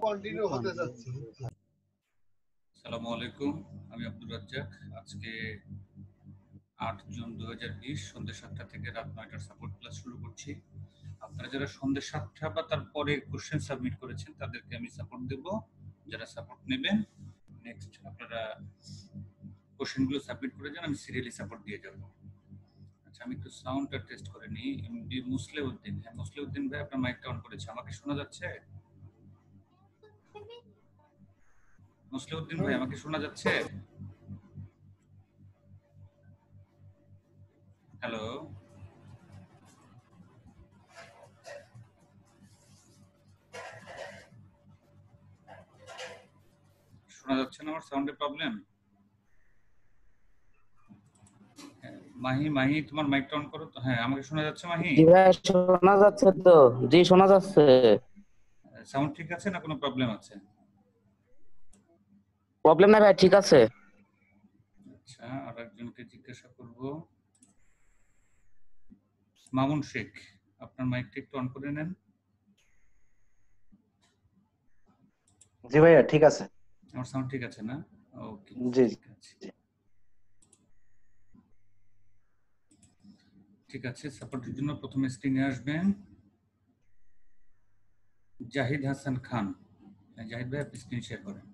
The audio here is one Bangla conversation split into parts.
কন্টিনিউ হতে যাচ্ছে। আসসালামু আলাইকুম, আমি আব্দুর রাজ্জাক। আজকে 8 জুন 2020 সন্ধ্যে 7টা থেকে রাত 9টার সাপোর্ট ক্লাস শুরু করছি। আপনারা যারা সন্ধ্যে 7টা বা তারপরে কোশ্চেন সাবমিট করেছেন তাদেরকে আমি সাপোর্ট দেব। যারা সাপোর্ট নেবেন নেক্সট আপনারা কোশ্চেনগুলো সাবমিট করে যান, আমি সিরিয়ালি সাপোর্ট দিয়ে যাব। আচ্ছা, আমি একটু সাউন্ডটা টেস্ট করে নিই। মুসলেউদ্দিন, হ্যাঁ মুসলেউদ্দিন ভাই আপনার মাইকটা অন করেছে, আমাকে শোনা যাচ্ছে? মুসলেউদ্দিন ভাই আমাকে শোনা যাচ্ছে? হ্যালো, শোনা যাচ্ছে না? আমার সাউন্ডের প্রবলেম? মাহি, মাহি তোমার মাইকটা অন করো তো। হ্যাঁ, আমাকে শোনা যাচ্ছে মাহি? জি ভাই, শোনা যাচ্ছে তো। জি, শোনা যাচ্ছে। সাউন্ড ঠিক আছে না কোনো প্রবলেম আছে? প্রবলেম নাই ভাই, ঠিক আছে। আচ্ছা, আর একজনকে জিজ্ঞাসা করব। মামুন শেখ, আপনার মাইকটা একটু অন করে নেন। জি ভাইয়া, ঠিক আছে। আমার সাউন্ড ঠিক আছে না? ওকে, জি ঠিক আছে। ঠিক আছে, সাপোর্টের জন্য প্রথমে স্ক্রিনে আসবেন জাহিদ হাসান খান। জাহিদ ভাই, আপনি স্ক্রিন শেয়ার করেন।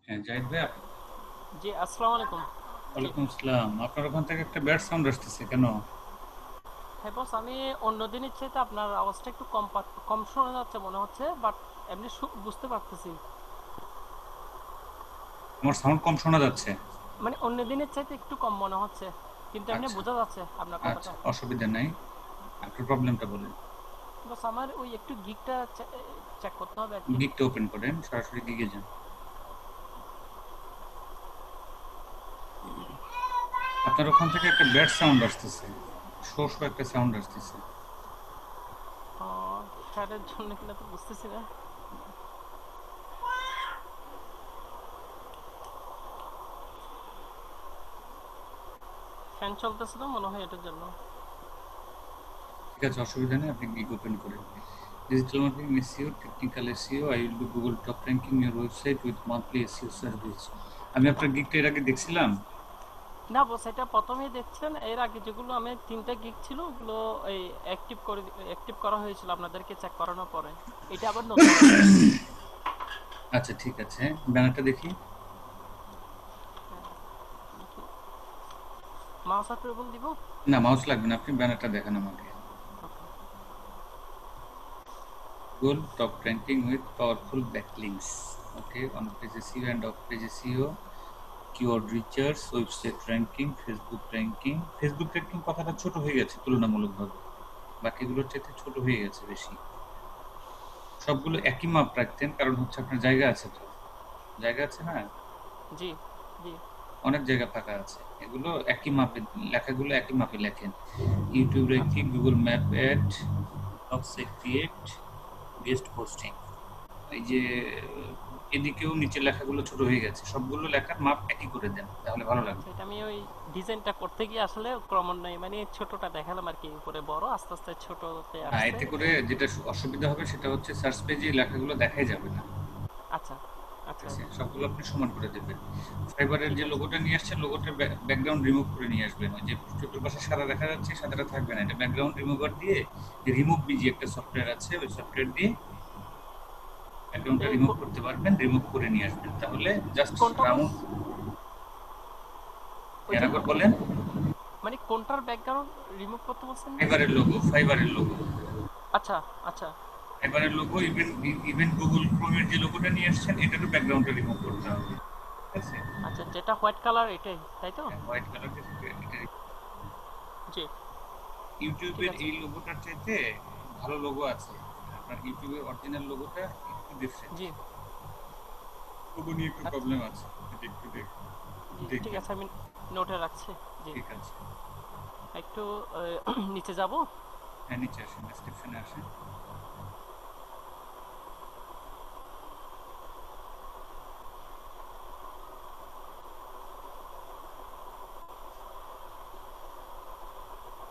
হ্যাঁ জাহিদ ভাই, জি আসসালামু আলাইকুম। ওয়ালাইকুম আসসালাম। আপনার ওখান থেকে একটা ব্যাড সাউন্ড আসতেছে কেন? হ্যাঁ বস, আমি অন্য দিনের চাইতে আপনার আওয়াজটা একটু কম শোনা যাচ্ছে মনে হচ্ছে, বাট এমনি বুঝতে পারতেছি। আমার সাউন্ড কম শোনা যাচ্ছে? মানে অন্য দিনের চাইতে একটু কম মনে হচ্ছে, কিন্তু এমনি আচ্ছা বোঝা যাচ্ছে আপনার আচ্ছা, কথাটা। অসুবিধা নাই। আপনার প্রবলেমটা বলেন। বস আমার ওই একটু গিকটা চেক করতে হবে আর কি। গিকটা ওপেন করেন, সরাসরি গিগে যান। আপনার ওখান থেকে একটা ব্যাড সাউন্ড আসতেছে, শো শো একটা সাউন্ড আসতেছে। ফ্যানের জন্য কিনা তো বুঝতেছি না। ফ্যান চলতেছে না মনে হয় এটার জন্য। ঠিক আছে, অসুবিধা নেই, আপনি গিগ ওপেন করেন। Digital marketing SEO, technical SEO, I will be Google top ranking your website with monthly SEO service. আমি আপনার গিগটা এর আগে দেখছিলাম না বস, এটা প্রথমেই দেখছেন। এর আগে যেগুলো আমি 3টা গিগ ছিল ওগুলো এই অ্যাক্টিভ করা হয়েছিল আপনাদেরকে চেক করানোর পরে। এটা আবার নতুন। আচ্ছা ঠিক আছে, ব্যানারটা দেখি। মাউস অ্যাপ্রুভাল দিব? না, মাউস লাগবে না, আপনি ব্যানারটা দেখান আমাকে। Google top ranking with powerful backlinks. Okay, on page SEO and off page SEO, keyword research, website ranking, Facebook ranking. Facebook ranking কথাটা ছোট হয়ে গেছে তুলনামূলকভাবে, বাকিগুলোর চাইতে ছোট হয়ে গেছে বেশি। সবগুলো একই মাপ রাখতেন, কারণ হচ্ছে আপনার জায়গা আছে তো, জায়গা আছে না? জি জি, অনেক জায়গা ফাঁকা আছে, এগুলো একই মাপে, লেখাগুলো একই মাপে লেখেন। YouTube ranking, Google map add, website create, guest hosting. এই যে এদিকেও নিচের লেখাগুলো ছোট হয়ে গেছে, সবগুলো লেখার মাপ একই করে দেন, তাহলে ভালো লাগবে। এটা আমি ওই ডিজাইনটা করতে গিয়ে আসলে ক্রমান্বয়ে মানে ছোটটা দেখালাম আর কি, উপরে বড় আস্তে আস্তে ছোটতে আসছে। এতে করে যেটা অসুবিধা হবে সেটা হচ্ছে সার্চ পেজে লেখাগুলো দেখাই যাবে না। আচ্ছা আচ্ছা, সবগুলো আপনি সমান করে দেবেন। ফাইবারের যে লোগোটা নিয়ে আসছেন, লোগোটার ব্যাকগ্রাউন্ড রিমুভ করে নিয়ে আসবেন। ওই যে চতুর্পাশে সাদা দেখা যাচ্ছে, সাদাটা থাকবে না, এটা ব্যাকগ্রাউন্ড রিমুভার দিয়ে, রিমুভ বিজি একটা সফটওয়্যার আছে, ওই সফটওয়্যার দিয়ে ব্যাকগ্রাউন্ডটা রিমুভ করতে পারবেন, রিমুভ করে নিয়ে আসবেন, তাহলে জাস্ট রাউন্ড। এরকম বলেন, মানে কোনটার ব্যাকগ্রাউন্ড রিমুভ করতে বলছেন? ফাইবারের লোগো। আচ্ছা আচ্ছা, ফাইবারের লোগো, ইভেন গুগল ক্রোমের যে লোগোটা নিয়ে আসছেন এটারও ব্যাকগ্রাউন্ডটা রিমুভ করতে হবে। ঠিক আছে? আচ্ছা, যেটা হোয়াইট কালার এটাই, তাই তো? হোয়াইট কালারটা জি। ইউটিউবের এই লোগোটার চাইতে ভালো লোগো আছে, আপনার ইউটিউবের অরিজিনাল লোগোটা একটু ডিফারেন্ট। জি, লোগো নিয়ে একটু প্রবলেম আছে, এটা একটু দেখুন। জি ঠিক দেখবেন। আছে, আমি নোটে রাখছি। জি ঠিক আছে। একটু নিচে যাব। হ্যাঁ, নিচে আসেন, ডেসক্রিপশনে আসেন।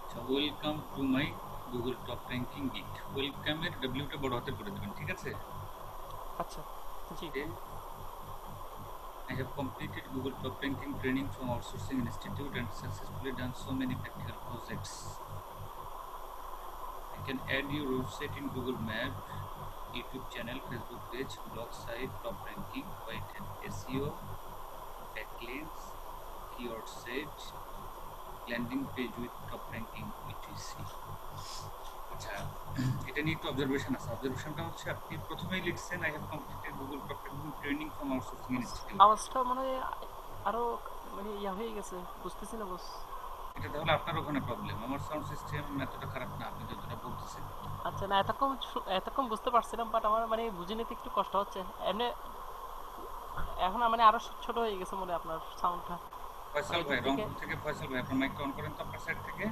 আচ্ছা, welcome to my Google top ranking gig. ওয়েলকামের ডব্লিউটা বড় হাতে করে দেবেন, ঠিক আছে? আচ্ছা জি ওকে। I have completed Google Top Ranking training from Outsourcing Institute and successfully done so many practical projects. I can add your website in Google Map, YouTube channel, Facebook page, blog site, top ranking, white and SEO, backlinks, keyword set, landing page with top ranking, etc. আচ্ছা, এটা নিয়ে একটু অবজারভেশন আছে। অবজারভেশনটা হচ্ছে আপনি প্রথমেই লিখছেন I have completed Google top ranking training from outsourcing institute. আওয়াজটা মানে আরো মানে ইয়া হয়ে গেছে, বুঝতেছি না বস। এটা তাহলে আপনার ওখানে প্রবলেম, আমার সাউন্ড সিস্টেম এতটা খারাপ না আপনি যতটা বলতেছেন। আচ্ছা না, এতক্ষণ বুঝতে পারছিলাম, বাট আমার মানে বুঝে নিতে একটু কষ্ট হচ্ছে এমনি। এখন মানে আরো ছোট হয়ে গেছে মনে হয় আপনার সাউন্ডটা। ফয়সাল এদিক ভাই, থেকে রংপুর থেকে ফয়সাল ভাই, আপনার মাইকটা অন করেন তো আপনার সাইড থেকে।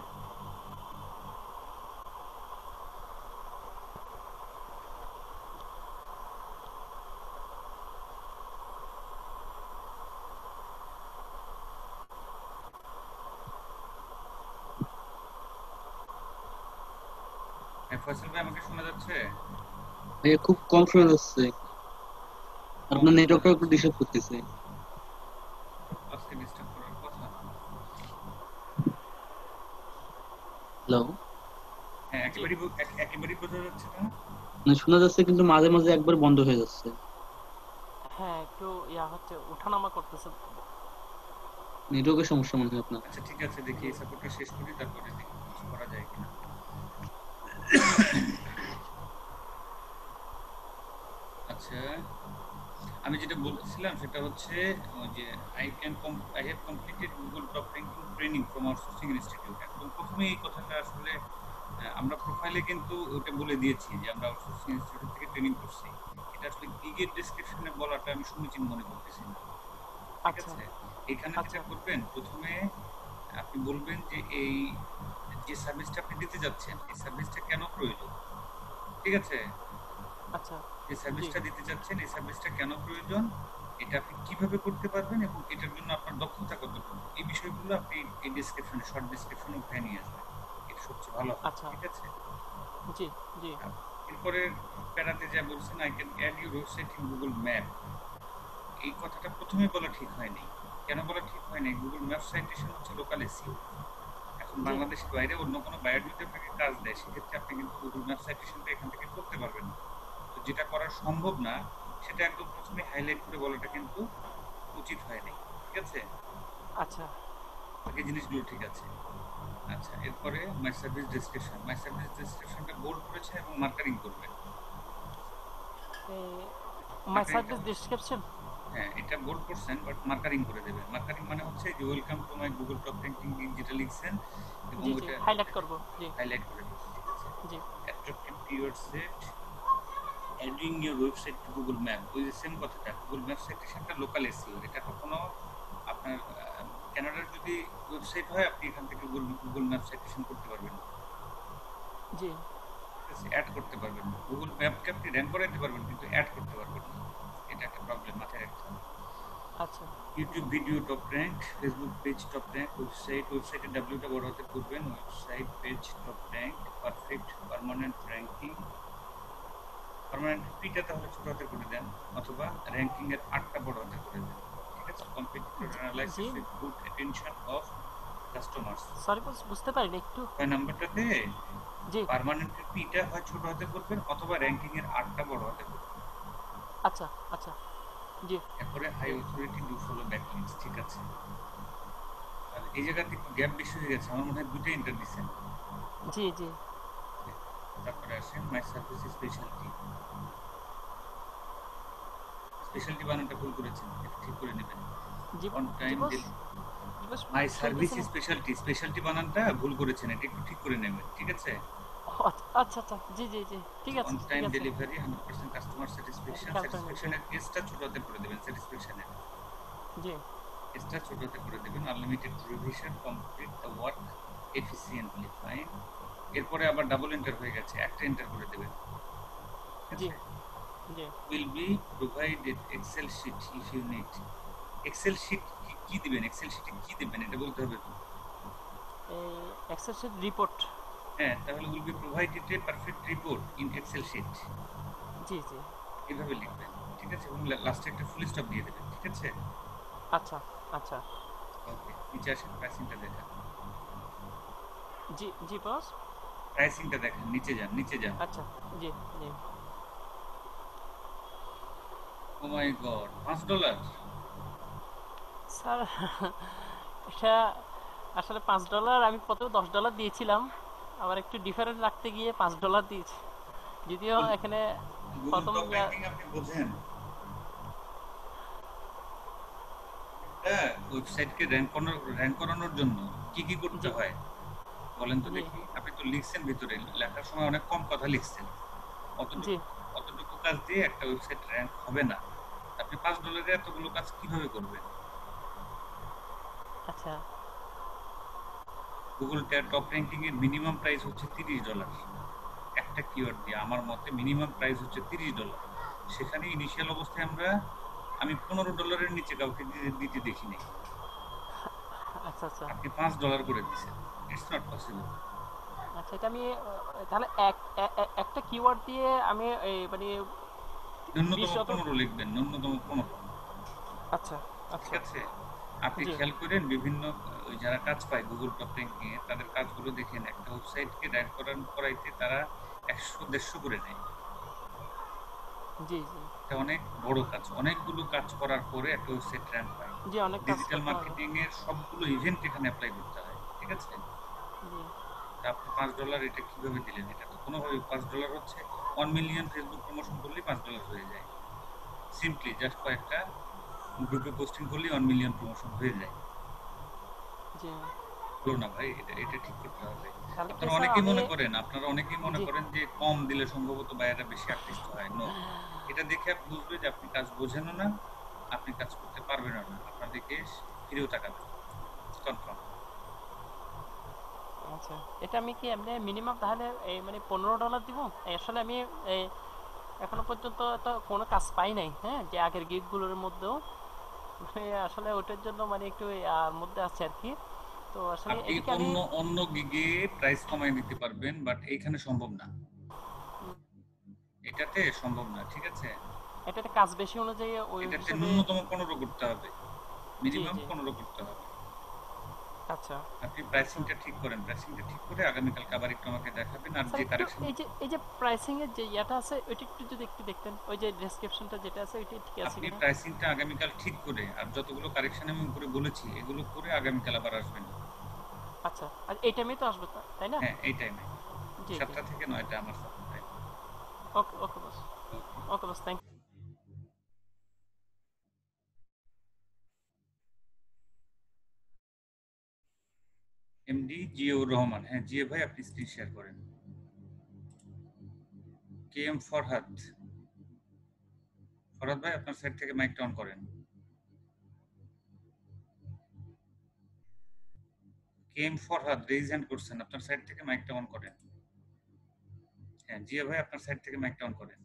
হ্যাঁ ফয়সাল ভাই, আমাকে শোনা যাচ্ছে? ভাইয়া খুব কম শোনা যাচ্ছে, কম আপনার শোনা নেটওয়ার্কটা একটু যাচ্ছে? ডিস্টার্ব করতেছে। আজকে ডিস্টার্ব করার কথা। হ্যালো, হ্যাঁ, জি একেবারেই বোঝা যাচ্ছে না। মানে শোনা যাচ্ছে কিন্তু মাঝে মাঝে একবার বন্ধ হয়ে যাচ্ছে। হ্যাঁ একটু ইয়া হচ্ছে, ওঠানামা করতেছে। নেটওয়ার্কের সমস্যা মনে হয় আপনার। আচ্ছা ঠিক আছে, দেখি জি এই সাপোর্টটা শেষ করি, তারপরে দেখি কিছু করা যায় কিনা। আচ্ছা, আমি যেটা বলতেছিলাম সেটা হচ্ছে ওই যে I have completed Google top ranking training from outsourcing institute. একদম প্রথমে এই কথাটা আসলে আমরা প্রোফাইলে কিন্তু ওটা বলে দিয়েছি যে আমরা আউটসোর্সিং ইনস্টিটিউট থেকে ট্রেনিং করছি। এটা আসলে গিগের ডেসক্রিপশনে বলাটা আমি সমীচীন মনে করতেছি না, ঠিক আচ্ছা আছে? এখানে যেটা আচ্ছা করবেন, প্রথমে আপনি বলবেন যে এই যে সার্ভিসটা আপনি দিতে যাচ্ছেন এই সার্ভিসটা কেন প্রয়োজন, ঠিক আছে? আচ্ছা যে জি সার্ভিসটা দিতে চাচ্ছেন এই সার্ভিসটা কেন প্রয়োজন, এটা আপনি কিভাবে করতে পারবেন এবং এটার জন্য আপনার দক্ষতা কতটুকু, এই বিষয়গুলো আপনি এই ডেসক্রিপশনে, শর্ট ডেসক্রিপশনে উঠায় নিয়ে আসবেন। এটা সবচেয়ে ভালো হবে, আচ্ছা ঠিক আছে? জি জি এরপরে প্যারাতে যা বলছেন I can add your website in Google map, এই কথাটা প্রথমে বলা ঠিক হয়নি। কেন বলা ঠিক হয়নি? গুগল ম্যাপ সাইটেশন হচ্ছে লোকাল এসইও। এখন জি বাংলাদেশের বাইরে অন্য কোনো বায়ার যদি আপনাকে কাজ দেয় সেক্ষেত্রে আপনি কিন্তু গুগল ম্যাপ সাইটেশনটা এখান থেকে করতে পারবেন না। তো যেটা করা সম্ভব না সেটা একদম প্রথমে হাইলাইট করে বলাটা কিন্তু উচিত হয়নি, ঠিক আছে? আচ্ছা বাকি জিনিসগুলো ঠিক আছে। আচ্ছা, এরপরে মাই সার্ভিস ডেসক্রিপশনটা বোল্ড করেছে এবং মার্কারিং করবেন। মাই মার্কারিংটা সার্ভিস ডেসক্রিপশন। হ্যাঁ, এটা বোল্ড করছেন বাট মার্কারিং করে দেবেন। মার্কারিং মানে হচ্ছে যে welcome to my Google top ranking যেটা লিখছেন এবং জি জি ওইটা হাইলাইট করব। জি হাইলাইট করে দিচ্ছেন, ঠিক আছে? জি attractive keyword set, adding your website to Google map, ওই যে সেম কথাটা, গুগল ম্যাপ সাইটেশনটা লোকাল এসইও। এটা কখনো আপনার কানাডার যদি ওয়েবসাইট হয় আপনি এখান থেকে গুগল ম্যাপ সাইটেশন করতে পারবেন না, জি ঠিক আছে? অ্যাড করতে পারবেন না। গুগল ম্যাপকে আপনি র্যাঙ্ক করাইতে পারবেন কিন্তু অ্যাড করতে পারবেন না। এটা একটা প্রবলেম, মাথায় রাখতে হবে। আচ্ছা YouTube video top rank, Facebook page top rank, ওয়েবসাইটের ডাব্লিউটা বড় হাতে করবেন, website page top rank, perfect permanent ranking, permanent পিটা তাহলে ছোট হাতে করে দেন অথবা র্যাঙ্কিং এর 8টা বড় হাতে করে দেন, ঠিক আছে? Competitor G analysis with good attention of customers. Sorry boss, বুঝতে পারিনি একটু। ছয় নাম্বারটাতে জি পার্মানেন্টের পিটা হয় ছোট হাতে করবেন অথবা র্যাঙ্কিং এর 8টা বড় হাতে করবেন। আচ্ছা আচ্ছা জি এরপরে high authority do follow backlinks, ঠিক আছে? আর এই জায়গাতে একটু গ্যাপ বেশি হয়ে গেছে, আমার মনে হয় দুটো এন্টার দিছেন। জি জি তারপরে আসেন মাই সার্ভিস স্পেশালিটি। স্পেশালিটি বানানটা ভুল করেছেন, এটা ঠিক করে নেবেন। জি অন জি টাইম বস, জি বস মাই সার্ভিস শুনতেছেন? স্পেশালিটি বানানটা ভুল করেছেন, এটা একটু ঠিক করে নেবেন, ঠিক আছে? আচ্ছা আচ্ছা জি জি জি ঠিক আছে অন ঠিক টাইম আছে, ডেলিভারি, 100% কাস্টমার খেয়াল করে নিচ্ছি। স্যাটিসফ্যাকশনের এসটা ছোট হাতে করে দেবেন, স্যাটিসফ্যাকশনের। জি এক্সট্রা ছোটতে করে দেবেন। Unlimited revision, complete the work efficiently, fine. এরপরে আবার ডাবল এন্টার হয়ে গেছে, একটা এন্টার করে দেবেন। ঠিক জি আছে? জি will be provided Excel sheet if you need. Excel sheet কি দিবেন? এক্সেল শিটে কি দিবেন এটা বলতে হবে তো। এই এক্সেল শিট রিপোর্ট। হ্যাঁ, তাহলে will be provided a perfect report in Excel sheet, জি জি এইভাবে লিখবেন। ঠিক আছে? এবং লাস্টে একটা ফুল স্টপ দিয়ে দেবেন। ঠিক আছে? আচ্ছা আচ্ছা ওকে, নিচে আসেন, প্রাইসিংটা দেখেন। জি জি বস। প্রাইসিংটা দেখেন, নিচে যান, নিচে যান। আচ্ছা জি জি ও মাই গড, $5! স্যার এটা আসলে $5 আমি প্রথমে $10 দিয়েছিলাম, আবার একটু ডিফারেন্ট রাখতে গিয়ে $5 দিয়েছি, যদিও এখানে গুগল প্রথম টপ র্যাঙ্কিং আপনি বোঝেন? হ্যাঁ, ওয়েবসাইটকে র‍্যাঙ্ক করানোর জন্য কি কি করতে জি হয় বলেন তো জি দেখি। আপনি তো লিখছেন, ভিতরে লেখার সময় অনেক কম কথা লিখছেন। জি অতটুকু অতটুকু কাজ দিয়ে একটা ওয়েবসাইট র‍্যাঙ্ক হবে না। আপনি $5 এতগুলো কাজ কিভাবে করবেন? আচ্ছা গুগল টপ র্যাঙ্কিং এর মিনিমাম প্রাইস হচ্ছে $30। একটা কিওয়ার্ড দিয়ে আমার মতে মিনিমাম প্রাইস হচ্ছে $30। সেখানে ইনিশিয়াল অবস্থায় আমি $15 নিচে কাউকে দিতে দেখিনি। আচ্ছা আচ্ছা আপনি $5 করে দিয়েছেন। It's not possible. আচ্ছা এটা আমি তাহলে একটা কিওয়ার্ড দিয়ে আমি এই মানে ন্যূনতম 20 15 লিখবেন, ন্যূনতম 15। আচ্ছা ঠিক আচ্ছা আছে? আপনি জি খেয়াল করেন বিভিন্ন ওই যারা কাজ পায় গুগল টপ র্যাঙ্কিং এ তাদের কাজগুলো দেখেন, একটা ওয়েবসাইটকে র‍্যাঙ্ক করাইতে তারা 100-150 করে নেয়। জি জি এটা অনেক বড় কাজ। অনেকগুলো কাজ করার পরে একটা ওয়েবসাইট র‍্যাঙ্ক পায়। জি অনেক কাজ ডিজিটাল করতে হবে। মার্কেটিং এর সবগুলো ইভেন্ট এখানে এপ্লাই করতে হয়। ঠিক আছে? জি তা আপনি $5 এটা কিভাবে দিলেন? এটা তো কোনোভাবেই $5 হচ্ছে 1 মিলিয়ন ফেসবুক প্রমোশন করলেই $5 হয়ে যায়। সিম্পলি জাস্ট কয়েকটা গ্রুপে পোস্টিং করলেই 1 মিলিয়ন প্রমোশন হয়ে যায়। জি হলো না ভাই, এটা ঠিক করতে হবে। তাহলে কি আপনারা স্যার অনেকেই আমি মনে জি করেন যে কম দিলে সম্ভবত বায়াররা বেশি আকৃষ্ট হয়। নো, এটা দেখে আপনি বুঝবে যে আপনি কাজ বোঝেনও না, আপনি কাজ করতে পারবেনও না। আপনার দিকে ফিরেও তাকাবে। কনফার্ম। আচ্ছা এটা আমি কি এমনি মিনিমাম তাহলে এই মানে $15 দিব? আসলে আমি এই এখনো পর্যন্ত তো কোনো কাজ পাই নাই, হ্যাঁ, যে আগের গিগগুলোর মধ্যেও মানে আসলে ওটার জন্য মানে একটু মধ্যে আছে আর কি। তো আসলে আপনি এটাকে আমি অন্য অন্য গিগে প্রাইস কমায় নিতে পারবেন, বাট এইখানে সম্ভব না। এটাতে সম্ভব না। ঠিক আছে? এটা একটা কাজ বেশি অনুযায়ী ওই এটাতে হিসাবে। ন্যূনতম 15 করতে হবে। জি মিনিমাম জি 15 করতে হবে। আচ্ছা আপনি আচ্ছা প্রাইসিংটা ঠিক করেন। প্রাইসিংটা ঠিক করে আগামীকালকে আবার একটু আমাকে দেখাবেন। আর স্যার যে একটু কারেকশন এই যে প্রাইসিং এর যে ইয়াটা আছে ওইটা একটু যদি একটু দেখতেন, ওই যে ডেসক্রিপশনটা যেটা আছে ওইটা ঠিক আছে আপনি কিনা। প্রাইসিংটা আগামীকাল ঠিক করে আর যতগুলো কারেকশন আমি উপরে বলেছি এগুলো করে আগামীকাল আবার আসবেন। আচ্ছা আর এই টাইমেই তো আসবে তাই না? হ্যাঁ, এই টাইমে জি জি 7টা থেকে 9টা আমার সাথে টাইম। ওকে ওকে বস। ওকে বস, থ্যাংক এমডি জিয়াউর রহমান। হ্যাঁ, জিয়া ভাই আপনি স্ক্রিন শেয়ার করেন। K M Farhad. ফরহাদ ভাই আপনার সাইড থেকে মাইকটা অন করেন। K M Farhad raise hand করছেন, আপনার সাইড থেকে মাইকটা অন করেন। হ্যাঁ, জিয়া ভাই আপনার সাইড থেকে মাইকটা অন করেন।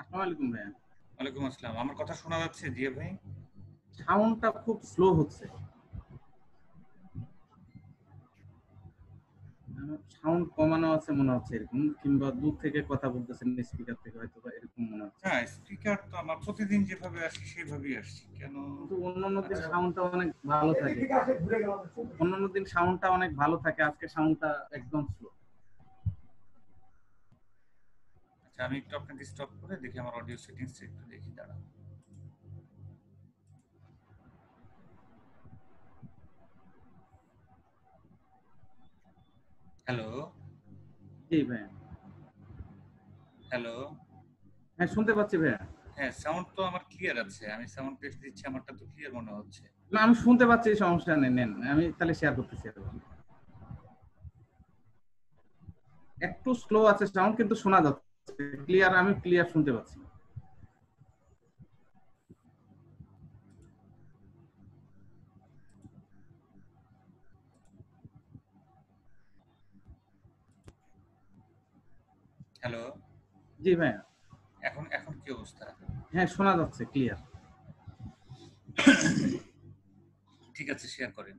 আসসালামু আলাইকুম ভাইয়া। ওয়ালাইকুম আসসালাম। আমার কথা শোনা যাচ্ছে জিয়া ভাই? সাউন্ডটা খুব স্লো হচ্ছে। সাউন্ড কমানো আছে মনে হচ্ছে এরকম, কিংবা দূর থেকে কথা বলতেছেন স্পিকার থেকে, হয়তো বা এরকম মনে হচ্ছে। হ্যাঁ, স্পিকার তো আমার প্রতিদিন যেভাবে আসি সেভাবেই আসছি। কেন? কিন্তু অন্যান্য দিন সাউন্ডটা অনেক ভালো থাকে। অন্যান্য দিন সাউন্ডটা অনেক ভালো থাকে, আজকে সাউন্ডটা একদম স্লো। আচ্ছা, আমি একটু আপনাকে স্টপ করে দেখি আমার অডিও সেটিংস একটু দেখি, দাঁড়ান। হ্যালো জি ভাইয়া। হ্যালো। হ্যাঁ শুনতে পাচ্ছি ভাইয়া। হ্যাঁ, সাউন্ড তো আমার ক্লিয়ার আছে। আমি সাউন্ড টেস্ট দিচ্ছি, আমারটা তো ক্লিয়ার মনে হচ্ছে। না আমি শুনতে পাচ্ছি, সমস্যা নেই, নেন আমি তাহলে শেয়ার করতেছি। একটু স্লো আছে সাউন্ড, কিন্তু শোনা যাচ্ছে ক্লিয়ার, আমি ক্লিয়ার শুনতে পাচ্ছি। হ্যালো, জি ভাইয়া। এখন এখন কি অবস্থা? হ্যাঁ, শোনা যাচ্ছে ক্লিয়ার। ঠিক আছে, শেয়ার করেন।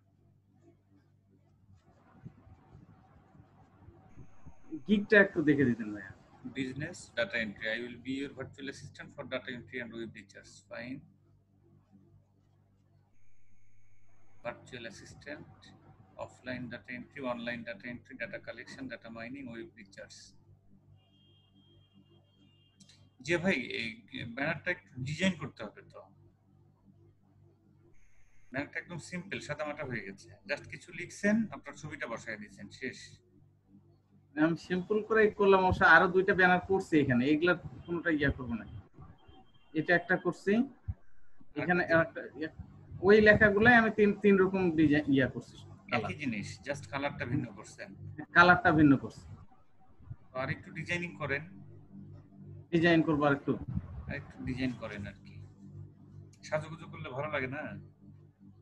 গিগটা একটু দেখে দিতেন ভাইয়া। Business data entry. I will be your virtual assistant for data entry and web features. Fine. Virtual assistant, offline data entry, online data entry, data collection, data mining, web features. যে ভাই এই ব্যানারটা একটু ডিজাইন করতে হবে তো। ব্যানারটা একদম সিম্পল সাদামাটা হয়ে গেছে, জাস্ট কিছু লিখছেন, আপনার ছবিটা বসায় দিয়েছেন, শেষ। আমি সিম্পল করে করলাম, অবশ্য আরো 2টা ব্যানার করছি এখানে, এগুলা কোনোটা ইয়া করবো না। এটা একটা করছি, এখানে একটা ওই লেখাগুলাই আমি তিন রকম ডিজাইন ইয়া করছি, একই জিনিস, জাস্ট কালারটা ভিন্ন করছেন, কালারটা ভিন্ন করছি। আর একটু ডিজাইনিং করেন। ডিজাইন করবো আর একটু ডিজাইন করেন আর কি। সাজুগুজু করলে ভালো লাগে না?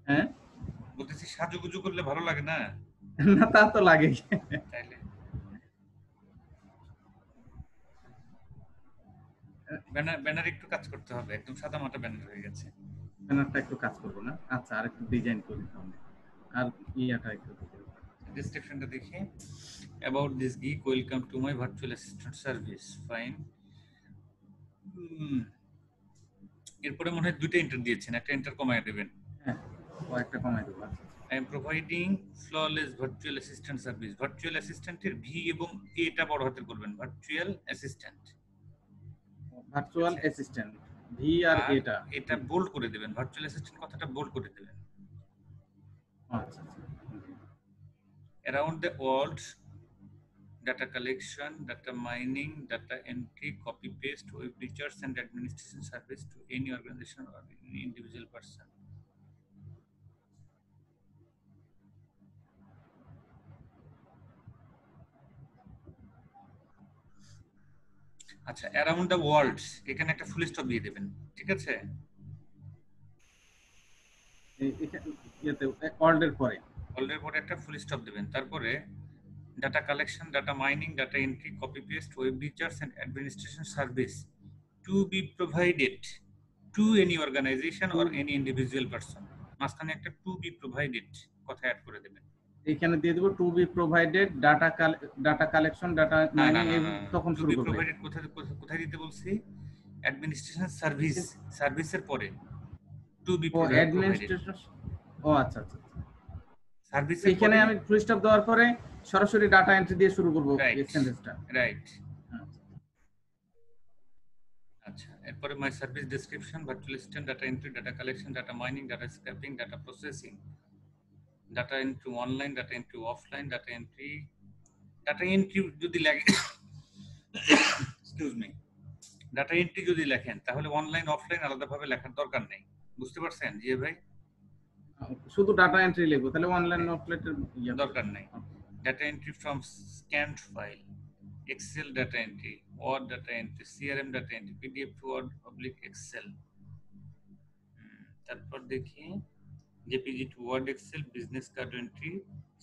হ্যাঁ, বলতেছি সাজুগুজু করলে ভালো লাগে না? না তা তো লাগে। তাইলে ব্যানার একটু কাজ করতে হবে, একদম সাদা মাটা ব্যানার হয়ে গেছে। ব্যানারটা একটু কাজ করবো না? আচ্ছা, আর একটু ডিজাইন করি তাহলে। আর ইয়াটা একটু ডেসক্রিপশনটা দেখি। About this geek, welcome to my virtual assistant service. Fine. এরপরে মনে হয় 2টা এন্টার দিয়েছেন, একটা এন্টার কমায় দেবেন। হ্যাঁ, ও একটা কমাই দেবো। I am providing flawless virtual assistant service. Virtual assistant এর ভি এবং এটা বড় হাতের করবেন, virtual assistant। Virtual assistant, V আর এটা বোল্ড করে দেবেন, ভার্চুয়াল অ্যাসিস্ট্যান্ট কথাটা বোল্ড করে দেবেন। আচ্ছা। Around the world, data collection, data mining, data entry, copy paste, web features and administration service to any organization or any individual person. আচ্ছা, অ্যারাউন্ড দ্য ওয়ার্ল্ড, এখানে একটা ফুল স্টপ দিয়ে দেবেন, ঠিক আছে? ওয়ার্ল্ডের পরে একটা ফুল স্টপ দেবেন, তারপরে data collection, data mining, data entry, copy paste, web features and administration service to be provided to any organization or any individual person. মাঝখানে একটা টু বি প্রোভাইডেড কথা অ্যাড করে দেবেন। এখানে দিয়ে দেব to be provided data collection, data mining, তখন শুরু করব। প্রোভাইডেড কোথায় দিতে বলছি? অ্যাডমিনিস্ট্রেশন সার্ভিসের পরে টু বি প্রোভাইডেড। ও আচ্ছা। সার্ভিস এখানে আমি ফুল স্টপ দেওয়ার পরে সরাসরি ডাটা এন্ট্রি দিয়ে শুরু করব এই সেন্টেন্সটা। রাইট। আচ্ছা, এরপরে my service description, virtual assistant, data entry, data collection, data mining, data scraping, data processing, data entry online, data entry offline, data entry যদি লাগে, এক্সকিউজ মি, ডাটা এন্ট্রি যদি লেখেন তাহলে অনলাইন অফলাইন আলাদাভাবে লেখার দরকার নেই, বুঝতে পারছেন জি ভাই? শুধু ডাটা এন্ট্রি লিখবো, তাহলে অনলাইন অফলাইনের দরকার নেই। Data entry from scanned file, excel data entry, word data entry, CRM data entry, PDF to word public excel. তারপর দেখি JPG to word excel, business card entry,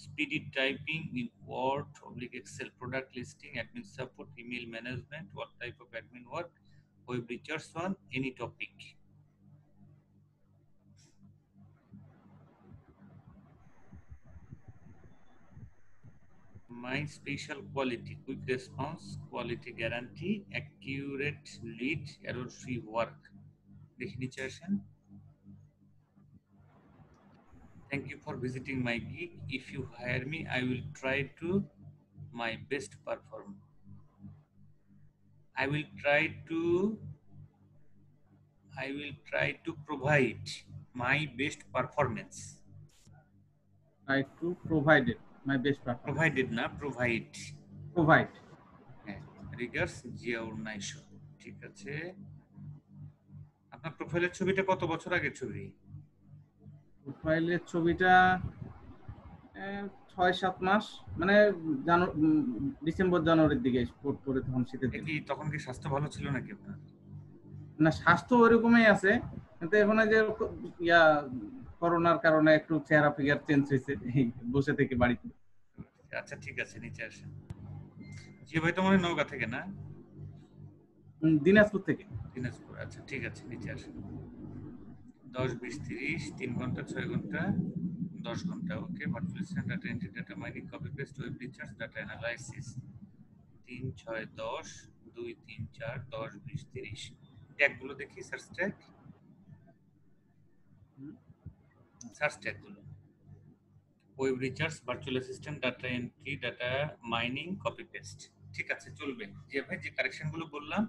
speedy typing in word public excel, product listing, admin support, email management, what type of admin work, web features on any topic. My special quality, quick response, quality guarantee, accurate lead, error-free work. দেখে নিচে আসেন। Thank you for visiting my gig. If you hire me, I will try to my best perform. I will try to provide my best performance. Try to provide my best performance. Provided না, provide. হ্যাঁ, রিগার্স জিয়াউর নাইশো। ঠিক আছে, আপনার প্রোফাইলের ছবিটা কত বছর আগের ছবি? প্রোফাইলের ছবিটা 6-7 মাস, মানে ডিসেম্বর জানুয়ারির দিকে পোস্ট করে, তখন শীতের দিকে। তখন কি স্বাস্থ্য ভালো ছিল নাকি আপনার? না, স্বাস্থ্য ওইরকমই আছে, কিন্তু এখন যে করোনার কারণে একটু চেহারা ফিগার চেঞ্জ হয়েছে, বসে থেকে বাড়িতে। আচ্ছা ঠিক আছে, নিচে আসেন। জি ভাই, তোমার নওগাঁ থেকে না? দিনাজপুর থেকে। দিনাজপুর, আচ্ছা ঠিক আছে, নিচে আসেন। 10, 20, 30, 3 ঘন্টা, 6 ঘন্টা, 10 ঘন্টা। Okay, virtual data entry, data mining, copy paste, web research, data analysis. 3, 6, 10, 2, 3, 4, 10, 20, 30। ট্যাগগুলো দেখি, সার্চ ট্যাগ, সার্চ ট্যাগগুলো। Web research, virtual assistant, data entry, data mining, copy paste. ঠিক আছে, চলবে। যে ভাই যে কারেকশনগুলো বললাম,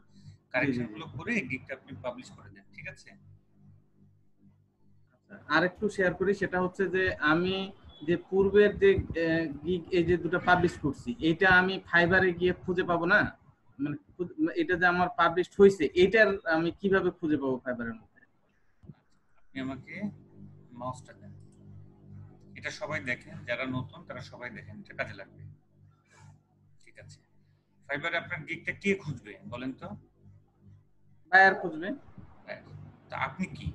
কারেকশনগুলো করে গিগটা আপনি পাবলিশ করে দেন, ঠিক আছে? আর একটু শেয়ার করি, সেটা হচ্ছে যে আমি যে পূর্বের যে গিগ এই যে দুটো পাবলিশ করছি, এটা আমি ফাইবারে গিয়ে খুঁজে পাবো না, মানে এটা যে আমার পাবলিশ হয়েছে এটার আমি কিভাবে খুঁজে পাবো ফাইবারের মধ্যে? আপনি আমাকে মাউসটা দেন। এটা সবাই দেখেন, যারা নতুন তারা সবাই দেখেন, এটা কাজে লাগবে। ঠিক আছে, ফাইবারে আপনার গিগটা কে খুঁজবে বলেন তো? বায়ার খুঁজবে। তা আপনি কি?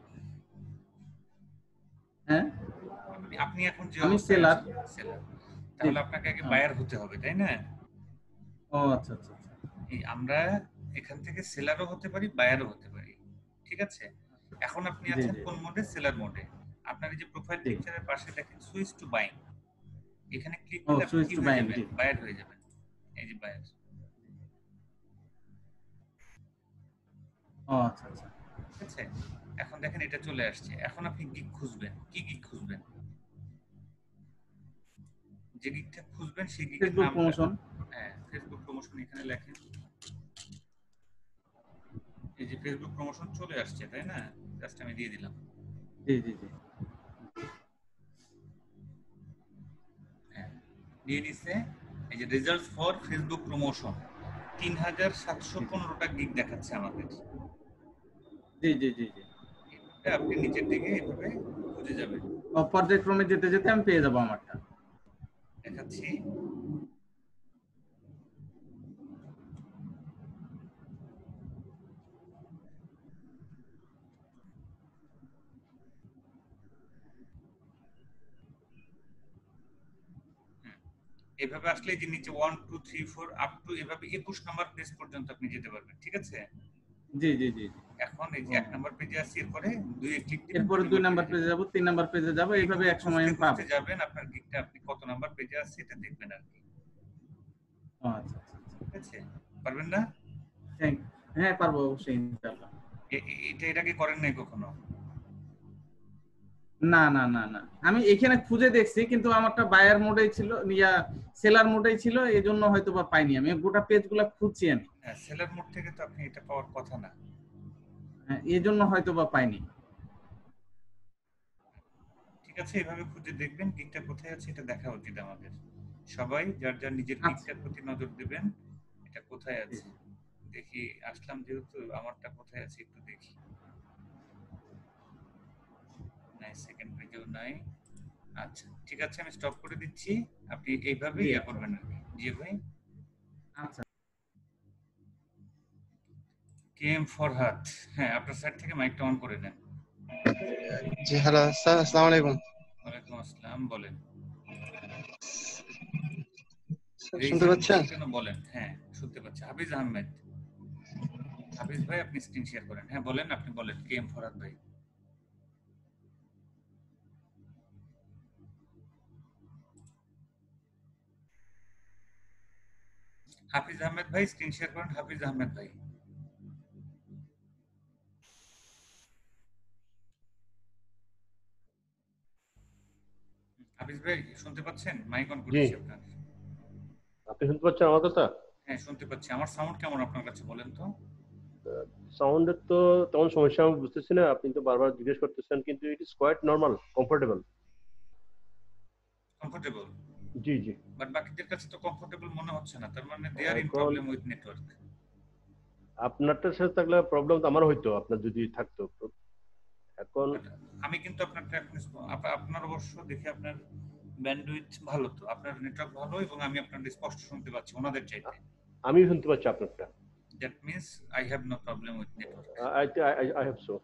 হ্যাঁ, আপনি এখন যে আমি অবস্থায় সেলার। আছেন, সেলার, তাহলে আপনাকে আগে বায়ার হতে হবে, তাই না? ও আচ্ছা আচ্ছা। এই আমরা এখান থেকে সেলারও হতে পারি, বায়ারও হতে পারি, ঠিক আছে? এখন আপনি আছেন কোন মোডে? সেলার মোডে। আপনার এই যে প্রোফাইল পিকচারের পাশে দেখেন সুইচ টু বাইং, এখানে ক্লিক করলে আপনি কি হয়ে যাবেন? বায়ার হয়ে যাবেন। এই যে বায়ার। ও আচ্ছা আচ্ছা, ঠিক আছে, এখন দেখেন এটা চলে আসছে। এখন আপনি গিগ খুঁজবেন, কি গিগ খুঁজবেন? যে গিগটা খুঁজবেন সেই গিগের ফেসবুক নাম। প্রমোশন। হ্যাঁ, ফেসবুক প্রমোশন এখানে লেখেন। এই যে ফেসবুক প্রমোশন চলে আসছে, তাই না? জাস্ট আমি দিয়ে দিলাম। জি জি জি, হ্যাঁ, দিয়ে দিছে। এই যে রেজাল্টস ফর ফেসবুক প্রমোশন 3715টা গিগ দেখাচ্ছে আমাদের। জি জি জি জি, এটা আপনি নিচের দিকে এভাবে খুঁজে যাবেন। পর্যায়ক্রমে যেতে যেতে আমি পেয়ে যাবো আমারটা। দেখাচ্ছি। এভাবে আসলে যে নিচে 1 2 3 4 আপ টু এভাবে 21 নাম্বার পেজ পর্যন্ত আপনি যেতে পারবেন, ঠিক আছে? জি জি জি, এখন এই যে 1 নাম্বার পেজে আসি, এরপরে 2 এ ক্লিক দিবেন, এরপরে 2 নাম্বার পেজে যাব, 3 নাম্বার পেজে যাব, এইভাবে এক সময় আমি পাবো। যাবেন আপনার গিগটা আপনি কত নাম্বার পেজে আছে এটা দেখবেন আর কি। ও আচ্ছা আচ্ছা, ঠিক আছে, পারবেন না? হ্যাঁ পারবো অবশ্যই ইনশাআল্লাহ। এটা এর আগে করেন নাই কখনো? না না না না, আমি এখানে খুঁজে দেখছি কিন্তু আমারটা বায়ার মোডেই ছিল, সেলার মোডেই ছিল, এজন্য হয়তো বা পাইনি। আমি গোটা পেজগুলো খুঁজছি আমি। হ্যাঁ, সেলার মোড থেকে তো আপনি এটা পাওয়ার কথা না। হ্যাঁ, এজন্য হয়তো বা পাইনি। ঠিক আছে, এভাবে খুঁজে দেখবেন গিগটা কোথায় আছে, এটা দেখা উচিত আমাদের। সবাই যার যার নিজের গিগটার প্রতি নজর দিবেন, এটা কোথায় আছে দেখি। আসলাম যেহেতু, আমারটা কোথায় আছে একটু দেখি। নাই, সেকেন্ড পেজেও নাই। আচ্ছা ঠিক আছে, আমি স্টপ করে দিচ্ছি, আপনি এইভাবে ইয়া করবেন আর কি। জি ভাই। আচ্ছা, কেএম ফরহাদ, হ্যাঁ আপনার সাইড থেকে মাইকটা অন করে নেন। জি হ্যালো স্যার, আসসালামু আলাইকুম। ওয়ালাইকুম আসসালাম, বলেন। শুনতে পাচ্ছেন? কেন বলেন। হ্যাঁ শুনতে পাচ্ছি। হাফিজ আহমেদ, হাফিজ ভাই আপনি স্ক্রিন শেয়ার করেন। হ্যাঁ বলেন, আপনি বলেন কেএম ফরহাদ ভাই। হাফিজ আহমেদ ভাই স্ক্রিন শেয়ার করেন। হাফিজ আহমেদ ভাই। হাফিজ ভাই শুনতে পাচ্ছেন? মাইক অন করেছি আপনার। আপনি শুনতে পাচ্ছেন আমার কথা? হ্যাঁ শুনতে পাচ্ছি। আমার সাউন্ড কেমন আপনার কাছে বলেন তো? সাউন্ডের তো তেমন সমস্যা আমি বুঝতেছি না, আপনি তো বারবার জিজ্ঞেস করতেছেন, কিন্তু it is quite normal, comfortable. Comfortable? জি জি। বাট বাকিদের কাছে তো কমফোর্টেবল মনে হচ্ছে না, তার মানে they are in problem with network. আপনারটার সাথে থাকলে প্রবলেম তো আমার হইতো, আপনার যদি থাকতো। এখন আমি কিন্তু আপনার অবশ্য দেখি আপনার ব্যান্ডউইথ ভালো, তো আপনার নেটওয়ার্ক ভালো এবং আমি আপনাদের স্পষ্ট শুনতে পাচ্ছি ওনাদের চাইতে। আমি শুনতে পাচ্ছি আপনারটা। That means I have no problem with network. I have so.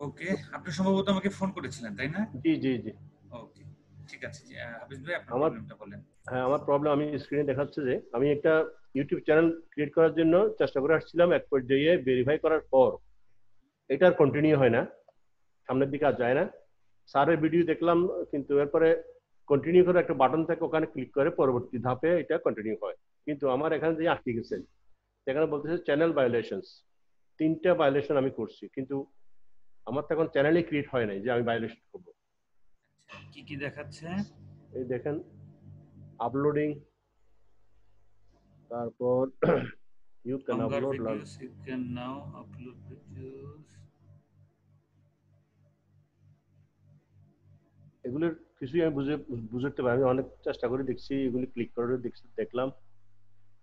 Okay, আপনি সম্ভবত আমাকে ফোন করেছিলেন তাই না? জি জি জি। ওকে ঠিক আছে, হাফিজ ভাই আপনার প্রবলেমটা বলেন। হ্যাঁ, আমার প্রবলেম আমি স্ক্রিনে দেখাচ্ছে যে আমি একটা ইউটিউব চ্যানেল ক্রিয়েট করার জন্য চেষ্টা করে আসছিলাম, এক পর্যায়ে ভেরিফাই করার পর এটা আর কন্টিনিউ হয় না, সামনের দিকে আর যায় না। স্যারের ভিডিও দেখলাম, কিন্তু এরপরে কন্টিনিউ করে একটা বাটন থাকে, ওখানে ক্লিক করে পরবর্তী ধাপে এটা কন্টিনিউ হয়। কিন্তু আমার এখানে যে আটকে গেছে, সেখানে বলতেছে চ্যানেল ভায়োলেশনস, 3টা ভায়োলেশন আমি করছি, কিন্তু আমার তো এখন চ্যানেলই ক্রিয়েট হয় নাই যে আমি ভায়োলেশন করবো। কি কি দেখাচ্ছে? এই দেখেন আপলোডিং, তারপর you can Longer upload videos, you can now upload videos. এগুলোর কিছুই আমি বুঝতে পারি, আমি অনেক চেষ্টা করে দেখছি, এগুলি ক্লিক করে দেখলাম,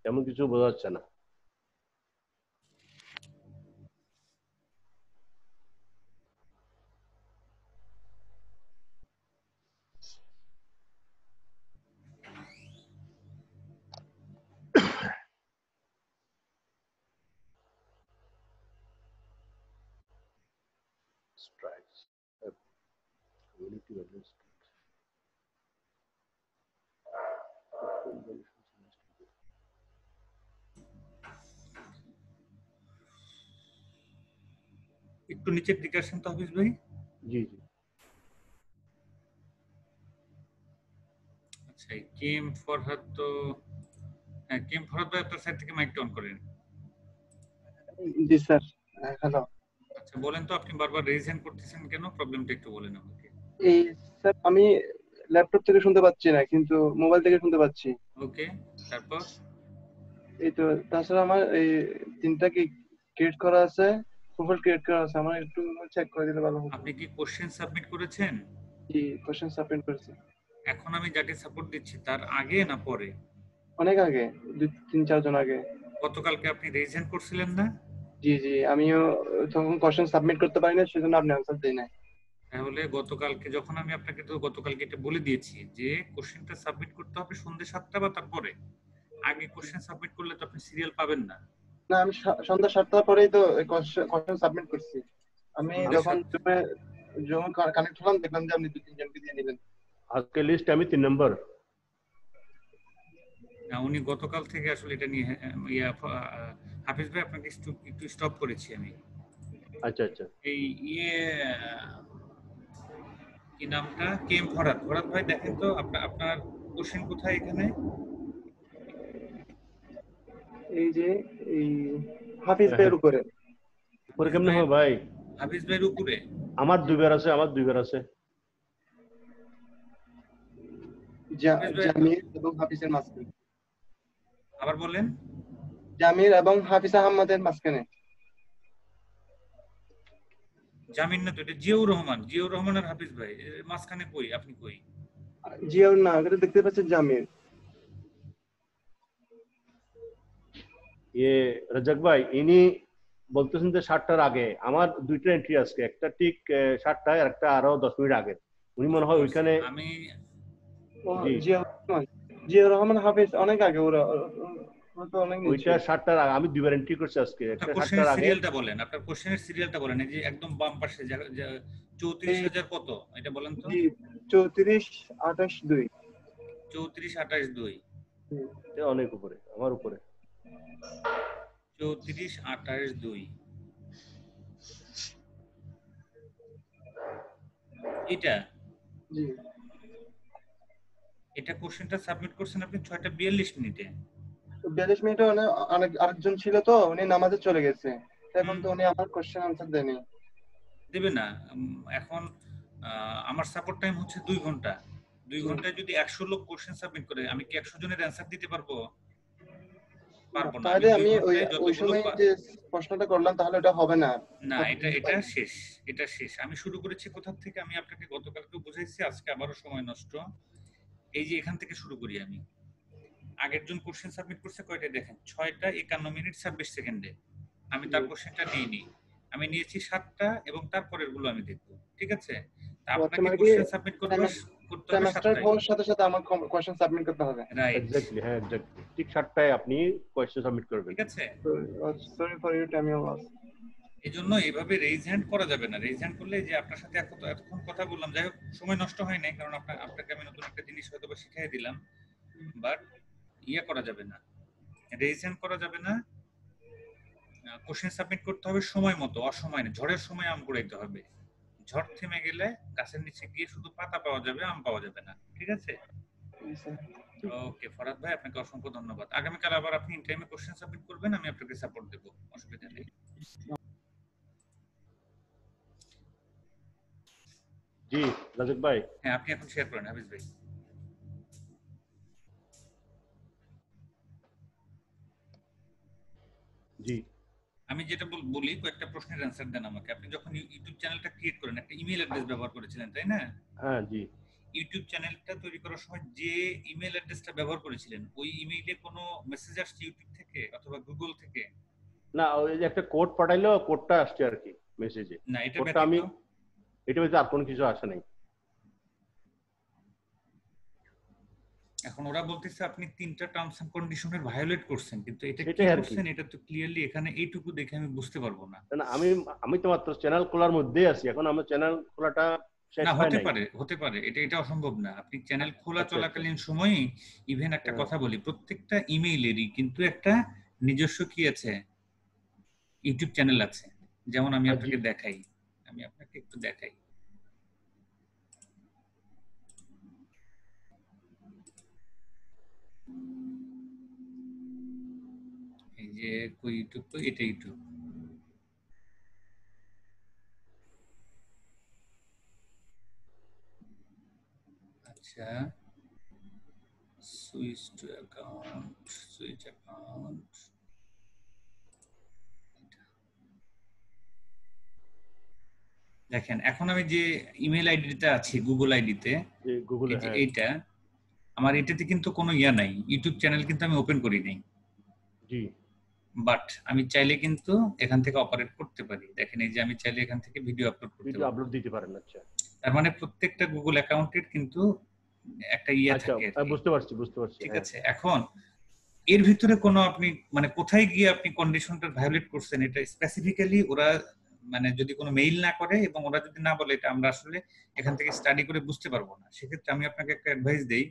তেমন কিছু বোঝা যাচ্ছে না। Strikes. Community values. একটু নিচের দিকে আসেন তো হাফিজ ভাই। জি জি। আচ্ছা, কেম ফরহাদ তো, হ্যাঁ কেম ফরহাদ ভাই আপনার সাইড থেকে মাইকটা অন করেন। জি স্যার, হ্যালো। আচ্ছা বলেন তো, আপনি বারবার রেজ হ্যান্ড করতেছেন কেন? প্রবলেমটা একটু বলেন আমাকে। এই স্যার আমি ল্যাপটপ থেকে শুনতে পাচ্ছি না, কিন্তু মোবাইল থেকে শুনতে পাচ্ছি। ওকে, তারপর? এই তো, তাছাড়া আমার এই 3টা কি ক্রিয়েট করা আছে, প্রোফাইল ক্রিয়েট করা আছে, আমার একটু চেক করে দিলে ভালো হতো। আপনি কি কোশ্চেন সাবমিট করেছেন? জি, কোশ্চেন সাবমিট করেছি। এখন আমি যাকে সাপোর্ট দিচ্ছি তার আগে না পরে? অনেক আগে, 2-3-4 জন আগে। গতকালকে আপনি রেজ হ্যান্ড করছিলেন না? জি জি, আমিও তখন কোশ্চেন সাবমিট করতে পারি না, সেজন্য আপনি আনসার দেই নাই। তাহলে গতকালকে যখন আমি আপনাকে তো গতকালকে এটা বলে দিয়েছি যে কোশ্চেনটা সাবমিট করতে হবে সন্ধ্যে 7টা বা তারপরে, আগে কোশ্চেন সাবমিট করলে তো আপনি সিরিয়াল পাবেন না। না, আমি সন্ধ্যা 7টার পরেই তো কোশ্চেন সাবমিট করছি। আমি যখন কানেক্ট হলাম, দেখলাম যে আপনি 2-3 জনকে দিয়ে নিলেন। আজকে লিস্ট আমি 3 নম্বর। উনি গতকাল থেকে আসলে এটা নিয়ে হাফিজ ভাই আপনাকে একটু স্টপ করেছি আমি। আচ্ছা আচ্ছা। এই কি নামটা, কেম ফরহাদ। ফরহাদ ভাই দেখেন তো আপনার কোশ্চেন কোথায় এখানে? এই যে এই হাফিজ ভাইয়ের উপরে। উপরে কেমনে হবে ভাই? হাফিজ ভাইয়ের উপরে আমার 2বার আছে, আমার 2বার আছে। জামির এবং হাফিজের মাঝখানে। আবার বলেন। জামির এবং হাফিজ আহমদের মাঝখানে। জামিন না তো, এটা জিয়াউর রহমান। জিয়াউর রহমান আর হাফিজ ভাই মাঝখানে কই? আপনি কই? জিয়াউর না, এটা দেখতে পাচ্ছেন জামির। রাজাক ভাই, ইনি বলতেছেন যে 7টার আগে। আমার 2টা এন্ট্রি আছে, একটা ঠিক 7টায় আর একটা আরো 10 মিনিট আগে। উনি মনে হয় ওইখানে। আমি জিয়াউর রহমান হাফিজ অনেক আগে, ওরা তো অনেক নিচে। ওইটা 7টার আগে, আমি 2বার এন্ট্রি করছি আজকে। একটা 7টার আগে। সিরিয়ালটা বলেন, আপনার কোশ্চেনের সিরিয়ালটা বলেন। এই যে একদম বাম পাশে 34,000 কত, এটা বলেন তো। 34,28,2। 34,28,2 এটা অনেক উপরে, আমার উপরে। 34,28,2 এটা জি, এটা কোশ্চেনটা সাবমিট করছেন আপনি 6টা 42 মিনিটে। 42 মিনিটে আরেকজন ছিল, তো উনি নামাজে চলে গেছে। এখন তো উনি আমার কোশ্চেন আনসার দেয়নি। দেবে না। এখন আমার সাপোর্ট টাইম হচ্ছে 2 ঘন্টা। 2 ঘন্টায় যদি 100 লোক কোশ্চেন সাবমিট করে, আমি কি 100 জনের অ্যানসার দিতে পারবো? পারবো না। তাহলে আমি ওই সময় যে প্রশ্নটা করলাম, তাহলে এটা হবে না। না, এটা শেষ। এটা শেষ। আমি শুরু করেছি কোথা থেকে? আমি আপনাকে গতকালকে বুঝাইছি, আজকে আবারও সময় নষ্ট। এই যে এখান থেকে শুরু করি আমি। আগের জন কোশ্চেন সাবমিট করছে কয়টা দেখেন, 6টা 51 মিনিট 26 সেকেন্ডে। আমি তার কোশ্চেনটা নিইনি, আমি নিয়েছি 7টা, এবং তারপরের গুলো আমি দেখবো। ঠিক আছে? আপনাকে কোশ্চেন সাবমিট করতে হবে 7টায়। সাথে সাথে আমার কোশ্চেন সাবমিট করতে হবে। Right, exactly. হ্যাঁ, এক্স্যাক্টলি ঠিক 7টায় আপনি কোশ্চেন সাবমিট করবেন। ঠিক আছে? Sorry for you time you loss. এইজন্য এইভাবে রেইজ হ্যান্ড করা যাবে না। রেইজ হ্যান্ড করলে, যে আপনার সাথে এতক্ষণ কথা বললাম, যাই হোক সময় নষ্ট হয় নাই, কারণ আপনাকে আমি নতুন একটা জিনিস হয়তো বা শিখিয়ে দিলাম, বাট ইয়ে করা যাবে না। রেজিস্ট্রেশন করা যাবে না, কোশ্চেন সাবমিট করতে হবে সময় মতো, অসময় না, ঝড়ের সময় আম কুড়াইতে হবে। ঝড় থেমে গেলে গাছের নিচে গিয়ে শুধু পাতা পাওয়া যাবে, আম পাওয়া যাবে না, ঠিক আছে? ওকে ফরহাদ ভাই, আপনাকে অসংখ্য ধন্যবাদ। আগামীকাল আবার আপনি ইন টাইমে কোশ্চেন সাবমিট করবেন, আমি আপনাকে সাপোর্ট দেব, অসুবিধা নেই। জি রাজক ভাই। হ্যাঁ, আপনি এখন শেয়ার করেন হাফিজ ভাই। জি আমি যেটা বলি, কয়েকটা প্রশ্নের অ্যানসার দেন আমাকে। আপনি যখন ইউটিউব চ্যানেলটা ক্রিয়েট করেন, একটা ইমেল অ্যাড্রেস ব্যবহার করেছিলেন, তাই না? হ্যাঁ জি। ইউটিউব চ্যানেলটা তৈরি করার সময় যে ইমেল অ্যাড্রেসটা ব্যবহার করেছিলেন, ওই ইমেইলে কোনো মেসেজ আসছে ইউটিউব থেকে অথবা গুগল থেকে? না, ওই যে একটা কোড পাঠাইলো, কোডটা আসছে আর কি মেসেজে। না, এটা কোডটা আমি, এটা হচ্ছে আর কোনো কিছু আসে নাই। এখন ওরা বলতেছে আপনি 3টা টার্মস এন্ড কন্ডিশনের ভায়োলেট করছেন, কিন্তু এটা কি করছেন এটা তো ক্লিয়ারলি এখানে এইটুকু দেখে আমি বুঝতে পারবো না। না আমি তো মাত্র চ্যানেল খোলার মধ্যেই আছি, এখন আমার চ্যানেল খোলাটা শেষ না, হয় নাই। হতে পারে এটা অসম্ভব না। আপনি চ্যানেল খোলা চলাকালীন সময়ই, ইভেন একটা কথা বলি, প্রত্যেকটা ইমেইলেরই কিন্তু একটা নিজস্ব কি আছে, ইউটিউব চ্যানেল আছে। যেমন আমি আপনাকে দেখাই, আমি আপনাকে একটু দেখাই। এই যে ইউটিউব, তো এটা ইউটিউব। আচ্ছা, switch to account, switch account. দেখেন, এখন আমি যে ইমেল আইডিতে আছি, গুগল আইডিতে, এইটা আমার, এটাতে কিন্তু কোনো ইয়া নাই, ইউটিউব চ্যানেল কিন্তু আমি ওপেন করি নাই। জি। বাট আমি চাইলে কিন্তু এখান থেকে অপারেট করতে পারি। দেখেন, এই যে আমি চাইলে এখান থেকে ভিডিও আপলোড করতে পারি। ভিডিও আপলোড দিতে পারেন, আচ্ছা। তার মানে প্রত্যেকটা গুগল অ্যাকাউন্টের কিন্তু একটা ইয়া থাকে। বুঝতে পারছি। ঠিক আছে, এখন এর ভিতরে কোনো আপনি মানে কোথায় গিয়ে আপনি কন্ডিশনটা ভায়োলেট করছেন, এটা স্পেসিফিক্যালি ওরা মানে যদি কোনো মেইল না করে এবং ওরা যদি না বলে, এটা আমরা আসলে এখান থেকে স্টাডি করে বুঝতে পারবো না। সেক্ষেত্রে আমি আপনাকে একটা অ্যাডভাইস দেই,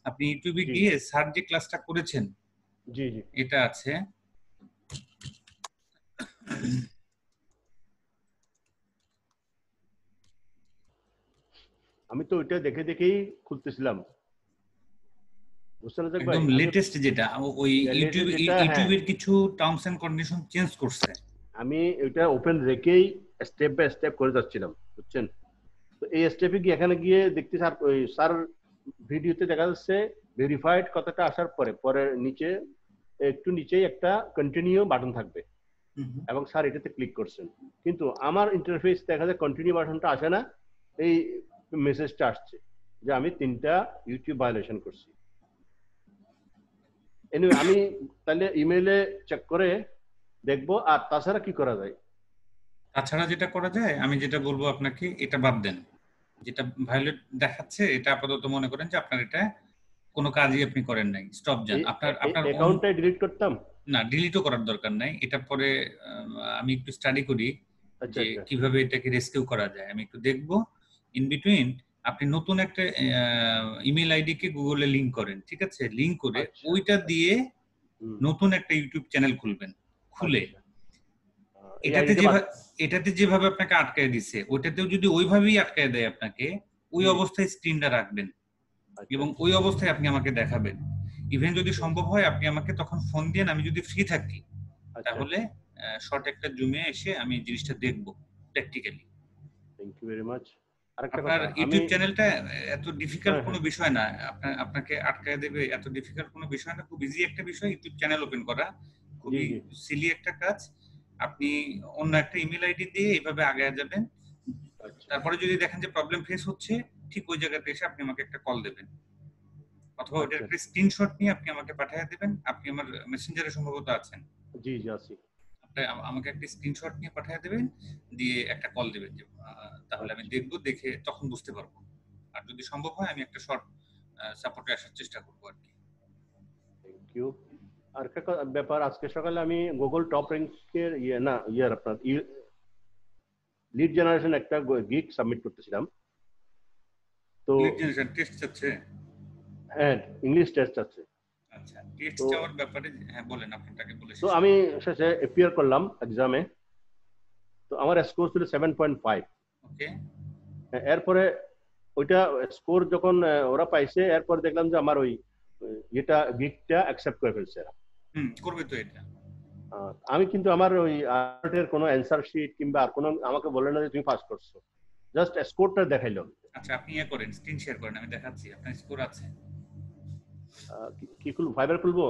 আপনি ইউটিউবে গিয়ে সার্চ যে ক্লাসটা করেছেন, জি জি, এটা আছে, আমি তো ওইটা দেখেই খুলতেছিলাম, বুঝছেন ভাই? একদম লেটেস্ট যেটা, ওই ইউটিউবের কিছু টার্মস এন্ড কন্ডিশন চেঞ্জ করছে। আমি ওইটা ওপেন রেখেই স্টেপ বাই স্টেপ করে যাচ্ছিলাম, বুঝছেন? তো এই স্টেপে গিয়ে এখানে গিয়ে দেখতে স্যার ভিডিওতে দেখা যাচ্ছে ভেরিফাইড কথাটা আসার পরে নিচে একটু নিচেই একটা কন্টিনিউ বাটন থাকবে এবং স্যার এটাতে ক্লিক করছেন, কিন্তু আমার ইন্টারফেস দেখা যায় কন্টিনিউ বাটনটা আসে না, এই মেসেজটা আসছে যে আমি 3টা ইউটিউব ভায়োলেশন করছি। এনিওয়ে, আমি তাহলে ইমেইলে চেক করে দেখবো। আর তাছাড়া কি করা যায়? তাছাড়া যেটা করা যায়, আমি যেটা বলবো আপনাকে, এটা বাদ দেন, যেটা ভায়োলেট দেখাচ্ছে এটা আপাতত মনে করেন যে আপনার এটা কোনো কাজই আপনি করেন নাই, স্টপ যান। আপনার অ্যাকাউন্টটা ডিলিট করতাম না, ডিলিটও করার দরকার নাই। এটা পরে আমি একটু স্টাডি করি যে কিভাবে এটাকে রেস্কিউ করা যায়, আমি একটু দেখবো। ইন বিটুইন আপনি নতুন একটা ইমেল আইডি কে গুগলে লিংক করেন, ঠিক আছে? লিংক করে ওইটা দিয়ে নতুন একটা ইউটিউব চ্যানেল খুলবেন, খুলে এটাতে যেভাবে আপনাকে আটকায় দিছে, ওইটাতেও যদি ওইভাবেই আটকায় দেয় আপনাকে, ওই অবস্থায় স্ক্রিনটা রাখবেন এবং ওই অবস্থায় আপনি আমাকে দেখাবেন। ইভেন যদি সম্ভব হয় আপনি আমাকে তখন ফোন দিন, আমি যদি ফ্রি থাকি তাহলে শর্ট একটা জুমে এসে আমি জিনিসটা দেখবো practically. Thank you very much. আপনার ইউটিউব চ্যানেলটা এত ডিফিকাল্ট কোনো বিষয় না, আপনাকে আটকায় দেবে এত ডিফিকাল্ট কোনো বিষয় না, খুব ইজি একটা বিষয় ইউটিউব চ্যানেল ওপেন করা, খুবই সিলি একটা কাজ। আপনি অন্য একটা ইমেল আইডি দিয়ে এইভাবে আগায় যাবেন, তারপরে যদি দেখেন যে প্রবলেম ফেস হচ্ছে, ঠিক ওই জায়গাতে এসে আপনি আমাকে একটা কল দেবেন, অথবা ওইটার একটা স্ক্রিনশট নিয়ে আপনি আমাকে পাঠিয়ে দেবেন। আপনি আমার মেসেঞ্জারে সম্ভবত আছেন। জি জি আছি। আপনি আমাকে একটা স্ক্রিনশট নিয়ে পাঠিয়ে দেবেন, দিয়ে একটা কল দেবেন, তাহলে আমি দেখবো, দেখে তখন বুঝতে পারবো। আর যদি সম্ভব হয় আমি একটা শর্ট সাপোর্টে আসার চেষ্টা করবো আর কি। Thank you. আর একটা ব্যাপার, আজকে সকালে আমি গুগল টপ র্যাঙ্কের আপনার লিড জেনারেশন একটা গিগ সাবমিট করতেছিলাম, তো লিড জেনারেশন টেস্ট আছে, হ্যাঁ ইংলিশ টেস্ট আছে। আচ্ছা, টেস্ট তো যাওয়ার ব্যাপারে হ্যাঁ বলেন, আপনারটাকে বলে তো শেষ আমি করুন। শেষে অ্যাপিয়ার করলাম এক্সামে, তো আমার স্কোর ছিল 7.5। ওকে, এরপরে ওইটা স্কোর যখন ওরা পাইছে, এরপরে দেখলাম যে আমার ওই এটা গিগটা অ্যাকসেপ্ট করে ফেলছে এরা। করবে তো এটা। আমি কিন্তু আমার ওই আর্টের কোনো অ্যান্সার শিট কিংবা আর কোনো আমাকে বলে না যে তুমি পাস করছো, জাস্ট স্কোরটা দেখাইলো। আচ্ছা, আপনি ইয়ে করেন, স্ক্রিন শেয়ার করেন, আমি দেখাচ্ছি আপনার স্কোর আছে। কি খুলবো, ফাইবার খুলবো?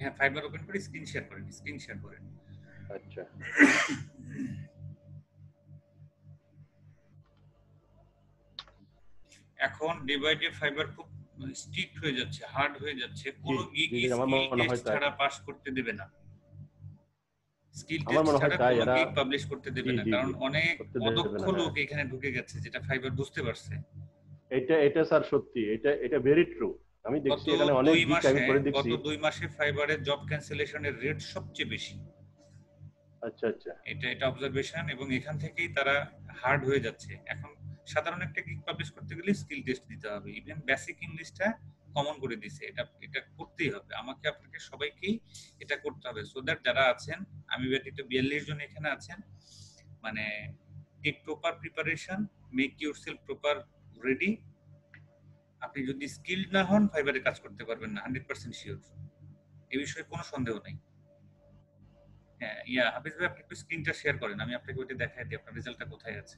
হ্যাঁ, ফাইবার ওপেন করে স্ক্রিন শেয়ার করেন, স্ক্রিন শেয়ার করেন। আচ্ছা, এখন ডে বাই ডে ফাইবার খুব স্ট্রিক্ট হয়ে যাচ্ছে, হার্ড হয়ে যাচ্ছে, কোনো গিগ আমার স্কিল মনে হয় টেস্ট তাই। ছাড়া পাস করতে দেবে না। স্কিল আমার টেস্ট মনে হয় ছাড়া তাই, কোনো এরা গিগ পাবলিশ করতে দেবে না, কারণ অনেক করতে দেবে অদক্ষ না। লোক এখানে ঢুকে গেছে, যেটা ফাইবার বুঝতে পারছে। এটা স্যার সত্যি, এটা ভেরি ট্রু। আমি দেখছি এখানে অনেক গিগ আমি করে দেখছি। গত 2 মাসে ফাইবারের জব ক্যান্সেলেশনের রেট সবচেয়ে বেশি। আচ্ছা আচ্ছা, এটা অবজারভেশন, এবং এখান থেকেই তারা হার্ড হয়ে যাচ্ছে। এখন সাধারণ একটা গিগ পাবলিশ করতে গেলে স্কিল টেস্ট দিতে হবে, ইভেন বেসিক ইংলিশটা কমন করে দিছে। এটা করতেই হবে, আমাকে আপনাকে সবাইকেই এটা করতে হবে, সো দ্যাট যারা আছেন, আমি ব্যতীত 42 জন এখানে আছেন, মানে take proper preparation, make yourself proper ready. আপনি যদি স্কিলড না হন, ফাইবারে কাজ করতে পারবেন না, 100% শিওর। এই বিষয়ে কোনো সন্দেহ নেই। হ্যাঁ, হাফিজ ভাই, আপনি একটু স্ক্রিনটা শেয়ার করেন, আমি আপনাকে ওইটা দেখাই দিই আপনার রেজাল্টটা কোথায় আছে।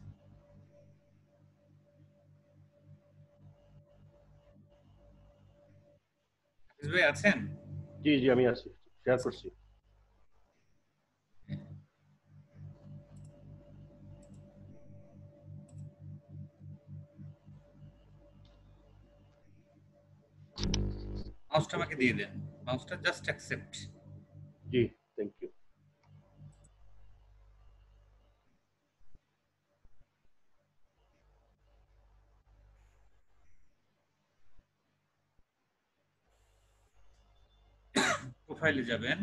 হাফিজ ভাই আছেন? জি জি আমি আছি, শেয়ার করছি। মাউসটা আমাকে দিয়ে দেন, মাউসটা জাস্ট অ্যাকসেপ্ট। জি, থ্যাংক ইউ। প্রোফাইলে যাবেন,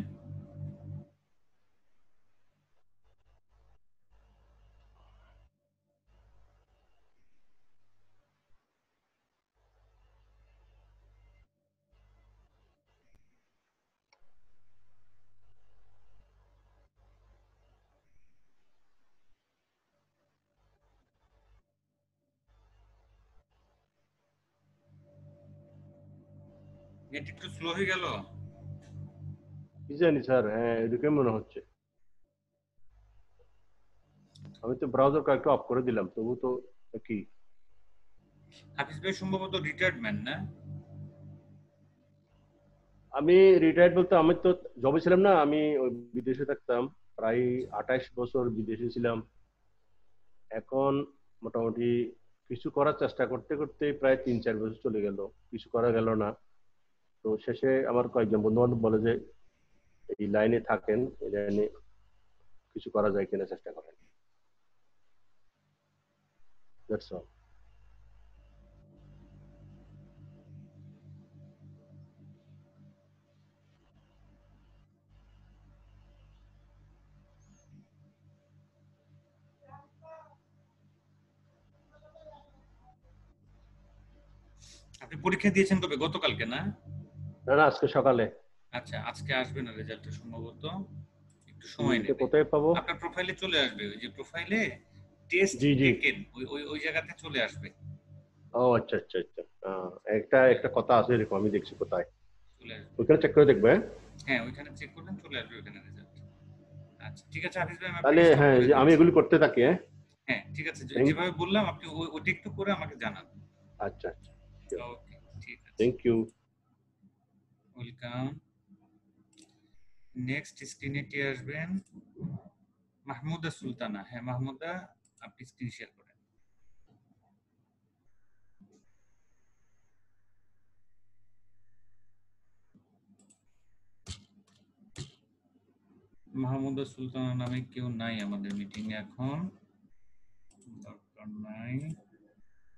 নেট একটু স্লো হয়ে গেল। কি জানি স্যার, হ্যাঁ এরকম মনে হচ্ছে। আমি তো ব্রাউজার কয়েকটা অফ করে দিলাম, তবু তো কি। হাফিজ ভাই সম্ভবত রিটায়ার্ডমেন্ট না? আমি রিটায়ার্ড বলতে, আমি তো জবে ছিলাম না, আমি ওই বিদেশে থাকতাম, প্রায় 28 বছর বিদেশে ছিলাম। এখন মোটামুটি কিছু করার চেষ্টা করতে করতে প্রায় 3-4 বছর চলে গেল, কিছু করা গেল না। তো শেষে আমার কয়েকজন বন্ধু বান্ধব বলে যে এই লাইনে থাকেন, এই লাইনে কিছু করা যায় কিনা চেষ্টা করেন। That's all. আপনি পরীক্ষা দিয়েছেন কবে? গতকালকে না? না না, আজকে সকালে। আচ্ছা, আজকে আসবে না রেজাল্টটা সম্ভবত, একটু সময় নেবে। কোথায় পাবো? আপনার প্রোফাইলে চলে আসবে, ওই যে প্রোফাইলে টেস্ট জি জি, টেকেন, ওই জায়গাতে চলে আসবে। ও আচ্ছা আচ্ছা আচ্ছা, একটা কথা আছে এরকম, আমি দেখছি কোথায়, চলে আসবে। ওইখানে চেক করে দেখবে। হ্যাঁ, ওইখানে চেক করবেন, চলে আসবে ওইখানে রেজাল্ট। আচ্ছা ঠিক আছে হাফিজ ভাই, আমি তাহলে আপনাকে স্টপ হ্যাঁ, করে যে আমি দিচ্ছি। এগুলি করতে থাকি। হ্যাঁ হ্যাঁ ঠিক আছে, Thank- যেভাবে বললাম আপনি ওইটা একটু করে আমাকে জানান। আচ্ছা আচ্ছা, ওকে, ঠিক আছে, থ্যাংক ইউ। ওয়েলকাম। নেক্সট স্ক্রিনে কে আসবেন? মাহমুদা সুলতানা। হ্যাঁ মাহমুদা, আপনি স্ক্রিন শেয়ার করেন। মাহমুদা সুলতানা নামে কেউ নাই আমাদের মিটিং এ এখন, দরকার নাই।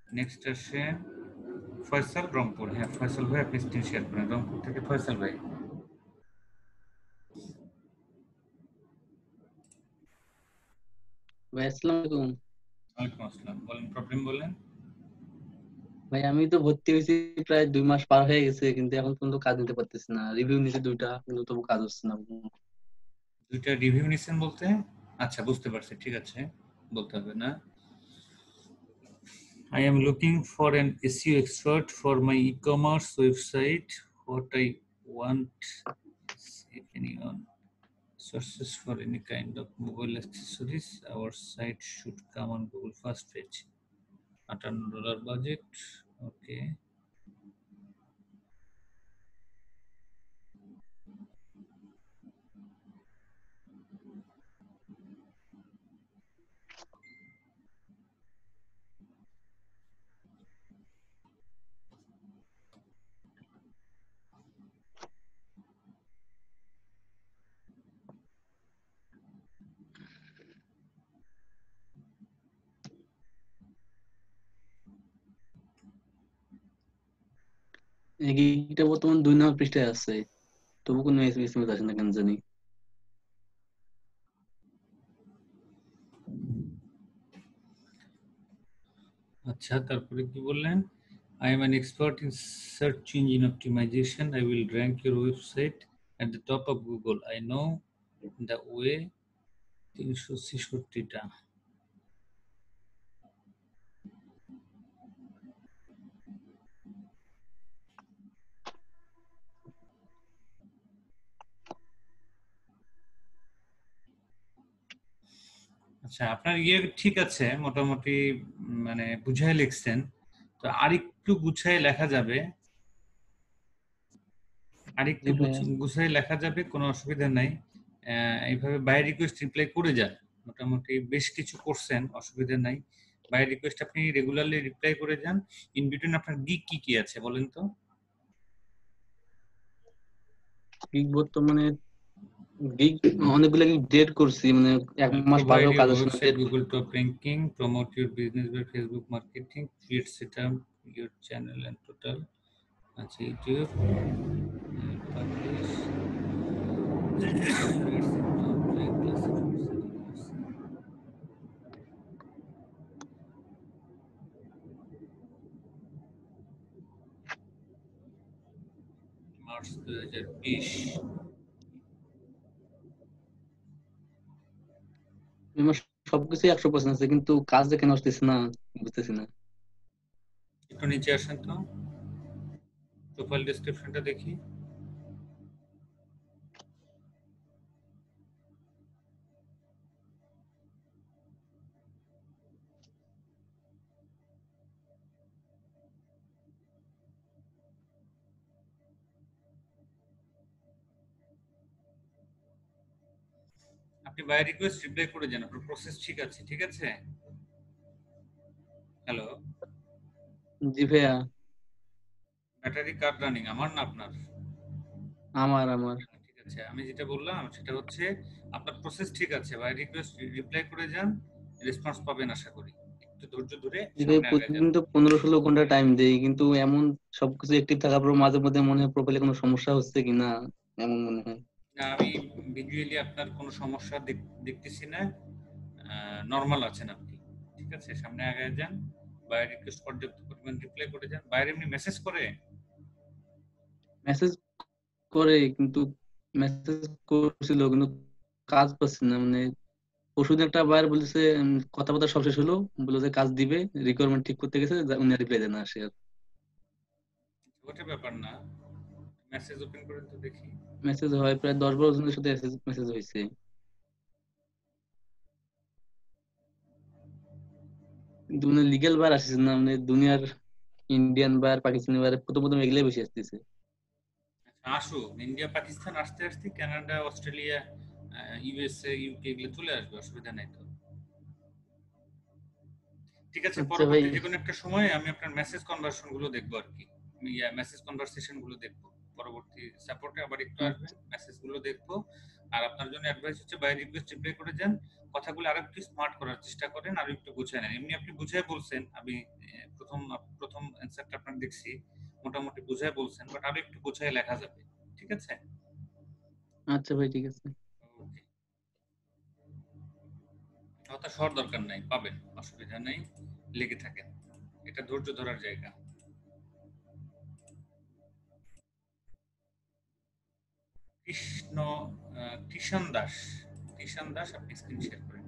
নেক্সট আসে ফয়সাল, রংপুর। হ্যাঁ ফয়সাল ভাই, আপনি স্ক্রিন শেয়ার করেন, রংপুর থেকে ফয়সাল ভাই। ভাই আসসালামু আলাইকুম। ওয়ালাইকুম আসসালাম, বলেন, প্রবলেম বলেন। ভাই আমি তো ভর্তি হয়েছি প্রায় 2 মাস পার হয়ে গেছে, কিন্তু এখন পর্যন্ত কাজ নিতে পারতেছি না। রিভিউ নিতে 2টা, কিন্তু তবু কাজ হচ্ছে না। 2টা রিভিউ নিছেন বলতে? আচ্ছা, বুঝতে পারছি, ঠিক আছে, বলতে হবে না। I am looking for an SEO expert for my e-commerce website. What I want is if anyone sources for any kind of mobile accessories, our site should come on Google first page. $58 budget. Okay. এই গিগটা বর্তমান 2 নম্বর পৃষ্ঠায় আছে, তবু কোনো এসএমএস আসে না কেন জানি। আচ্ছা, তারপরে কি বললেন? I am an expert in search engine optimization. I will rank your website at the top of Google. I know the way. 366টা। আচ্ছা, আপনার ইয়ে ঠিক আছে, মোটামুটি মানে বুঝায় লিখছেন, তো আরেকটু গুছায় লেখা যাবে, আরেকটু জি ভাইয়া। গুছায় লেখা যাবে, কোনো অসুবিধা নাই। এইভাবে বাই রিকোয়েস্ট রিপ্লাই করে যান, মোটামুটি বেশ কিছু করছেন, অসুবিধা নাই। বাই রিকোয়েস্ট আপনি রেগুলারলি রিপ্লাই করে যান। ইন বিটুইন আপনার গিগ কি কি আছে বলেন তো? গিগ বর্তমানে গিগ অনেকগুলো গিগ ডেট করছি, মানে 1 মাস পার Provide হয়েও your কাজ আসছে না, website date. Google top ranking, promote your business by Facebook marketing, create setup your channel and total. আচ্ছা, ইউটিউব publish মার্চ 2020। আমার সবকিছু 100% আছে, কিন্তু কাজ যে কেন আসতেছে না বুঝতেছি না। একটু নিচে আসেন তো, প্রোফাইল ডেসক্রিপশনটা দেখি। আপনি বাই রিকোয়েস্ট রিপ্লাই করে যান, আপনার প্রসেস ঠিক আছে, ঠিক আছে। হ্যালো, জি ভাইয়া। ব্যাটারি কার রানিং, আমার না আপনার? আমার ঠিক আছে, আমি যেটা বললাম সেটা হচ্ছে আপনার প্রসেস ঠিক আছে, বাই রিকোয়েস্ট রিপ্লাই করে যান, রেসপন্স পাবেন আশা করি। একটু ধৈর্য ধরে জি ভাই, সামনে আগায় যান। প্রতিদিন তো 15-16 ঘন্টা টাইম দেই, কিন্তু এমন সবকিছু অ্যাক্টিভ থাকার পর মাঝে মধ্যে মনে হয় প্রোফাইলে কোনো সমস্যা হচ্ছে কিনা, এমন মনে হয়। না, আমি ভিজুয়ালি আপনার কোনো সমস্যা দেখতেছি না, নরমাল আছেন আপনি, ঠিক আছে। সামনে আগায় যান, বাই রিকোয়েস্ট পর্যাপ্ত পরিমাণ রিপ্লাই করে যান। বাইরে এমনি মেসেজ করে? মেসেজ করে, কিন্তু মেসেজ করছিল কিন্তু কাজ পাচ্ছি না। মানে পরশুদিন একটা বার বলেছে, কথাবার্তা সব শেষ হলো, বললো যে কাজ দিবে, রিকোয়ারমেন্ট ঠিক করতে গেছে, উনি রিপ্লাই দেন না আসে আর। ওটা ব্যাপার না, মেসেজ ওপেন করে তো দেখি। মেসেজ হয় প্রায় 10-12 জনের সাথে মেসেজ হয়েছে, কিন্তু মানে লিগ্যাল বার আসছে না। মানে দুনিয়ার ইন্ডিয়ান বার, পাকিস্তানি বার প্রথম প্রথম এগুলাই বেশি আসতেছে। আসুক, ইন্ডিয়া পাকিস্তান আসতে আসতে কানাডা, অস্ট্রেলিয়া, ইউএসএ, ইউকে এগুলো চলে আসবে, অসুবিধা নাই তো। ঠিক আছে, আচ্ছা ভাই। পরবর্তী যে কোনো একটা সময় আমি আপনার মেসেজ কনভারসেশন গুলো দেখবো আর কি, মেসেজ কনভারসেশন গুলো দেখবো। পরবর্তী সাপোর্টে আবার একটু আসবেন, মেসেজ গুলো দেখবো। আর আপনার জন্য অ্যাডভাইস হচ্ছে বাই রিকোয়েস্ট রিপ্লাই করে যান, কথাগুলো আরো একটু স্মার্ট করার চেষ্টা করেন, আর একটু গুছিয়ে নেন। এমনি আপনি বুঝায় বলছেন, আমি প্রথম অ্যানসারটা আপনার দেখছি, মোটামুটি বুঝায় বলছেন, বাট আরো একটু গুছিয়ে লেখা যাবে, ঠিক আছে। আচ্ছা ভাই, ঠিক আছে। ওকে, হতাশ হওয়ার দরকার নাই, পাবেন, অসুবিধা নেই, লেগে থাকেন, এটা ধৈর্য ধরার জায়গা। প্রশ্ন কিষান দাস আপনি স্ক্রিন শেয়ার করেন।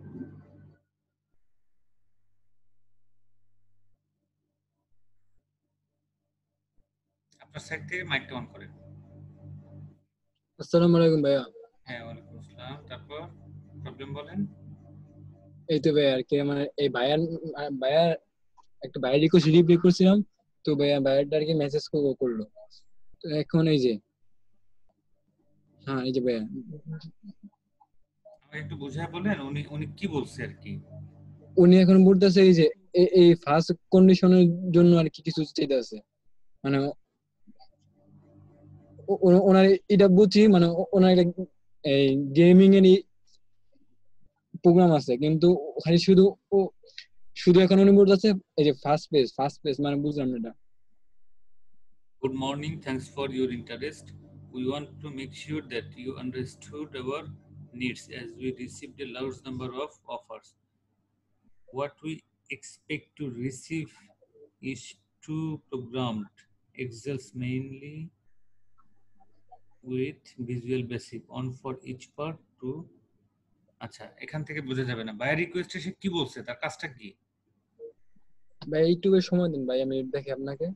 আপনার সাইড থেকে মাইকটা অন করেন। আসসালামু আলাইকুম ভাইয়া। হ্যাঁ, ওয়ালাইকুম আসসালাম। তারপর প্রবলেম বলেন। এই তো ভাইয়া আর কি মানে এই ভাইয়ার একটা ভাইয়ের রিকোয়েস্ট রিপ্লাই করছিলাম, তো ভাইয়ারটা আর কি মেসেজ করলো। তো এখন এই যে হ্যাঁ এই যে ভাইয়া আমাকে একটু বুঝায় বলেন উনি কি বলছে আর কি। উনি এখন বলতেছে এই যে এই ফার্স্ট কন্ডিশনের জন্য আর কি কিছু চাইতেছে, মানে ওনার এটা বুঝি মানে ওনার একটা এই গেমিং এর প্রোগ্রাম আছে, কিন্তু খালি শুধু এখন উনি বলতেছে এই যে ফার্স্ট পেজ মানে বুঝলাম না এটা। Good morning, thanks for your interest. We want to make sure that you understood our needs as we received a large number of offers. What we expect to receive is two programmed Excels mainly with Visual Basic on for each part to আচ্ছা এখান থেকে বোঝা যাবে না বাই রিকোয়েস্টে সে কি বলছে, তার কাজটা কি? ভাই একটু সময় দিন ভাই, আমি দেখি আপনাকে।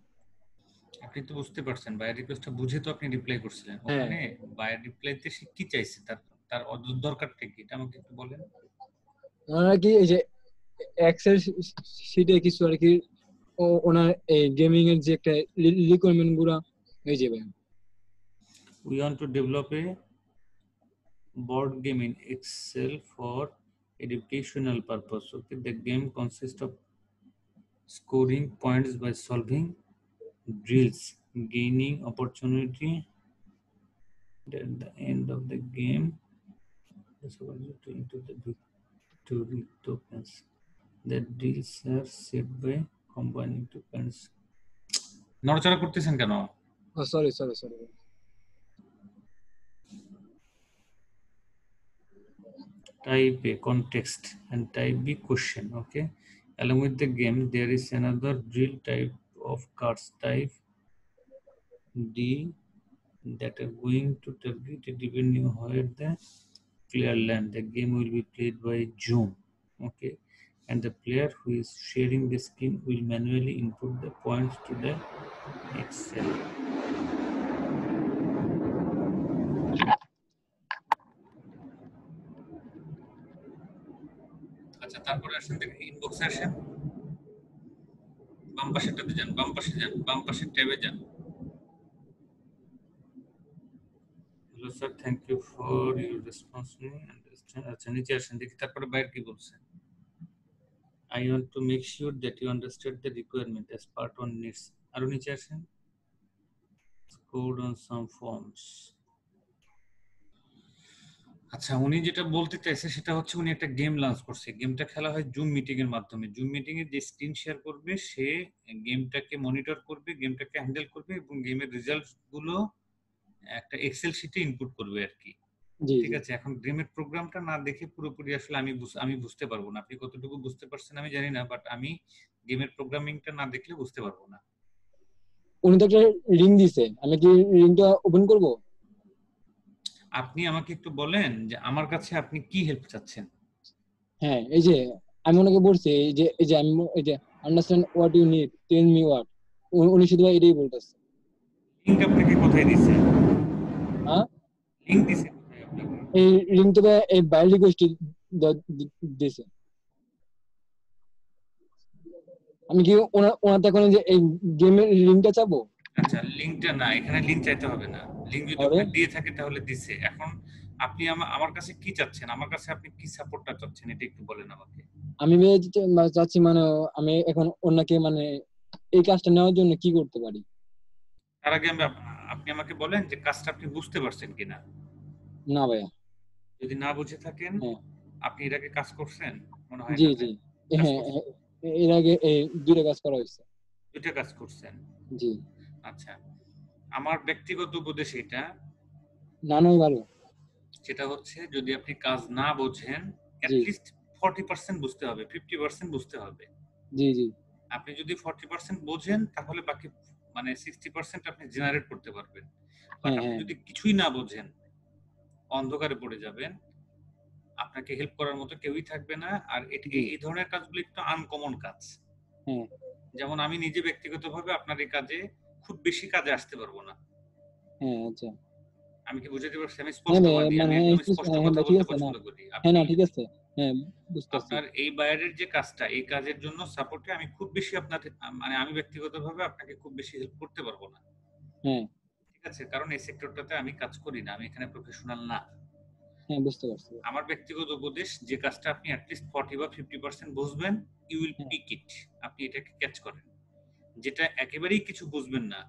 আপনি তো বুঝতে পারছেন বাই রিকোয়েস্টটা বুঝে তো আপনি রিপ্লাই করছিলেন, ওখানে বাই রিপ্লাইতে সে কি চাইছে, তার দরকারটা কি এটা আমাকে একটু বলেন। ওনারা কি এই যে এক্সেল শিটে কিছু আর কি ওনার এই গেমিং এর যে একটা রিকোয়ারমেন্ট গুলো এই যে ভাই We want to develop a board game in Excel for educational purpose. Okay, the game consists of scoring points by solving drills, gaining opportunity at the end of the game. Into the victory tokens. The drills are set by combining two points. নড়াচড়া করতেছেন কেন? Sorry Type A context and type B question. Okay, along with the game there is another drill type of cards type D that are going to target depending on where the player land. The game will be played by Zoom. Okay, and the player who is sharing the screen will manually input the points to the Excel. আচ্ছা তারপরে আসেন দেখি ইনবক্সে আসেন, বাম পাশেরটাতে যান, বাম পাশের ট্যাবে যান। Hello sir, thank you for your response. আচ্ছা নিচে আসেন দেখি তারপরে বাইরে কি বলছে। I want to make sure that you understood the requirement as part on needs. আরো নিচে আসেন, scored on some forms. আচ্ছা উনি যেটা বলতে চাইছে সেটা হচ্ছে উনি একটা গেম লঞ্চ করছে, গেমটা খেলা হয় জুম মিটিং এর মাধ্যমে। জুম মিটিং এ যে স্ক্রিন শেয়ার করবে সে গেমটাকে মনিটর করবে, গেমটাকে হ্যান্ডেল করবে এবং গেমের রেজাল্ট গুলো একটা এক্সেল শিটে ইনপুট করবে আর কি। ঠিক আছে, এখন গেমের প্রোগ্রামটা না দেখে পুরোপুরি আসলে আমি বুঝতে পারবো না, আপনি কতটুকু বুঝতে পারছেন আমি জানি না, বাট আমি গেমের প্রোগ্রামিংটা না দেখলে বুঝতে পারবো না। উনি তো একটা লিংক দিছে, আমি কি লিংকটা ওপেন করব? আপনি আমাকে একটু বলেন যে আমার কাছে আপনি কি হেল্প চাচ্ছেন। হ্যাঁ এই যে আমি ওনাকে বলছি এই যে আমি এই যে understand what you need, tell me what, উনি শুধু এটাই বলতেছে। লিংক আপনাকে কোথায় দিছে? হ্যাঁ লিংক দিছে কোথায় আপনাকে? এই লিংকটা এই বাইরে রিকোয়েস্ট দিছে। আমি কি ওনার এখন যে এই গেমের লিংকটা চাবো? আচ্ছা লিংকটা না, এখানে লিংক চাইতে হবে না, লিংক যদি আপনি দিয়ে থাকে তাহলে দিছে। এখন আপনি আমার কাছে কি চাচ্ছেন, আমার কাছে আপনি কি সাপোর্টটা চাচ্ছেন এটা একটু বলেন আমাকে। আমি চাচ্ছি মানে আমি এখন ওনাকে মানে এই কাজটা নেওয়ার জন্য কি করতে পারি? তার আগে আপনি আমাকে বলেন যে কাজটা আপনি বুঝতে পারছেন কিনা। না ভাইয়া। যদি না বুঝে থাকেন আপনি এর আগে কাজ করছেন মনে হয় না? জি হ্যাঁ এর আগে এই দুটো কাজ করা হয়েছে। দুটো কাজ করছেন? জি। আচ্ছা আমার ব্যক্তিগত উপদেশ এটা নানোই ভালো, সেটা হচ্ছে যদি আপনি কাজ না বোঝেন at least 40% বুঝতে হবে, 50% বুঝতে হবে। জি আপনি যদি 40% বোঝেন তাহলে বাকি মানে 60% আপনি জেনারেট করতে পারবেন। বাট আপনি যদি কিছুই না বোঝেন অন্ধকারে পড়ে যাবেন, আপনাকে হেল্প করার মতো কেউই থাকবে না। আর এই ধরনের কাজগুলো একটু আনকমন কাজ। হ্যাঁ যেমন আমি নিজে ব্যক্তিগতভাবে আপনার এই কাজে খুব বেশি কাজে আসতে পারবো না। হ্যাঁ আচ্ছা আমি কি বুঝাতে পারছি? আমি হ্যাঁ স্পষ্টবাদী, ভাই আমি মানে একদম স্পষ্ট হ্যাঁ কথা ভাই ঠিক বলতে আছে না পছন্দ করি। হ্যাঁ না আপনি ঠিক আছে হ্যাঁ বুঝতে পারছি আপনার এই বায়ারের যে কাজটা, এই কাজের জন্য সাপোর্টে আমি খুব বেশি আপনার মানে আমি ব্যক্তিগতভাবে আপনাকে খুব বেশি হেল্প করতে পারবো না। হ্যাঁ ঠিক আছে? কারণ এই সেক্টরটাতে আমি কাজ করি না, আমি এখানে প্রফেশনাল না। হ্যাঁ বুঝতে পারছি আমার ব্যক্তিগত উপদেশ, যে কাজটা আপনি অ্যাটলিস্ট 40 বা 50% বুঝবেন, ইউ উইল হ্যাঁ পিক ইট। আপনি এটাকে ক্যাচ করেন। যেটা একেবারেই কিছু বুঝবেন না,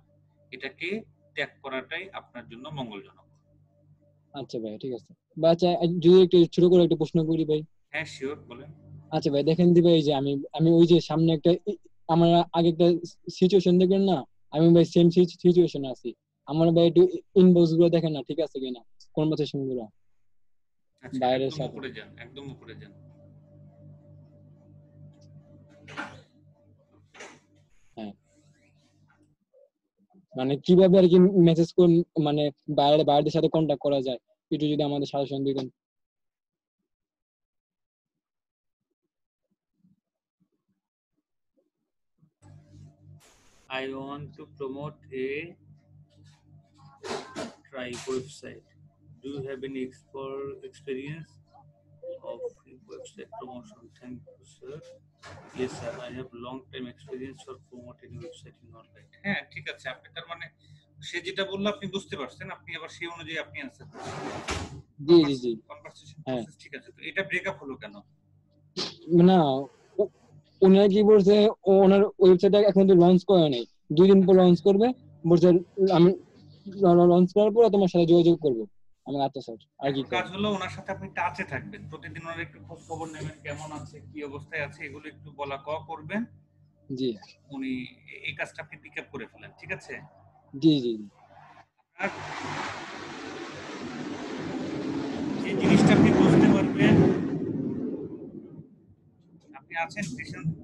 এটাকে ত্যাগ করাটাই আপনার জন্য মঙ্গলজনক। আচ্ছা ভাই ঠিক আছে বা আচ্ছা যদি একটু ছোট করে একটা প্রশ্ন করি ভাই। হ্যাঁ শিওর, বলেন। আচ্ছা ভাই দেখেন দি ভাই যে আমি ওই যে সামনে একটা আমার আগে একটা সিচুয়েশন দেখবেন না, আমি ভাই সেম সিচুয়েশনে আছি। আমার ভাই একটু ইনবক্স গুলো দেখেন না ঠিক আছে কিনা, কনভারসেশন গুলো আচ্ছা, বাইরের একদম সাথে। উপরে যান, একদম উপরে যান। হ্যাঁ মানে কিভাবে আর কি মেসেজ কোন মানে বাইরের সাথে কন্টাক্ট করা যায় একটু যদি আমাদের সাজেশন দিতেন। I want to promote a tribe website. Do you have any experience of website promotion? Thank you, sir. Yes, sir. I have long time experience for promoting website in online. হ্যাঁ ঠিক আছে, আপনি তার মানে সে যেটা বললো আপনি বুঝতে পারছেন, আপনি আবার সেই অনুযায়ী আপনি অ্যানসার করছেন। জি জি জি কনভারসেশন হ্যাঁ প্রসেস ঠিক আছে। তো এটা ব্রেকআপ হলো কেন? না ওনারা কি বলছে ওনার ওয়েবসাইট এখন তো লঞ্চ করে নাই, 2 দিন পর লঞ্চ করবে বলছে। আমি লঞ্চ করার পর তোমার সাথে যোগাযোগ করবো। আমি আচ্ছা স্যার আর কি কাজ হলো ওনার সাথে আপনি টাচে থাকবেন, প্রতিদিন ওনার একটু খোঁজ খবর নেবেন, কেমন আছে, কি অবস্থায় আছে, এগুলো একটু বলা কওয়া করবেন। জি উনি এই কাজটা আপনি পিক আপ করে ফেলেন, ঠিক আছে? জি জি আর যে জিনিসটা আপনি বুঝতে পারবেন, আপনি আছেন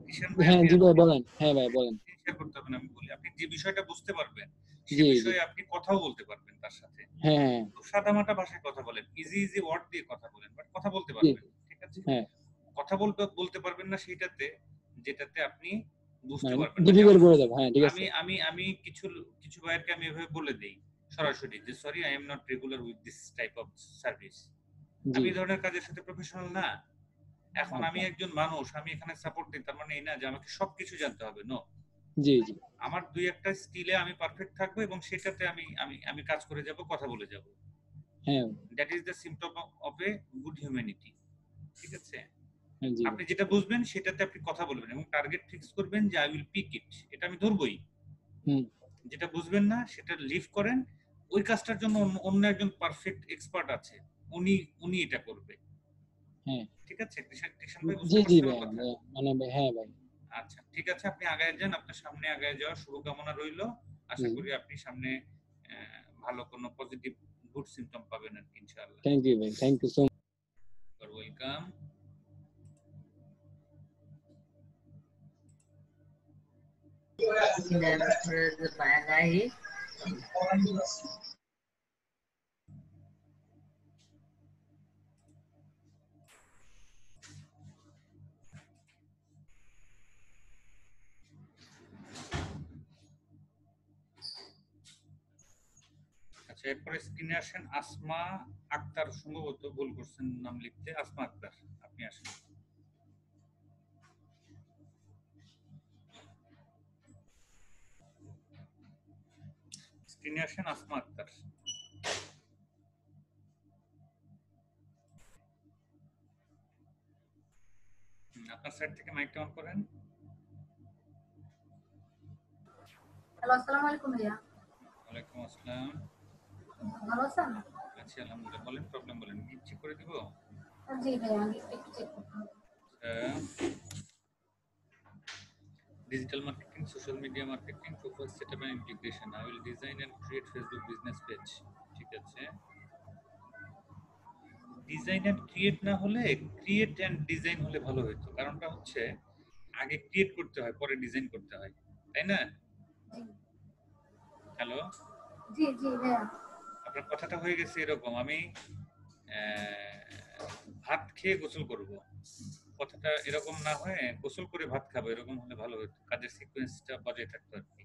কিষান ভাই? হ্যাঁ আপনি জি ভাই বলেন। হ্যাঁ ভাই বলেন। শেয়ার করতে হবে না, আমি বলি আপনি যে বিষয়টা বুঝতে পারবেন জি সে জি বিষয়ে আপনি কথাও বলতে পারবেন তার সাথে। হ্যাঁ খুব সাদামাটা ভাষায় কথা বলেন, ইজি ইজি ওয়ার্ড দিয়ে কথা বলেন, বাট কথা বলতে জি পারবেন, ঠিক আছে? হ্যাঁ কথা বলতে পারবেন না সেইটাতে যেটাতে আপনি বুঝতে মানে পারবেন না। ডিফিকাল্ট যেমন বলে যাবো। হ্যাঁ ঠিক আছে। আমি আমি আমি কিছু ভাইয়েরকে আমি এভাবে বলে দেই সরাসরি যে sorry I am not regular with this type of service. জি আমি এই ধরনের কাজের সাথে প্রফেশনাল না। এখন আমি আচ্ছা একজন মানুষ, আমি এখানে সাপোর্ট দিই, তার মানে এই না যে আমাকে সবকিছু জানতে হবে। নো, জি জি আমার দুই একটা স্কিলে আমি পারফেক্ট থাকবো এবং সেটাতে আমি আমি আমি কাজ করে যাব, কথা বলে যাব। হ্যাঁ that is the symptom of a good humanity, ঠিক আছে? হ্যাঁ জি আপনি যেটা বুঝবেন সেটাতে আপনি কথা বলবেন এবং টার্গেট ফিক্স করবেন যে আই উইল পিক ইট, এটা আমি ধরবই। হুম যেটা বুঝবেন না সেটা লিভ করেন, ওই কাজটার জন্য অন্য একজন পারফেক্ট এক্সপার্ট আছে, উনি উনি এটা করবে, হ্যাঁ ঠিক আছে? কৃষণ ভাই বুঝতে জি জি পারছেন ভাই আমার কথা? মানে ভাই হ্যাঁ ভাই আচ্ছা ঠিক আছে, আপনি আগায় যান, আপনার সামনে আগায় যাওয়ার শুভকামনা রইল। আশা করি আপনি সামনে ভালো কোনো পজিটিভ গুড সিম্পটম পাবেন আর কি, ইনশাআল্লাহ। থ্যাংক ইউ ভাই, thank you so much. You are welcome. আচ্ছা এরপরে স্ক্রিনে আসেন আসমা আক্তার, সম্ভবত ভুল করছেন নাম লিখতে, আসমা আক্তার আপনি আসেন। স্ক্রিনে আসেন আসমা আক্তার। আপনার সাইড থেকে মাইকটা অন করেন। হ্যালো, আসসালামু আলাইকুম ভাইয়া। ওয়ালাইকুম আসসালাম। ভালো আছেন? আচ্ছা আলহামদুলিল্লাহ। বলেন, প্রবলেম বলেন, কি চেক করে দিব? জি ভাইয়া, আমি একটু চেক করতে হবে। Digital marketing, social media marketing, profile setup and integration. I will design and create Facebook business page. ঠিক আছে, ডিজাইন এন্ড ক্রিয়েট না হলে ক্রিয়েট এন্ড ডিজাইন হলে ভালো হতো। কারণটা হচ্ছে আগে ক্রিয়েট করতে হয়, পরে ডিজাইন করতে হয়, তাই না? হ্যালো, জি জি ভাইয়া। আপনার কথাটা হয়ে গেছে এরকম, আমি ভাত খেয়ে গোসল করব, কথাটা এরকম না হয়ে গোসল করে ভাত খাবো এরকম হলে ভালো হতো, কাজের সিকোয়েন্সটা বজায় থাকতো আর কি।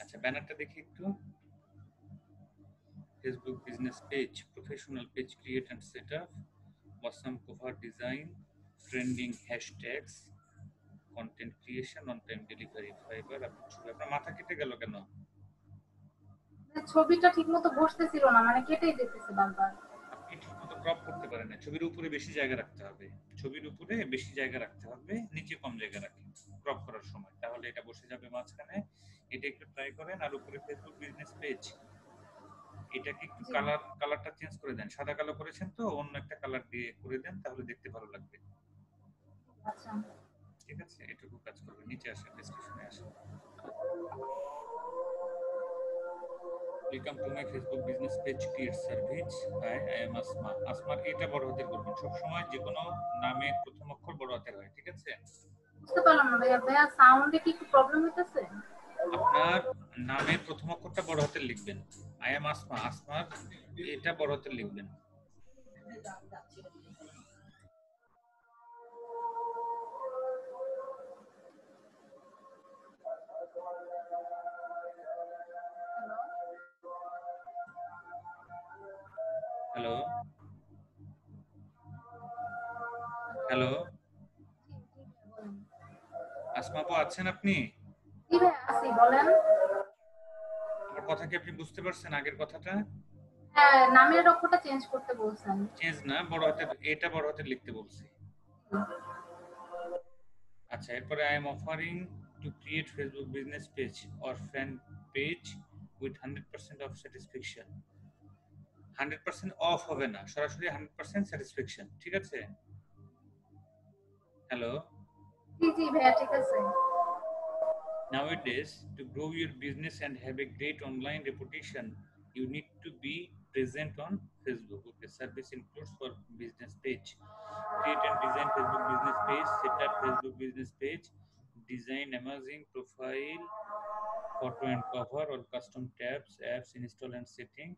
আচ্ছা, ব্যানারটা দেখি একটু। Facebook business page, professional page create and set up, awesome cover design, trending hashtags, content creation, on time delivery, Fiverr। আপনার মাথা কেটে গেল কেন? ছবিটা ঠিকমতো বসতেছিল না, মানে কেটেই যেতেছে বারবার। আপনি ঠিকমতো ক্রপ করতে পারেন না, ছবির উপরে বেশি জায়গা রাখতে হবে, ছবির উপরে বেশি জায়গা রাখতে হবে, নিচে কম জায়গা রাখেন ক্রপ করার সময়, তাহলে এটা বসে যাবে মাঝখানে। এটা একটু ট্রাই করেন। আর উপরে ফেসবুক বিজনেস পেজ, এটাকে একটু কালারটা চেঞ্জ করে দেন, সাদা কালো করেছেন তো অন্য একটা কালার দিয়ে করে দেন, তাহলে দেখতে ভালো লাগবে। আচ্ছা ঠিক আছে, এটুকু কাজ করবে। নিচে আসেন, ডেসক্রিপশনে আসেন। Welcome to my Facebook business page create service, hi I am Asma. আসমার এটা বড় হাতের করবেন সব সময়, যে কোনো নামের প্রথম অক্ষর বড় হাতের হয়, ঠিক আছে? বুঝতে পারলাম না ভাইয়া, ভাইয়া সাউন্ডে কি একটু প্রবলেম হইতেছে? আপনার নামের প্রথম অক্ষরটা বড় হাতের লিখবেন, আই এম আসমা, আসমার এটা বড় হাতের লিখবেন। হ্যালো হ্যালো, আসমা আপু আছেন আপনি? জি ভাইয়া আছি, বলেন। আমার কথা কি আপনি বুঝতে পারছেন? আগের কথাটা হ্যাঁ, নামের অক্ষরটা চেঞ্জ করতে বলছেন। চেঞ্জ না, বড় হাতের, এটা বড় হাতের লিখতে বলছি। আচ্ছা, এরপরে I am offering to create Facebook business page or fan page with 100% of satisfaction. 100% of হবে না, সরাসরি 100% স্যাটিসফ্যাকশন, ঠিক আছে? হ্যালো, জি জি ভাইয়া, ঠিক আছে। nowadays to grow your business and have a great online reputation, you need to be present on Facebook. Okay, service includes for business page, create and design Facebook business page, set up Facebook business page, design amazing profile, photo and cover, all custom tabs, apps install and setting।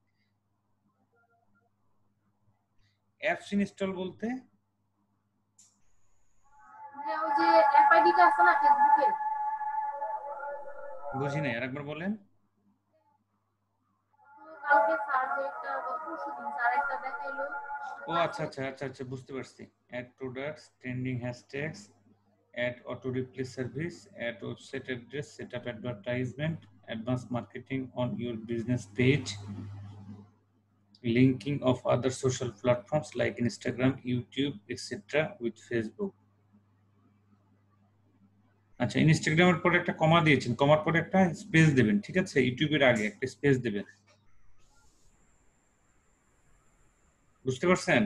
apps install বলতে ভাইয়া ওই যে অ্যাপ আইডিটা আছে না ফেসবুকে, বুঝি নাই, আরেকবার বলেন। কালকে স্যার যে একটা পরশুদিন স্যার একটা দেখাইলো। ও আচ্ছা আচ্ছা আচ্ছা আচ্ছা, বুঝতে পারছি। Add products, trending hashtags, add auto replay service, add website address, set up advertisement, advanced marketing on your business page, linking of other social platforms like Instagram, YouTube, etc. with Facebook। আচ্ছা, ইনস্টাগ্রামের পরে একটা কমা দিয়েছেন, কমার পরে একটা স্পেস দেবেন, ঠিক আছে? ইউটিউবের আগে একটা স্পেস দেবেন, বুঝতে পারছেন?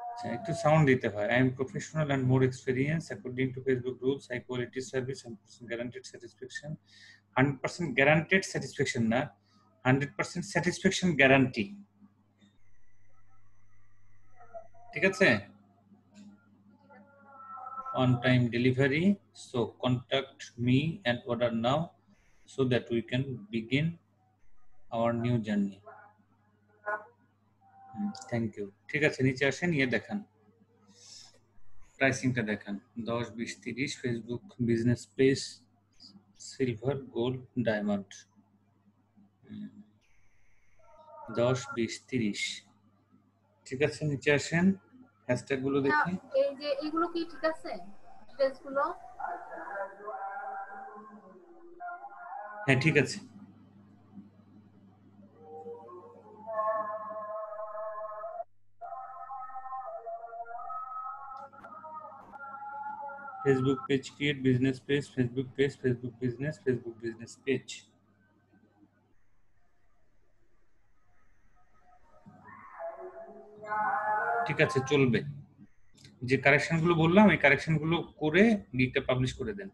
আচ্ছা, একটু সাউন্ড দিতে হয়। I am professional and more experience according to Facebook rules, high quality service, 100% guaranteed satisfaction. 100% guaranteed satisfaction না, 100% স্যাটিসফ্যাকশন গ্যারান্টি, ঠিক আছে? On time delivery, so contact me and order now so that we can begin our new journey। Thank you. ঠিক আছে, নিচে আসেন, নিয়ে দেখান, প্রাইসিংটা দেখান। 10, 20, 30 Facebook business page, silver, gold, diamond. 10, 20, 30, ঠিক আছে, নিচে আসেন, হ্যাশট্যাগ গুলো দেখি। এই যে এগুলো কি ঠিক আছে ডিটেইলস গুলো? হ্যাঁ ঠিক আছে। Facebook page create, business page, Facebook page, Facebook business page। ঠিক আছে, চলবে। যে কারেকশন গুলো বললাম, এই কারেকশন গুলো করে লিডটা পাবলিশ করে দেন।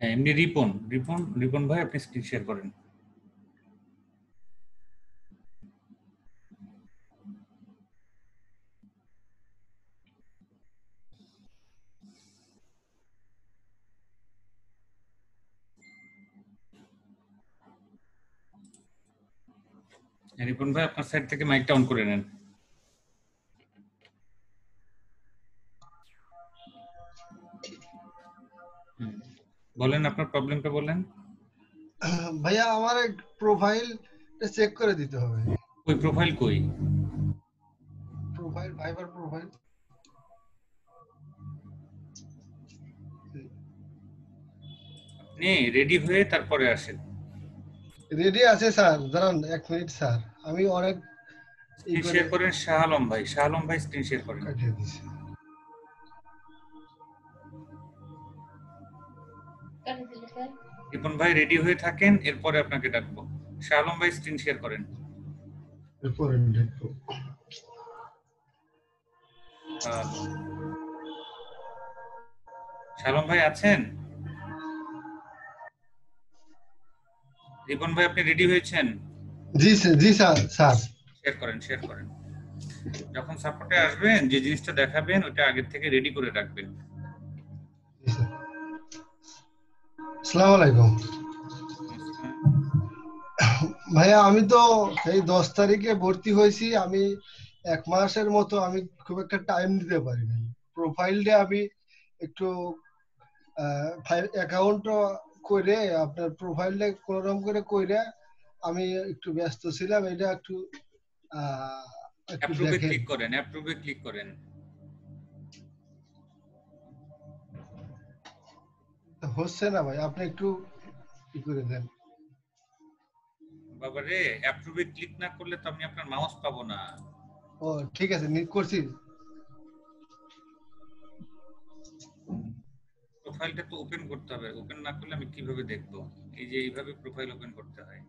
হ্যাঁ, এমনি রিপন রিপন রিপন ভাই আপনি স্ক্রিন শেয়ার করেন। রিপন ভাই আপনার সাইড থেকে মাইকটা অন করে নেন। বলেন আপনার প্রবলেমটা বলেন। ভাইয়া আমার প্রোফাইল চেক করে দিতে হবে। ওই প্রোফাইল কই? প্রোফাইল ভাইবার প্রোফাইল আপনি রেডি হয়ে তারপরে আসেন। রেডি আছে স্যার, দাঁড়ান 1 মিনিট স্যার, আমি অনেক স্ক্রিন শেয়ার করেন। শাহ আলম ভাই, শাহ আলম ভাই স্ক্রিন শেয়ার করেন। কাটিয়ে দিছি। রিপন ভাই রেডি হয়ে থাকেন, এরপরে আপনাকে ডাকবো। শাহ আলম ভাই স্ক্রিন শেয়ার করেন। এরপরে দেখবো। শাহ আলম ভাই আছেন? রিপন ভাই আপনি রেডি হয়েছেন? জি স্যার, জি স্যার। স্যার শেয়ার করেন, শেয়ার করেন। যখন সাপোর্টে আসবেন যে জিনিসটা দেখাবেন ওটা আগে থেকে রেডি করে রাখবেন। আসসালামু আলাইকুম ভাইয়া, আমি তো এই 10 তারিখে ভর্তি হয়েছি। আমি 1 মাসের মতো আমি খুব একটা টাইম দিতে পারি নাই। প্রোফাইলটা আমি একটু অ্যাকাউন্ট করে আপনার প্রোফাইলটা কোনোরকম করে কইরা আমি একটু ব্যস্ত ছিলাম। এটা একটু অ্যাপ্রুভে ক্লিক করেন, অ্যাপ্রুভে ক্লিক করেন। হচ্ছে না ভাই, আপনি একটু কি করে দেন। বাবারে, অ্যাপ্রুভে ক্লিক না করলে তো আমি আপনার মাউস পাবো না। ও ঠিক আছে, করছি। প্রোফাইলটা তো ওপেন করতে হবে, ওপেন না করলে আমি কিভাবে দেখবো? এই যে এইভাবে প্রোফাইল ওপেন করতে হয়।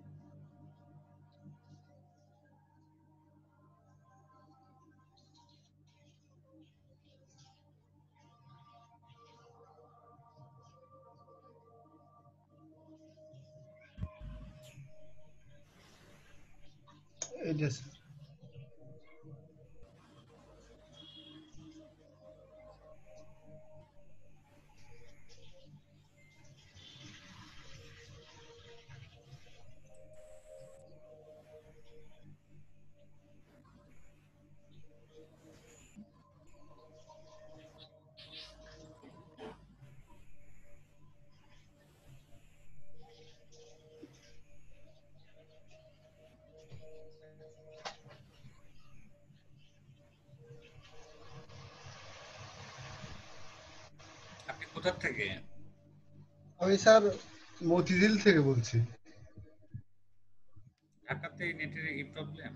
এটা স্যার আপনি কোথা থেকে? আমি স্যার মতিঝিল থেকে বলছি। ঢাকাতে নেটের এই প্রবলেম?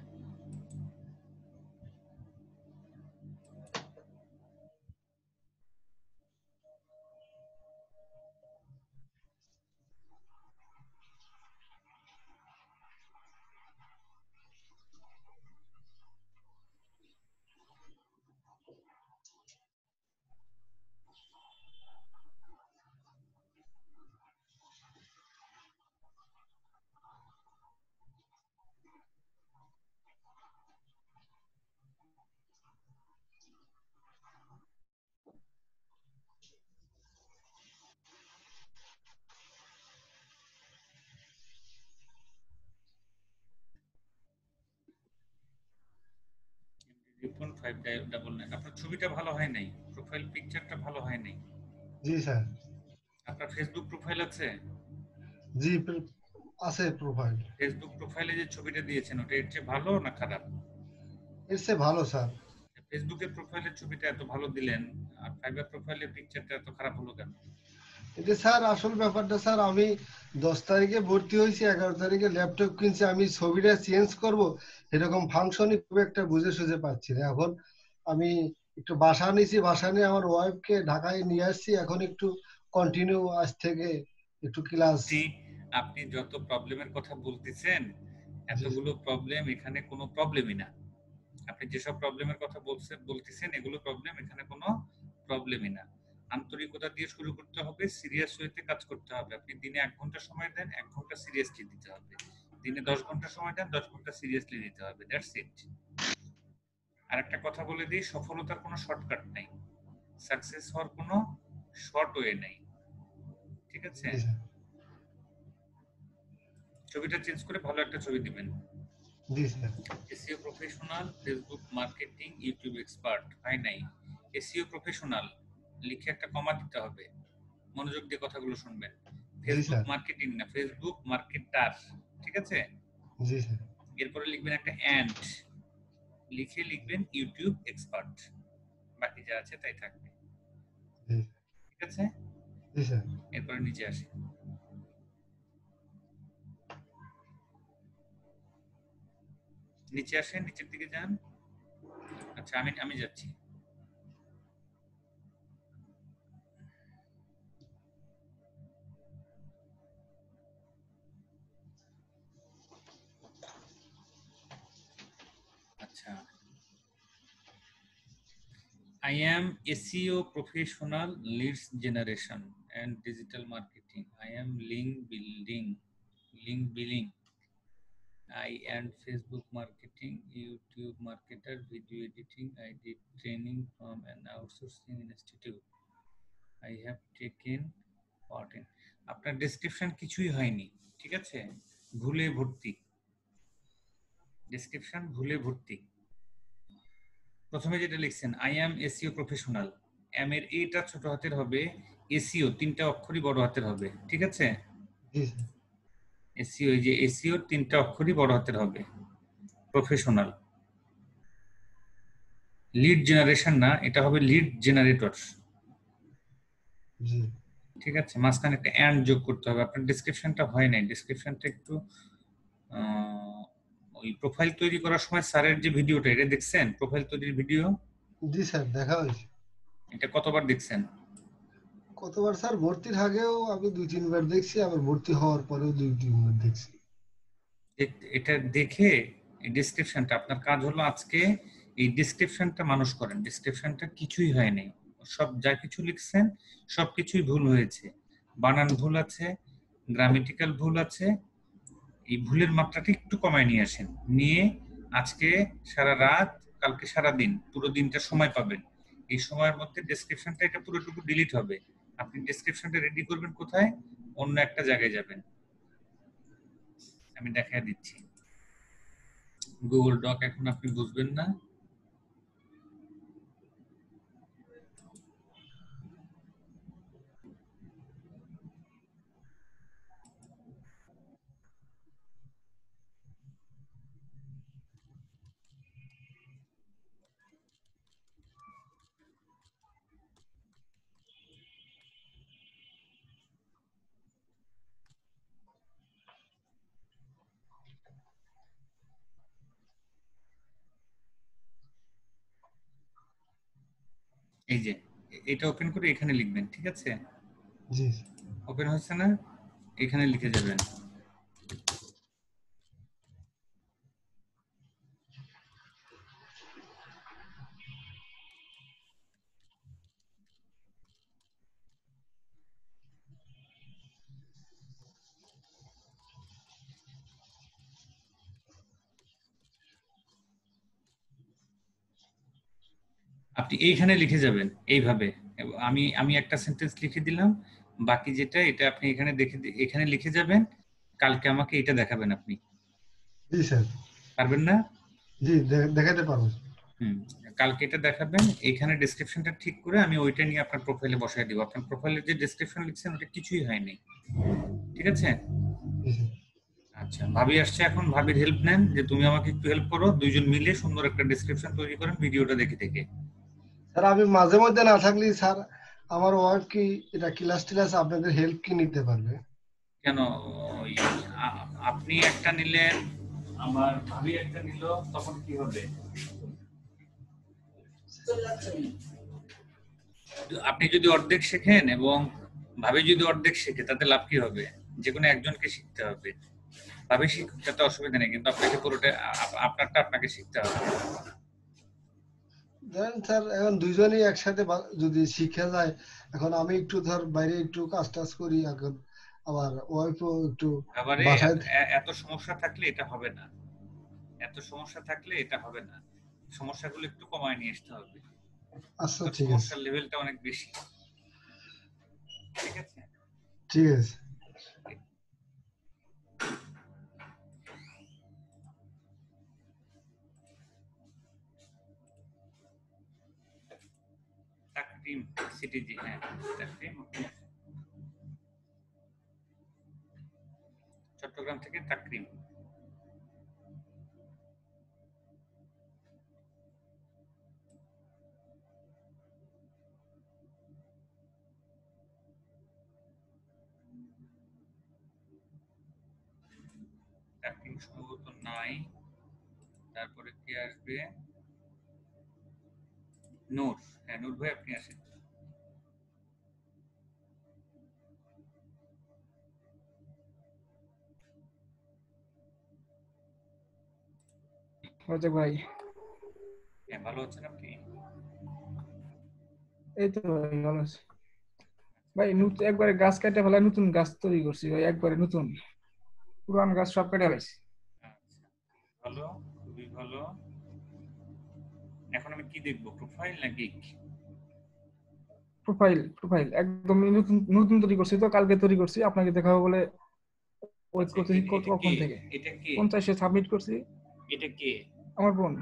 রিপন 599। আপনার ছবিটা ভালো হয় নাই, প্রোফাইল পিকচারটা ভালো হয় নাই। জি স্যার। আপনার ফেসবুক প্রোফাইল আছে? জি আছে প্রোফাইল। ফেসবুক প্রোফাইলে যে ছবিটা দিয়েছেন ওটা এর চেয়ে ভালো না খারাপ? এর চেয়ে ভালো স্যার। ফেসবুকের প্রোফাইলের ছবিটা এত ভালো দিলেন, আর ফাইবার প্রোফাইলের পিকচারটা এত খারাপ হলো কেন? এটা স্যার আসল ব্যাপারটা স্যার, আমি 10 তারিখে ভর্তি হয়েছি, 11 তারিখে ল্যাপটপ কিনছি। আমি ছবিটা চেঞ্জ করব এরকম ফাংশনই খুব একটা বুঝে সুঝে পাচ্ছি না। এখন আমি একটু বাসা নিয়েছি, বাসা নিয়ে আমার ওয়াইফকে ঢাকায় নিয়ে আসছি। এখন একটু কন্টিনিউ আজ থেকে একটু ক্লাস। আপনি যত প্রবলেমের কথা বলতেছেন এতগুলো প্রবলেম এখানে কোনো প্রবলেমই না। আপনি যেসব প্রবলেমের কথা বলতেছেন এগুলো প্রবলেম, এখানে কোনো প্রবলেমই না। আন্তরিকতা দিয়ে শুরু করতে হবে, সিরিয়াস ওয়েতে কাজ করতে হবে। আপনি দিনে 1 ঘন্টা সময় দেন, 1 ঘন্টা সিরিয়াসলি দিতে হবে। দিনে 10 ঘন্টা সময় দেন, 10 ঘন্টা সিরিয়াসলি দিতে হবে। That's it. আর একটা কথা বলে দিই, সফলতার কোনো শর্টকাট নাই, সাকসেস হওয়ার কোনো শর্ট ওয়ে নাই। ঠিক আছে? ছবিটা চেঞ্জ করে ভালো একটা ছবি দিবেন। জি sir. SEO professional, Facebook marketing, YouTube expert. হয় নাই। এসইও প্রফেশনাল লিখে একটা কমা দিতে হবে। মনোযোগ দিয়ে কথাগুলো শুনবেন। ফেসবুক মার্কেটিং না, ফেসবুক মার্কেটার। ঠিক আছে? জি স্যার। এরপরে লিখবেন একটা এন্ড, লিখে লিখবেন ইউটিউব এক্সপার্ট। বাকি যা আছে তাই থাকবে। ঠিক আছে? জি স্যার। এরপরে নিচে আসি। নিচে আসেন, নিচের দিকে যান। আচ্ছা, আমি যাচ্ছি। আচ্ছা, I am SEO professional, leads generation and digital marketing. I am link building. I and Facebook marketing, YouTube marketer, video editing. I did training from an outsourcing institute. I have taken part in. আপনার ডেসক্রিপশন কিছুই হয়নি, ঠিক আছে? ভুলে ভর্তি, ডেসক্রিপশন ভুলে ভর্তি। প্রথমে যেটা লিখছেন আই অ্যাম এসইও প্রফেশনাল, এম এর এটা ছোট হাতের হবে, এসইও 3টা অক্ষরই বড় হাতের হবে। ঠিক আছে? এসইও, এই যে এসইও 3টা অক্ষরই বড় হাতের হবে। প্রফেশনাল, লিড জেনারেশন না, এটা হবে লিড জেনারেটর। ঠিক আছে? মাঝখানে একটা এন্ড যোগ করতে হবে। আপনার ডেসক্রিপশনটা হয় নাই, ডেসক্রিপশনটা একটু ওই প্রোফাইল তৈরি করার সময় স্যারের যে ভিডিওটা, এটা দেখছেন? প্রোফাইল তৈরির ভিডিও? জি স্যার, দেখা হয়েছে। এটা কতবার দেখছেন? কতবার স্যার? ভর্তির আগেও আমি 2-3 বার দেখছি, আবার ভর্তি হওয়ার পরেও 2-3 বার দেখছি। এটা দেখে এই ডেসক্রিপশনটা, আপনার কাজ হলো আজকে এই ডেসক্রিপশনটা মানুষ করেন। ডেসক্রিপশনটা কিছুই হয় নাই, সব যা কিছু লিখছেন সবকিছুই ভুল হয়েছে। বানান ভুল আছে, গ্রামেটিক্যাল ভুল আছে। এই ভুলের মাত্রাটা একটু কমায় নিয়ে আসেন। নিয়ে আজকে সারা রাত, কালকে সারা দিন, পুরো দিনটা সময় পাবেন। এই সময়ের মধ্যে ডেসক্রিপশনটা এটা পুরোটুকু ডিলিট হবে। আপনি ডেসক্রিপশনটা রেডি করবেন কোথায়? অন্য একটা জায়গায় যাবেন। আমি দেখায় দিচ্ছি। গুগল ডক এখন আপনি বুঝবেন না, এই যে এটা ওপেন করে এখানে লিখবেন। ঠিক আছে? জি। ওপেন হচ্ছে না? এখানে লিখে যাবেন। আপনি এইখানে লিখে যাবেন এইভাবে। আমি একটা সেন্টেন্স লিখে দিলাম, বাকি যেটা এটা আপনি এখানে এখানে লিখে যাবেন। কালকে আমাকে এটা দেখাবেন আপনি। জি স্যার। পারবেন না? জি, দেখাতে পারবো। কালকে এটা দেখাবেন। এখানে ডেসক্রিপশনটা ঠিক করে আমি ওইটা নিয়ে আপনার প্রোফাইলে বসায় দিব। আপনার প্রোফাইলে যে ডেসক্রিপশন লিখছেন ওটা কিছুই হয়নি। ঠিক আছে? আচ্ছা, ভাবি আসছে এখন, ভাবির হেল্প নেন যে তুমি আমাকে একটু হেল্প করো, দুইজন মিলে সুন্দর একটা ডেসক্রিপশন তৈরি করেন ভিডিওটা দেখে দেখে। স্যার আমি মাঝে মধ্যে না থাকলে স্যার আমার ওয়াইফ কি এটা ক্লাস টিলাস আপনাদের হেল্প কি নিতে পারবে? কেন, আপনি একটা নিলেন, আমার ভাবি একটা নিল, তখন কি হবে? আপনি যদি অর্ধেক শেখেন এবং ভাবি যদি অর্ধেক শেখে, তাতে লাভ কি হবে? যে কোনো একজনকে শিখতে হবে। ভাবি শিখুক, তাতে অসুবিধা নেই, কিন্তু আপনাকে পুরোটা আপনারটা আপনাকে শিখতে হবে। ধরেন স্যার এখন দুইজনেই একসাথে যদি শিখে যায়, এখন আমি একটু ধর বাইরে একটু কাজ টাজ করি, এখন আবার ওয়াইফও একটু আবারে বাসায়। এত সমস্যা থাকলে এটা হবে না, এত সমস্যা থাকলে এটা হবে না, সমস্যাগুলো একটু কমায় নিয়ে আসতে হবে। আচ্ছা তোর ঠিক আছে, সমস্যার লেভেলটা অনেক বেশি, ঠিক আছে? ঠিক আছে। তাকরিম সিটিজি, হ্যাঁ তাকরিম চট্টগ্রাম থেকে তাকরিম। তাকরিম সম্ভবত নাই। তারপরে কে আসবে? নূর, হ্যাঁ নূর ভাই আপনি আসেন। ভাই হ্যাঁ ভালো আছেন আপনি? এই তো ভাই ভালো আছি ভাই। নতুন একবারে গাছ কেটে ফেলা, নতুন গাছ তৈরি করছি ভাই, একবারে নতুন, পুরান গাছ সব কেটে ফেলাইছি। ভালো, খুবই ভালো। এখন আমি কি দেখবো, প্রোফাইল না গিগ? প্রোফাইল, প্রোফাইল একদম নতুন নতুন তৈরি করছি, তো কালকে তৈরি করছি, আপনাকে দেখাবো বলে ওয়েট করতেছি কখন থেকে। এটা কে? 50-এ সাবমিট করছি। এটা কে? আমার বোন।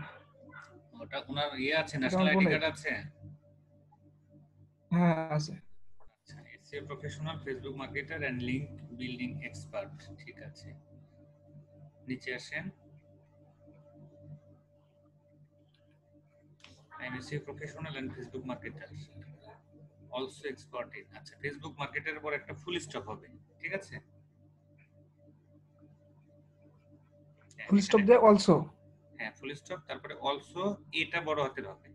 ওটা ওনার ইয়ে আছে, এটা ন্যাশনাল আমার আইডি বোনের। কার্ড আছে? হ্যাঁ আছে। আচ্ছা, SA professional Facebook marketer and link building expert, ঠিক আছে। নিচে আসেন। I'm a professional and Facebook marketer, also expert in, আচ্ছা ফেসবুক মার্কেটের পর একটা ফুল স্টপ হবে, ঠিক আছে? ফুল স্টপ দিয়ে অলসো, হ্যাঁ ফুল স্টপ, তারপরে অলসো এটা বড় হাতের হবে।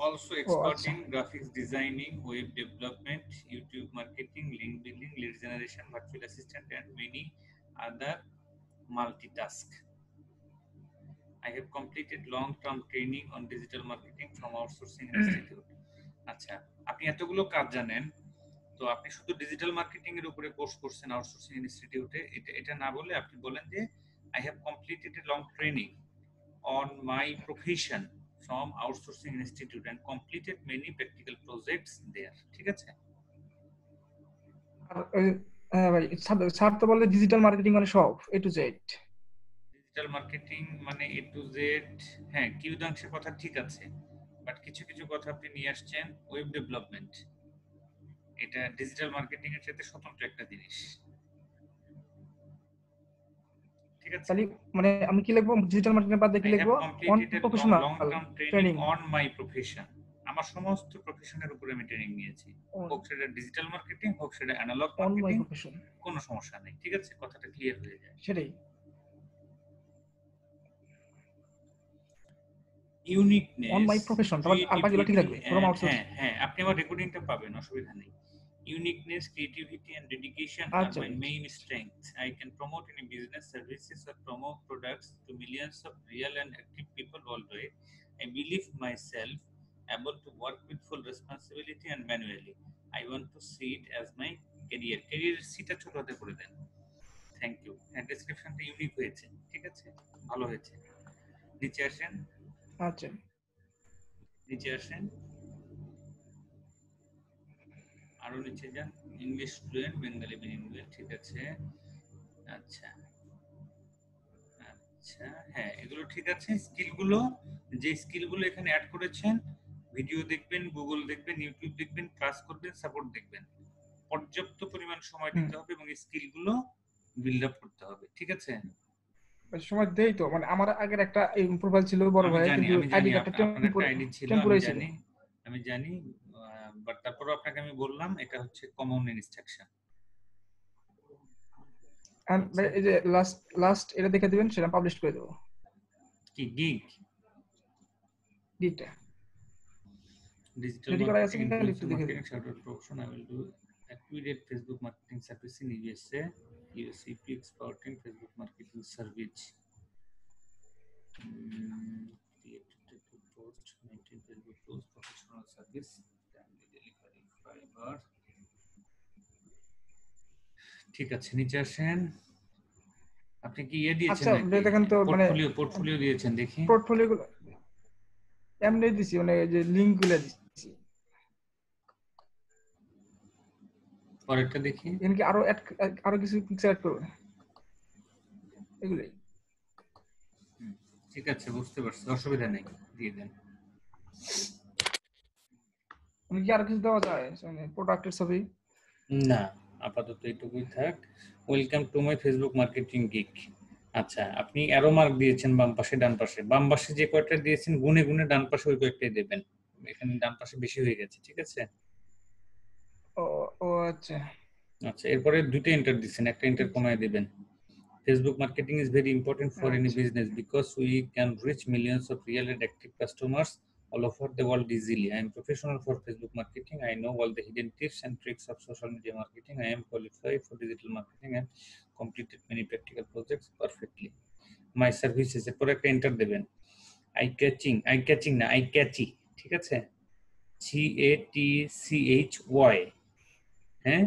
Also expert in graphics designing, web development, YouTube marketing, link building, lead generation, virtual assistant and many other multitask. I have completed long-term training on digital marketing from Outsourcing Institute. আচ্ছা, আপনি এতগুলো কাজ জানেন, তো আপনি শুধু ডিজিটাল মার্কেটিং এর উপরে কোর্স করছেন আউটসোর্সিং ইনস্টিটিউটে, এটা না বলে আপনি বলেন যে I have completed a long training on my profession from Outsourcing Institute and completed many practical projects there, ঠিক আছে? হ্যাঁ ভাই স্যার তো বলে ডিজিটাল মার্কেটিং মানে সব A to Z। Digital marketing মানে A to Z, হ্যাঁ কিউদাংশের কথা ঠিক আছে, বাট কিছু কিছু কথা আপনি নিয়ে আসছেন। ওয়েব ডেভেলপমেন্ট এটা ডিজিটাল মার্কেটিং এর সাথে স্বতন্ত্র একটা জিনিস, ঠিক আছে? তাহলে মানে আমি কি লিখবো ডিজিটাল মার্কেটিং বাদে কি লিখবো? On professional training on my profession, আমার সমস্ত প্রফেশনের উপরে আমি ট্রেনিং নিয়েছি, হোক সেটা ডিজিটাল মার্কেটিং হোক সেটা অ্যানালগ মার্কেটিং, কোনো সমস্যা নেই, ঠিক আছে? কথাটা ক্লিয়ার হয়ে যায়। সেটাই। ইউনিকনেস অন মাই প্রফেশন, তাহলে আলফাগুলো ঠিক থাকবে ফ্রম আউটসোর্স। হ্যাঁ হ্যাঁ আপনি আমার রেকর্ডিংটা পাবেন, অসুবিধা নেই। Uniqueness, creativity and dedication are my main strengths. I can promote any business, services or promote products to millions of real and active people worldwide. I believe myself able to work with full responsibility and manually. I want to see it as my career. Career সিটা ছোট হাতে করে দেন। Thank you. এন্ড ডেসক্রিপশনটা ইউনিক হয়েছে, ঠিক আছে? ভালো হয়েছে। নিচে আসেন। আচ্ছা নিচে আসেন, আরো নিচে যান। ইংলিশ ফ্লুয়েন্ট, বেঙ্গলি বিলিঙ্গুয়াল, ঠিক আছে। আচ্ছা আচ্ছা হ্যাঁ এগুলো ঠিক আছে। স্কিলগুলো, যে স্কিলগুলো এখানে অ্যাড করেছেন, ভিডিও দেখবেন, গুগল দেখবেন, ইউটিউব দেখবেন, ক্লাস করবেন, সাপোর্ট দেখবেন, পর্যাপ্ত পরিমাণ সময় দিতে হবে এবং স্কিলগুলো বিল্ড আপ করতে হবে, ঠিক আছে? সময় দেই তো, মানে আমার আগের একটা প্রোফাইল ছিল বড় ভাই, কিন্তু আইডি কার্ডটা টেম্পোরারি ছিল। আমি জানি, বাট তারপরও আপনাকে আমি বললাম এটা হচ্ছে কমন ইনস্ট্রাকশন। আর এই যে লাস্ট এটা দেখে দিবেন, সেটা পাবলিশ করে দেব। কি gig? গিগটা digital marketing promotion. I will do accurate Facebook marketing service in USA. USCP expert in Facebook marketing service. Service delivery fibre. ঠিক আছে, নিচে আসেন। আপনি কি দিয়েছেন আচ্ছা নাকি দেখেন তো মানে পোর্টফোলিও দিয়েছেন? দেখি পোর্টফোলিও গুলো এমনি দিছি, মানে যে লিংক গুলো দিছি। পরেরটা দেখি। এখানে আরো আরো কিছু পিকচার অ্যাড করব এগুলাই। ঠিক আছে, বুঝতে পারছি, অসুবিধা নেই, দিয়ে দেন। মানে কি আর কিছু দেওয়া যায় মানে প্রোডাক্টের ছবি? না, আপাতত এইটুকুই থাক। Welcome to my Facebook marketing gig. আচ্ছা, আপনি অ্যারো মার্ক দিয়েছেন বাম পাশে ডান পাশে। বাম পাশে যে কয়টা দিয়েছেন গুনে গুনে ডান পাশে ওই কয়টাই দেবেন। এখানে ডান পাশে বেশি হয়ে গেছে, ঠিক আছে? ও আচ্ছা আচ্ছা, এরপরে দুটো এন্টার দিবেন, একটা এন্টার কমায় দিবেন। Facebook marketing is very important for any business because we can reach millions of real and active customers all over the world easily. I am professional for Facebook marketing. I know all the hidden tips and tricks of social media marketing. I am qualified for digital marketing and completed many practical projects perfectly. My services এর পরে একটা এন্টার দেবেন। eye catching না eye catchy, ঠিক আছে? CATCHY, হ্যাঁ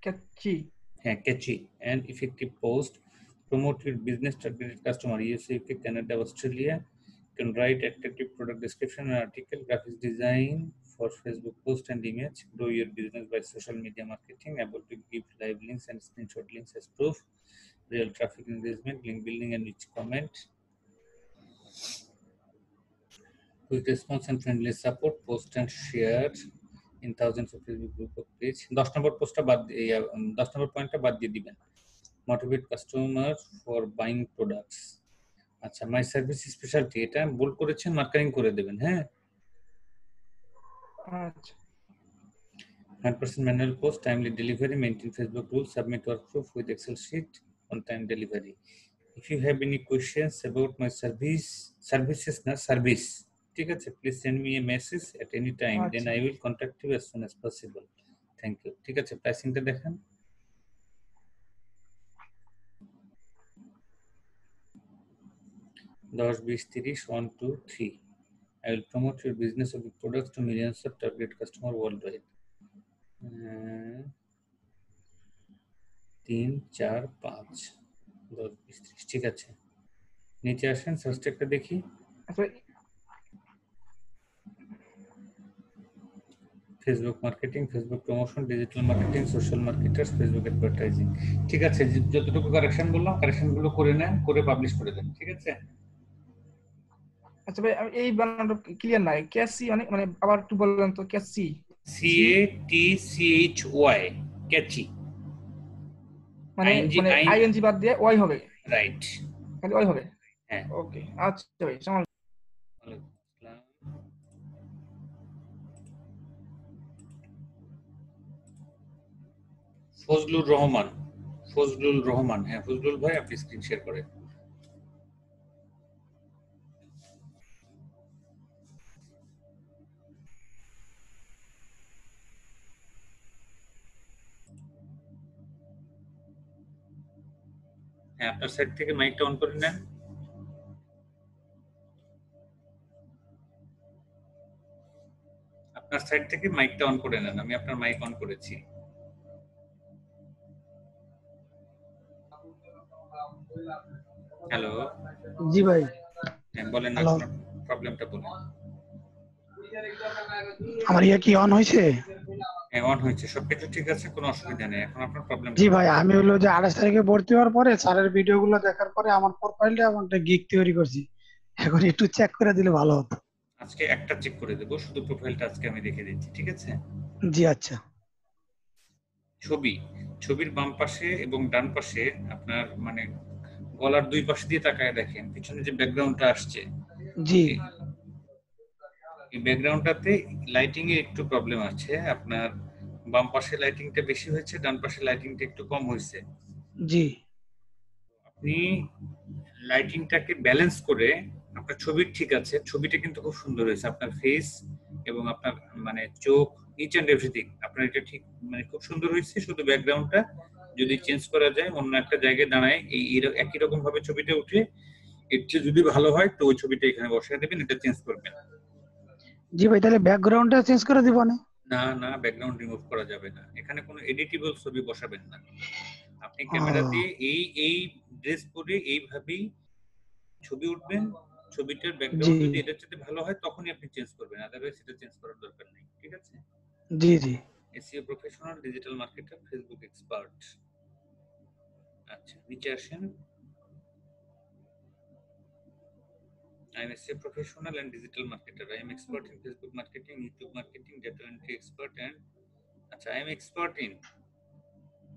catchy, catchy and effective post. Promote your business targeted customer. USA, UK, Canada, Australia. You can write attractive product description and article, graphics design for Facebook post and image. Grow your business by social media marketing. Able to give live links and screenshot links as proof. Real traffic engagement, link building and rich comment. Quick response and friendly support. Post and share in thousands of Facebook group of page. 10 নম্বর পোস্টটা বাদ 10 নম্বর পয়েন্টটা বাদ দিয়ে দিবেন। Motivate customer for buying products. আচ্ছা, মাই সার্ভিস স্পেশালিটি এটা বোল্ড করেছেন, মার্কারিং করে দেবেন। হ্যাঁ, আচ্ছা 100% manual post, timely delivery, maintain Facebook rules, submit work proof with Excel sheet, on time delivery. If you have any questions about my service, ঠিক আছে, please send me a message at any time, then I will contact you as soon as possible. Thank you. ঠিক আছে, প্রাইসিংটা দেখেন। $10, $20, $30, 1, 2, 3. I will promote your business of the products to millions of target customer worldwide. 3, 4, 5, 10, 20, 30, ঠিক আছে। নিচে আসেন, সার্চ একটা দেখি। Facebook marketing, Facebook promotion, digital marketing, social marketers, Facebook advertising. ঠিক আছে, যতটুকু কারেকশন বললাম কারেকশনগুলো করে নেন, করে পাবলিশ করে দেন, ঠিক আছে? আচ্ছা ভাই, এই বানানটা ক্লিয়ার নাই। ক্যাচি মানে আবার একটু বললেন তো। ক্যাচি, CATCHY, ক্যাচি, মানে আইএনজি বাদ দিয়ে ওয়াই হবে। রাইট, খালি ওয়াই হবে। হ্যাঁ, ওকে। আচ্ছা ভাই, ফজলুর রহমান, হ্যাঁ ফজলুল ভাই, আপনি স্ক্রিন শেয়ার করেন। হ্যাঁ, আপনার সাইড থেকে মাইকটা অন করে নেন। আপনার সাইড থেকে মাইকটা অন করে নেন। আমি আপনার মাইক অন করেছি। হ্যালো, জি ভাই। হ্যাঁ বলেন, আপনার প্রবলেমটা বলেন। আমার কি অন হয়েছে? হ্যাঁ, অন হয়েছে, সবকিছু ঠিক আছে, কোনো অসুবিধা নেই। এখন আপনার প্রবলেম। জি ভাই, আমি হলো যে 28 তারিখে ভর্তি হওয়ার পরে স্যারের ভিডিওগুলো দেখার পরে আমার প্রোফাইলটা একটা গিগ তৈরি করছি। এখন একটু চেক করে দিলে ভালো হতো। আজকে একটা চেক করে দেব, শুধু প্রোফাইলটা আজকে আমি দেখে দিচ্ছি, ঠিক আছে? জি আচ্ছা। ছবির বাম পাশে এবং ডান পাশে আপনার মানে গলার দুই পাশে দিয়ে তাকায় দেখেন, পিছনে যে ব্যাকগ্রাউন্ডটা আসছে, জি, এই ব্যাকগ্রাউন্ডটাতে লাইটিং এর একটু প্রবলেম আছে। আপনার বাম পাশে লাইটিংটা বেশি হয়েছে, ডান পাশে লাইটিংটা একটু কম হয়েছে। জি, আপনি লাইটিংটাকে ব্যালেন্স করে, আপনার ছবি ঠিক আছে, ছবিটা কিন্তু খুব সুন্দর হয়েছে, আপনার ফেস এবং আপনার মানে চোখ, ইচ এন্ড এভরিথিং আপনার এটা ঠিক মানে খুব সুন্দর হয়েছে। শুধু ব্যাকগ্রাউন্ডটা যদি চেঞ্জ করা যায়, অন্য একটা জায়গায় দাঁড়ায় এই একই রকম ভাবে ছবিটা উঠে, এর চেয়ে যদি ভালো হয় তো ওই ছবিটা এখানে বসায় দেবেন, এটা চেঞ্জ করবেন। জি ভাই, তাহলে ব্যাকগ্রাউন্ডটা চেঞ্জ করে দিব না? না না, ব্যাকগ্রাউন্ড রিমুভ করা যাবে না, এখানে কোনো এডিটেবল ছবি বসাবেন না। আপনি ক্যামেরা দিয়ে এই ড্রেস পরে এইভাবেই ছবি উঠবেন, ছবিটার ব্যাকগ্রাউন্ড যদি এটার সাথে ভালো হয় তখনই আপনি চেঞ্জ করবেন, আদারওয়াইজ সেটা চেঞ্জ করার দরকার নেই। ঠিক আছে? জি জি। SEO professional, digital marketer, Facebook expert. আচ্ছা, নিচে আসেন। I am a SEO professional and digital marketer. I am expert in Facebook marketing, YouTube marketing, data entry expert and আচ্ছা I am expert in,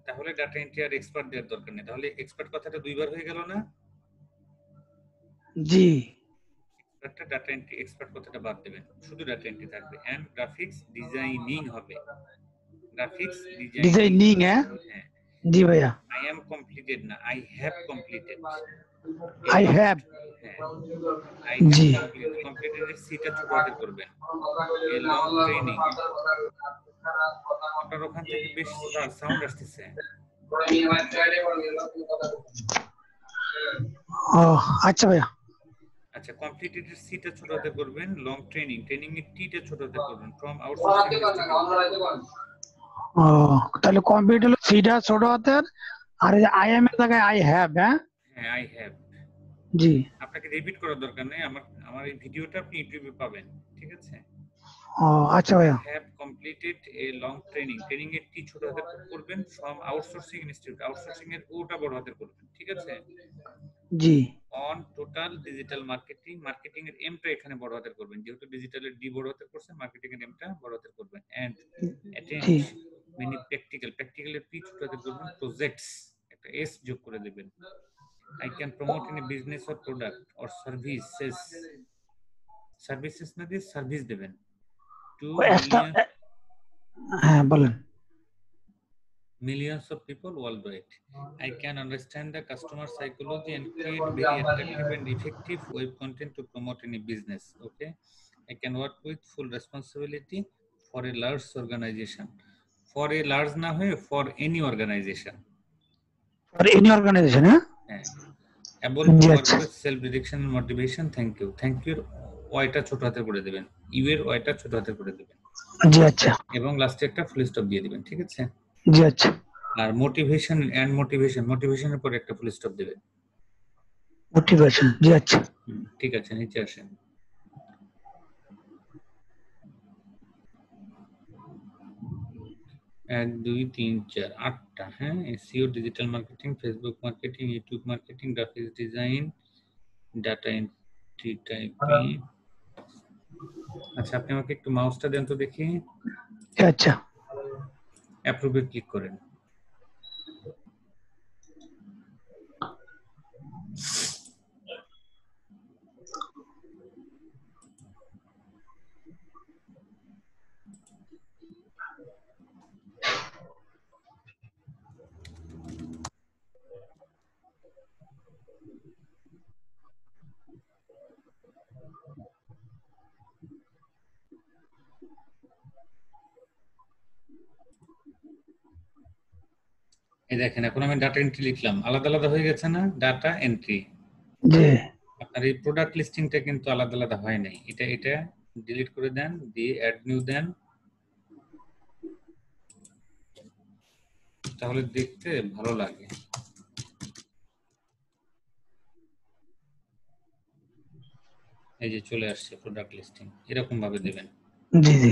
তাহলে ডাটা এন্ট্রি আর এক্সপার্ট দেওয়ার দরকার নেই, তাহলে এক্সপার্ট কথাটা দুইবার হয়ে গেল না? জি। এক্সপার্টটা ডাটা এন্ট্রি, এক্সপার্ট কথাটা বাদ দেবেন, শুধু ডাটা এন্ট্রি থাকবে। এন্ড গ্রাফিক্স ডিজাইনিং হবে, গ্রাফিক্স ডিজাইনিং। হ্যাঁ জি ভাইয়া। I am completed না, I have completed। I have। I have G. completed এর সিটা ছোট হাতে করবেন। A long training, আপনার ওখান থেকে বেশ সাউন্ড আসতেছে। ও আচ্ছা ভাইয়া। আচ্ছা, কমপ্লিটেড এর সিটা ছোট হাতে করবেন, লং ট্রেনিং, ট্রেনিং এর টিটা ছোট হাতে করবেন, ফ্রম আউটসোর্সিং। ও তাহলে কম্পিউটার সিটা ছোট হাতের, আর আই এম এর জায়গায় আই হ্যাভ। হ্যাঁ হ্যাঁ, আই হ্যাভ। জি। আপনাকে রিপিট করার দরকার নেই, আমার এই ভিডিওটা আপনি ইউটিউবে পাবেন। ঠিক আছে? ও আচ্ছা ভাইয়া। Have completed a long training, training এর টি ছোট হাতে করবেন, ফ্রম আউটসোর্সিং ইনস্টিটিউট, আউটসোর্সিং এর ওটা বড় হাতে করবেন। ঠিক আছে? জি। On total digital marketing, marketing এর এমটা এখানে বড় হাতের করবেন, যেহেতু ডিজিটালের ডি বড় হাতের করছেন, মার্কেটিং এর এমটা বড় হাতের করবেন। এন্ড অ্যাটেন্ড মেনি প্র্যাকটিক্যাল, প্র্যাকটিক্যালের পি ছোট হাতের করবেন, প্রজেক্টস একটা এস যোগ করে দিবেন। I can promote in a business or product or services, services না দিয়ে সার্ভিস দেবেন। হ্যাঁ বলেন। Millions of people worldwide. I can understand the customer psychology and create very attractive and effective web content to promote any business. Okay, I can work with full responsibility for a large organization. For a large না হয়ে for any organization. For any organization, হ্যাঁ? Able to work with self-direction and motivation. Thank you. Thank you. ওয়াইটা ছোট হাতে করে দিবেন, ইউ এর ওয়াইটা ছোট হাতে করে দিবেন। জি আচ্ছা। এবং লাস্টে একটা ফুল স্টপ দিয়ে দিবেন। ঠিক আছে? জি আচ্ছা। আর মোটিভেশন এন্ড মোটিভেশন, মোটিভেশনের পরে একটা ফুল স্টপ দিবেন। মোটিভেশন। জি আচ্ছা। ঠিক আছে, নিচে আসেন। এক দুই তিন চার আটটা। হ্যাঁ, SEO, digital marketing, Facebook marketing, YouTube marketing, graphics design, data entry typing. আচ্ছা, আপনি আমাকে একটু মাউসটা দেন তো দেখি। আচ্ছা। অ্যাপ্রুভে ক্লিক করেন। এই দেখেন, এখন আমি ডাটা এন্ট্রি লিখলাম, আলাদা আলাদা হয়ে গেছে না? Data entry. জি। আপনার এই প্রোডাক্ট লিস্টিংটা কিন্তু আলাদা আলাদা হয় নাই, এটা ডিলিট করে দেন, দিয়ে অ্যাড নিউ দেন, তাহলে দেখতে ভালো লাগে। এই যে চলে আসছে প্রোডাক্ট লিস্টিং, এরকম ভাবে দিবেন। জি জি।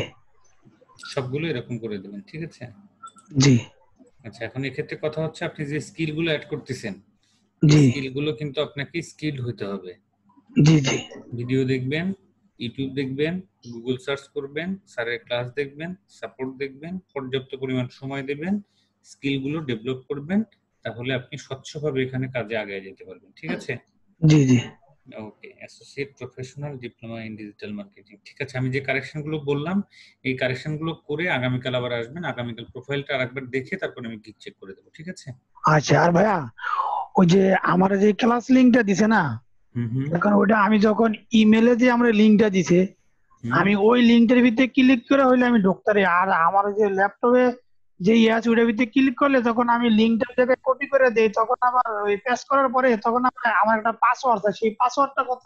সবগুলো এরকম করে দিবেন। ঠিক আছে? জি। আচ্ছা, এখন এই ক্ষেত্রে কথা হচ্ছে আপনি যে স্কিলগুলো অ্যাড করতেছেন, জি, স্কিলগুলো কিন্তু আপনাকে স্কিলড হতে হবে। জি জি। ভিডিও দেখবেন, ইউটিউব দেখবেন, গুগল সার্চ করবেন, স্যারের ক্লাস দেখবেন, সাপোর্ট দেখবেন, পর্যাপ্ত পরিমাণ সময় দেবেন, স্কিলগুলো ডেভেলপ করবেন, তাহলে আপনি স্বচ্ছভাবে এখানে কাজে আগায় যেতে পারবেন। ঠিক আছে? জি জি। Okay, associate professional diploma in digital marketing. ঠিক আছে, আমি যে কারেকশনগুলো বললাম এই কারেকশনগুলো করে আগামীকাল আবার আসবেন, আগামীকাল প্রোফাইলটা আরেকবার দেখে তারপর আমি ক্লিক চেক করে দেব। ঠিক আছে? আচ্ছা। আর ভাইয়া ওই যে আমার যে ক্লাস লিংকটা দিছে না, এখন ওটা আমি যখন ইমেলে যে আমরা লিংকটা দিছে, আমি ওই লিংকটার ভিতরে ক্লিক করে হইলে আমি ঢুকতে পারি। আর আমার যে ল্যাপটপে যে আছে ওটার ভিতরে ক্লিক করলে যখন আমি লিংকটা জায়গায় কপি করে দেই, তখন আবার ওই পেস্ট করার পরে তখন আমার একটা পাসওয়ার্ড আছে, সেই পাসওয়ার্ডটা কত?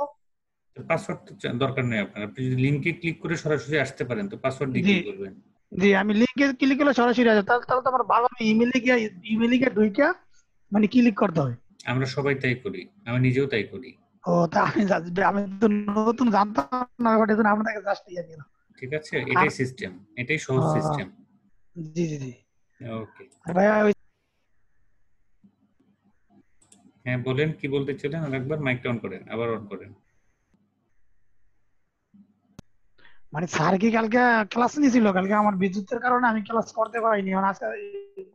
পাসওয়ার্ড তো দরকার নেই আপনার, আপনি যদি লিংকে ক্লিক করে সরাসরি আসতে পারেন তো পাসওয়ার্ড দিয়ে জি কি করবেন? জি, আমি লিংকে ক্লিক করলে সরাসরি আসে, তাহলে তো আমার বারবার ইমেলে গিয়ে ঢুইকা মানে ক্লিক করতে হয়। আমরা সবাই তাই করি, আমি নিজেও তাই করি। ও তা আমি তো নতুন জানতাম না, ওটা তো আপনার কাছে জাস্ট ইয়ে দিলাম। ঠিক আছে, এটাই সিস্টেম, এটাই সহজ সিস্টেম। জি জি জি। ওকে, আর ভাইয়া হ্যাঁ বলেন কি বলতে চাইলেন, আরেকবার মাইকটা অন করেন, আবার অন করেন। মানে স্যার কি কালকে ক্লাস নিয়েছিল, কালকে আমার বিদ্যুতের কারণে আমি ক্লাস করতে পারিনি, মানে আজকে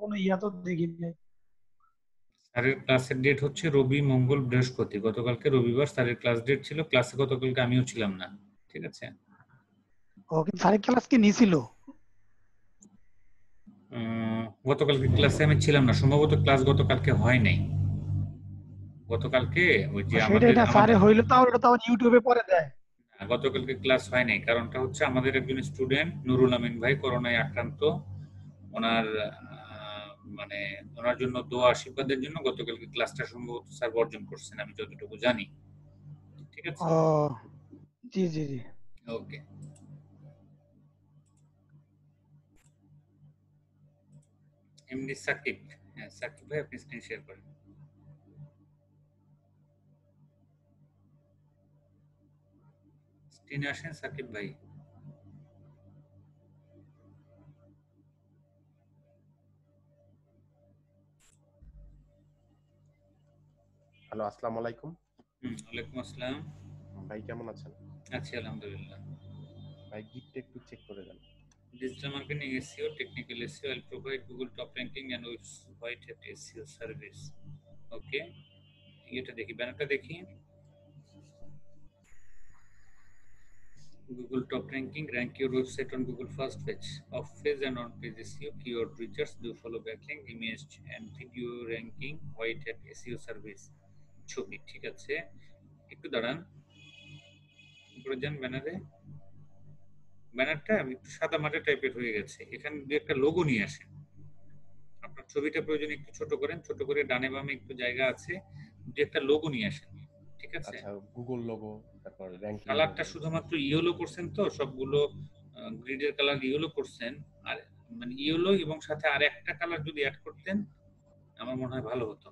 কোনো ইয়া তো দেখিনি। স্যারের ক্লাসের ডেট হচ্ছে রবি, মঙ্গল, বৃহস্পতি। গতকালকে রবিবার স্যারের ক্লাস ডেট ছিল, ক্লাসে গতকালকে আমিও ছিলাম না। ঠিক আছে, ও কিন্তু স্যারের ক্লাস কি নিয়েছিল? গতকালকে ক্লাসে আমি ছিলাম না, সম্ভবত ক্লাস গতকালকে হয় নাই। গতকালকে ওই যে সেটা এটা স্যারে হইলো তাও এটা তো ইউটিউবে পরে দেয়। গতকালকে ক্লাস হয় নাই, কারণটা হচ্ছে আমাদের একজন স্টুডেন্ট নুরুল আমিন ভাই করোনায় আক্রান্ত। ওনার মানে ওনার জন্য দোয়া আশীর্বাদের জন্য গতকালকে ক্লাসটা সম্ভবত স্যার বর্জন করছেন, আমি যতটুকু জানি। ঠিক আছে, ও জি জি জি। ওকে। এমনি সাকিব, হ্যাঁ সাকিব ভাই আপনি স্ক্রিন শেয়ার করেন। স্ক্রিনে আসেন সাকিব ভাই। হ্যালো, আসসালামু আলাইকুম। ওয়ালাইকুম আসসালাম। ভাই কেমন আছেন? আছি আলহামদুলিল্লাহ। ভাই গিফটটা একটু চেক করে দেন। Digital marketing SEO, technical SEO, I'll provide Google top ranking and website at SEO service. Okay, এটা দেখি, ব্যানারটা দেখি। Google top ranking, rank your website on Google first page, off page and on page SEO, keyword research, do follow backlink, image and video ranking, white at SEO service. ছবি, ঠিক আছে, একটু দাঁড়ান, উপরে যান ব্যানারে। ব্যানারটা একটু সাদা মাটা টাইপের হয়ে গেছে, এখানে দু একটা লোগো নিয়ে আসেন। আপনার ছবিটা প্রয়োজন একটু ছোট করেন, ছোট করে ডানে বামে একটু জায়গা আছে, দু একটা লোগো নিয়ে আসেন। ঠিক আছে, আচ্ছা, গুগল লোগো, তারপর র‍্যাঙ্কিং। কালারটা শুধুমাত্র ইয়েলো করছেন তো, সবগুলো গ্রিডের কালার ইয়েলো করছেন, আর মানে ইয়েলো এবং সাথে আর একটা কালার যদি অ্যাড করতেন আমার মনে হয় ভালো হতো।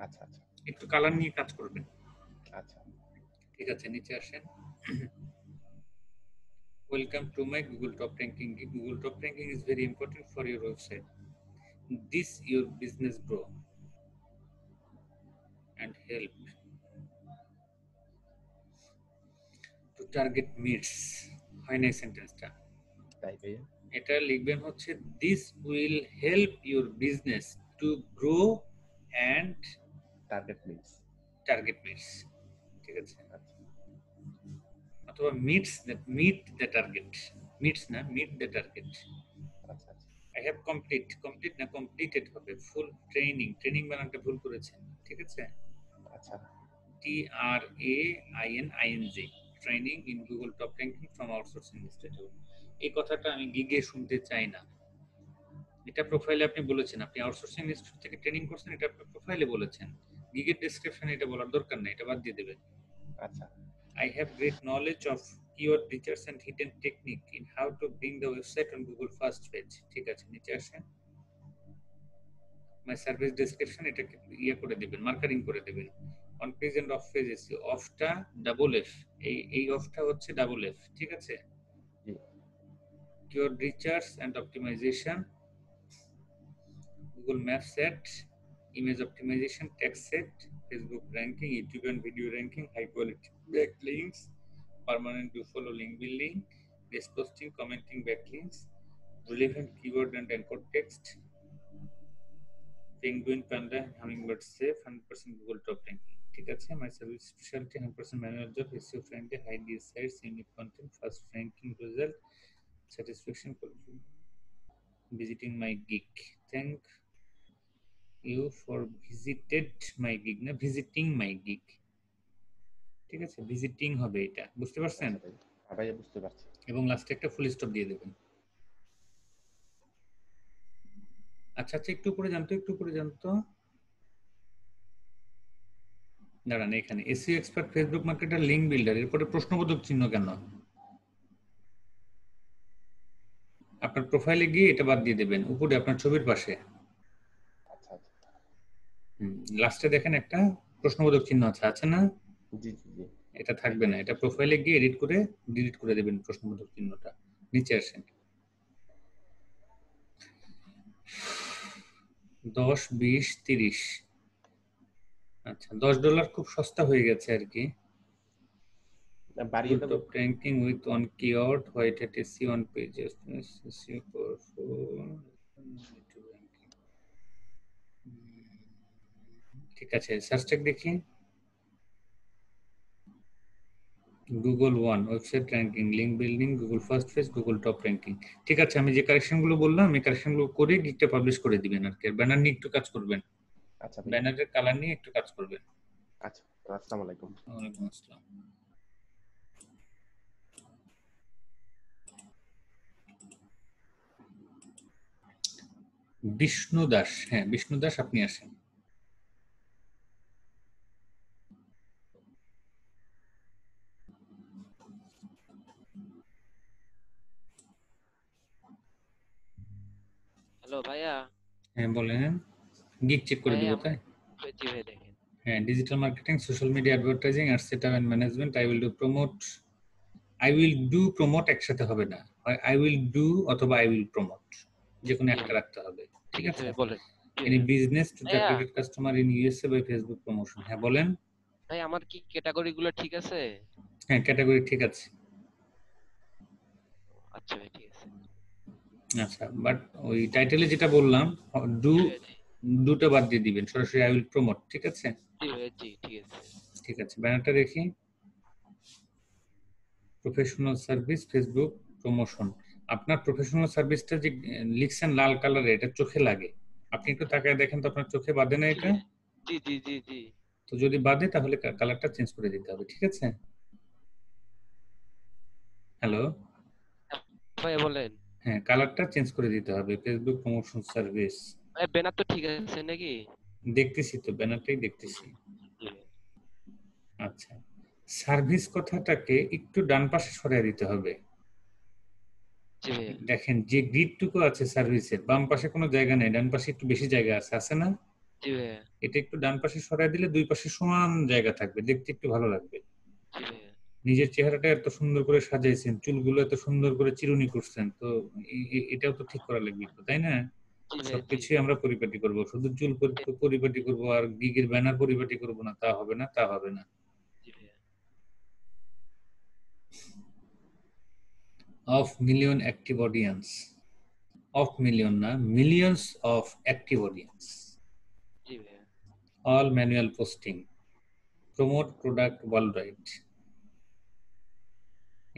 আচ্ছা আচ্ছা, একটু কালার নিয়ে কাজ করবেন। আচ্ছা ঠিক আছে, নিচে আসেন। Welcome to my Google top ranking. Google top ranking is very important for your website. This your business grow and help to target meets. হয় না সেন্টেন্সটা? তাই ভাইয়া, এটা লিখবেন হচ্ছে this will help your business to grow and target meets. ঠিক আছে, অথবা meet the target, meet the target। আচ্ছা আচ্ছা, I have complete না completed হবে, full training বানানটা ভুল করেছেন। ঠিক আছে, আচ্ছা TRAINING, training in Google top ranking from outsourcing institute. এই কথাটা আমি গিগে শুনতে চাই না। এটা প্রোফাইলে আপনি বলেছেন আপনি আউটসোর্সিং ইনস্টিটিউট থেকে ট্রেনিং করছেন, এটা আপনি প্রোফাইলে বলেছেন, গিগের ডেসক্রিপশনে এটা বলার দরকার নেই, এটা বাদ দিয়ে দেবেন। আচ্ছা, I have great knowledge of keyword research and hidden technique in how to bring the website on Google first page। ঠিক আছে, নিচে আসেন। My service description এটাকে ইয়ে করে দিবেন, মার্কারিং করে দিবেন। On page and off page SEO, অফটা ডাবল এফ, এই অফটা হচ্ছে ডাবল এফ। ঠিক আছে, keyword research and optimization, Google map set, image optimization, text set, Facebook ranking, YouTube and video ranking, high quality backlinks, permanent do follow link building, guest posting, commenting backlinks, relevant keyword and anchor text, Penguin, Panda, Hummingbird safe, 100% Google top ranking। ঠিক আছে, my service specialty 100% manual job, SEO friendly, high DSI sites, unique content, fast ranking result, satisfaction, visiting my gig। Thank you for visited my gig, না visiting my gig। ঠিক আছে, ভিজিটিং হবে, এটা বুঝতে পারছেন? ভাইয়া বুঝতে পারছি। এবং লাস্টে একটা ফুল স্টপ দিয়ে দেবেন। আচ্ছা একটু উপরে জানতো, দাঁড়ান, এখানে SEO expert Facebook marketer link builder, এরপরে প্রশ্নবোধক চিহ্ন কেন? আপনার প্রোফাইলে গিয়ে এটা বাদ দিয়ে দেবেন, উপরে আপনার ছবির পাশে লাস্টে দেখেন একটা প্রশ্নবোধক চিহ্ন আছে না? জি জি জি। এটা থাকবে না, এটা প্রোফাইলে গিয়ে এডিট করে ডিলিট করে দেবেন প্রশ্নবোধক চিহ্নটা। নিচে আসেন, 10, 20, 30। আচ্ছা, $10 খুব সস্তা হয়ে গেছে আর কি। বাড়িয়ে দেবো। Top ranking with one keyword, white hat SEO on pages, SEO ঠিক আছে, সার্চ ট্যাগ দেখি। Google one, website ranking, link building, Google first page, Google top ranking. ঠিক আছে, আমি যে কারেকশন গুলো বললাম এই কারেকশন গুলো করে গিকটা পাবলিশ করে দিবেন আর কি। ব্যানার নিয়ে একটু কাজ করবেন। আচ্ছা, ব্যানারের কালার নিয়ে একটু কাজ করবেন। আচ্ছা, আসসালামু আলাইকুম। ওয়ালাইকুম আসসালাম। বিষ্ণু দাস, হ্যাঁ বিষ্ণু দাস, আপনি আসেন। হ্যালো ভাইয়া। হ্যাঁ বলেন, গিক চেক করে দিব তাই? জি ভাই দেখেন। হ্যাঁ, digital marketing, social media advertising আর setup and management. I will do promote একসাথে হবে না, আই উইল ডু অথবা আই উইল প্রমোট, যে কোনো একটা রাখতে হবে। ঠিক আছে, বলেন। Any business to targeted customer in USA by Facebook promotion. হ্যাঁ বলেন। ভাই আমার কি ক্যাটাগরি গুলো ঠিক আছে? হ্যাঁ ক্যাটাগরি ঠিক আছে। আচ্ছা ভাই ঠিক আছে। আচ্ছা, বাট ওই টাইটেলে যেটা বললাম দুটো বাদ দিয়ে দিবেন, সরাসরি আই উইল প্রমোট। ঠিক আছে? জি ভাই জি ঠিক আছে। ঠিক আছে, ব্যানারটা দেখি। Professional service Facebook promotion. আপনার প্রফেশনাল সার্ভিসটা যে লিখছেন লাল কালারে, এটা চোখে লাগে। আপনি একটু তাকায় দেখেন তো আপনার চোখে বাঁধে না এটা? জি জি জি জি। তো যদি বাঁধে তাহলে কালারটা চেঞ্জ করে দিতে হবে। ঠিক আছে? হ্যালো ভাই বলেন। হ্যাঁ, কালারটা চেঞ্জ করে দিতে হবে। Facebook promotion service. ভাই ব্যানার তো ঠিক আছে নাকি? দেখতেছি তো, ব্যানারটাই দেখতেছি। আচ্ছা, সার্ভিস কথাটাকে একটু ডান পাশে সরিয়ে দিতে হবে। দেখেন যে গ্রিডটুকু আছে সার্ভিসের, বাম পাশে কোনো জায়গা নেই, ডান পাশে একটু বেশি জায়গা আছে না? জি ভাই। এটা একটু ডান পাশে সরিয়ে দিলে দুই পাশে সমান জায়গা থাকবে, দেখতে একটু ভালো লাগবে। জি ভাই। নিজের চেহারাটা এত সুন্দর করে সাজাইছেন, চুলগুলো এত সুন্দর করে চিরুনি করছেন, তো এটাও তো ঠিক করা লাগবে তো, তাই না? সবকিছুই আমরা পরিপাটি করব, শুধু চুল পরিপাটি করব আর গিগের ব্যানার পরিপাটি করব না, তা হবে না, তা হবে না। Of million active audience, of million না, millions of active audience, all manual posting, promote product worldwide।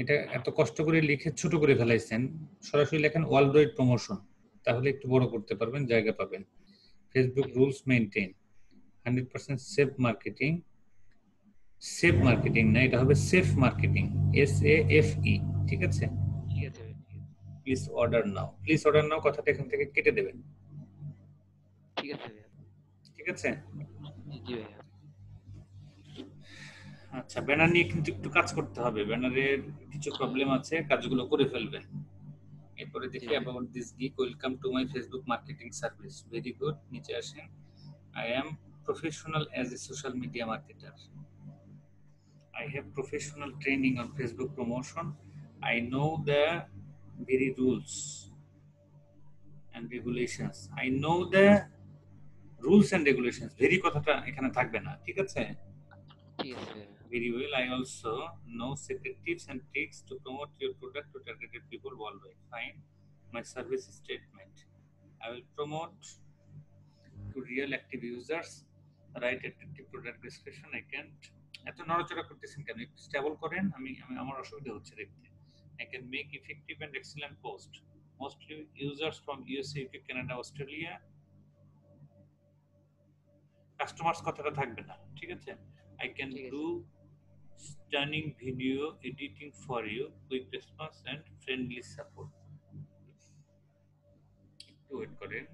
এটা এত কষ্ট করে লিখে ছোট করে ফেলাইছেন, সরাসরি লেখেন ওয়ার্ল্ডওয়াইড প্রমোশন, তাহলে একটু বড় করতে পারবেন, জায়গা পাবেন। Facebook rules maintain, 100% safe marketing, safe marketing না, এটা হবে সেফ মার্কেটিং, SAFE। ঠিক আছে? ঠিক আছে। Please order now, please order নাও কথাটা এখান থেকে কেটে দেবেন। ঠিক আছে। ঠিক আছে? জি ভাই। আচ্ছা, ব্যানার নিয়ে কিন্তু একটু কাজ করতে হবে, ব্যানারের কিছু প্রবলেম আছে, কাজগুলো করে ফেলবেন। এরপরে দেখি about this geek, welcome to my Facebook marketing service, very good। নিচে আসেন, I am professional as a social media marketer, I have professional training on Facebook promotion, I know the very rules and regulations, I know the rules and regulations। very কথাটা এখানে থাকবে না। ঠিক আছে? ঠিক আছে। Very well, I also know secret tips and tricks to promote your product to targeted people worldwide। Fine, my service statement, I will promote to real active users, write attractive product description। I can't, এত নড়াচড়া করতেছেন কেন? একটু স্টেবল করেন, আমি আমার অসুবিধা হচ্ছে দেখতে। I can make effective and excellent post, mostly users from USA, UK, Canada, Australia। Customers কথাটা থাকবে না। ঠিক আছে? I can do stunning video editing for you, quick response and friendly support। একটু ওয়েট করেন।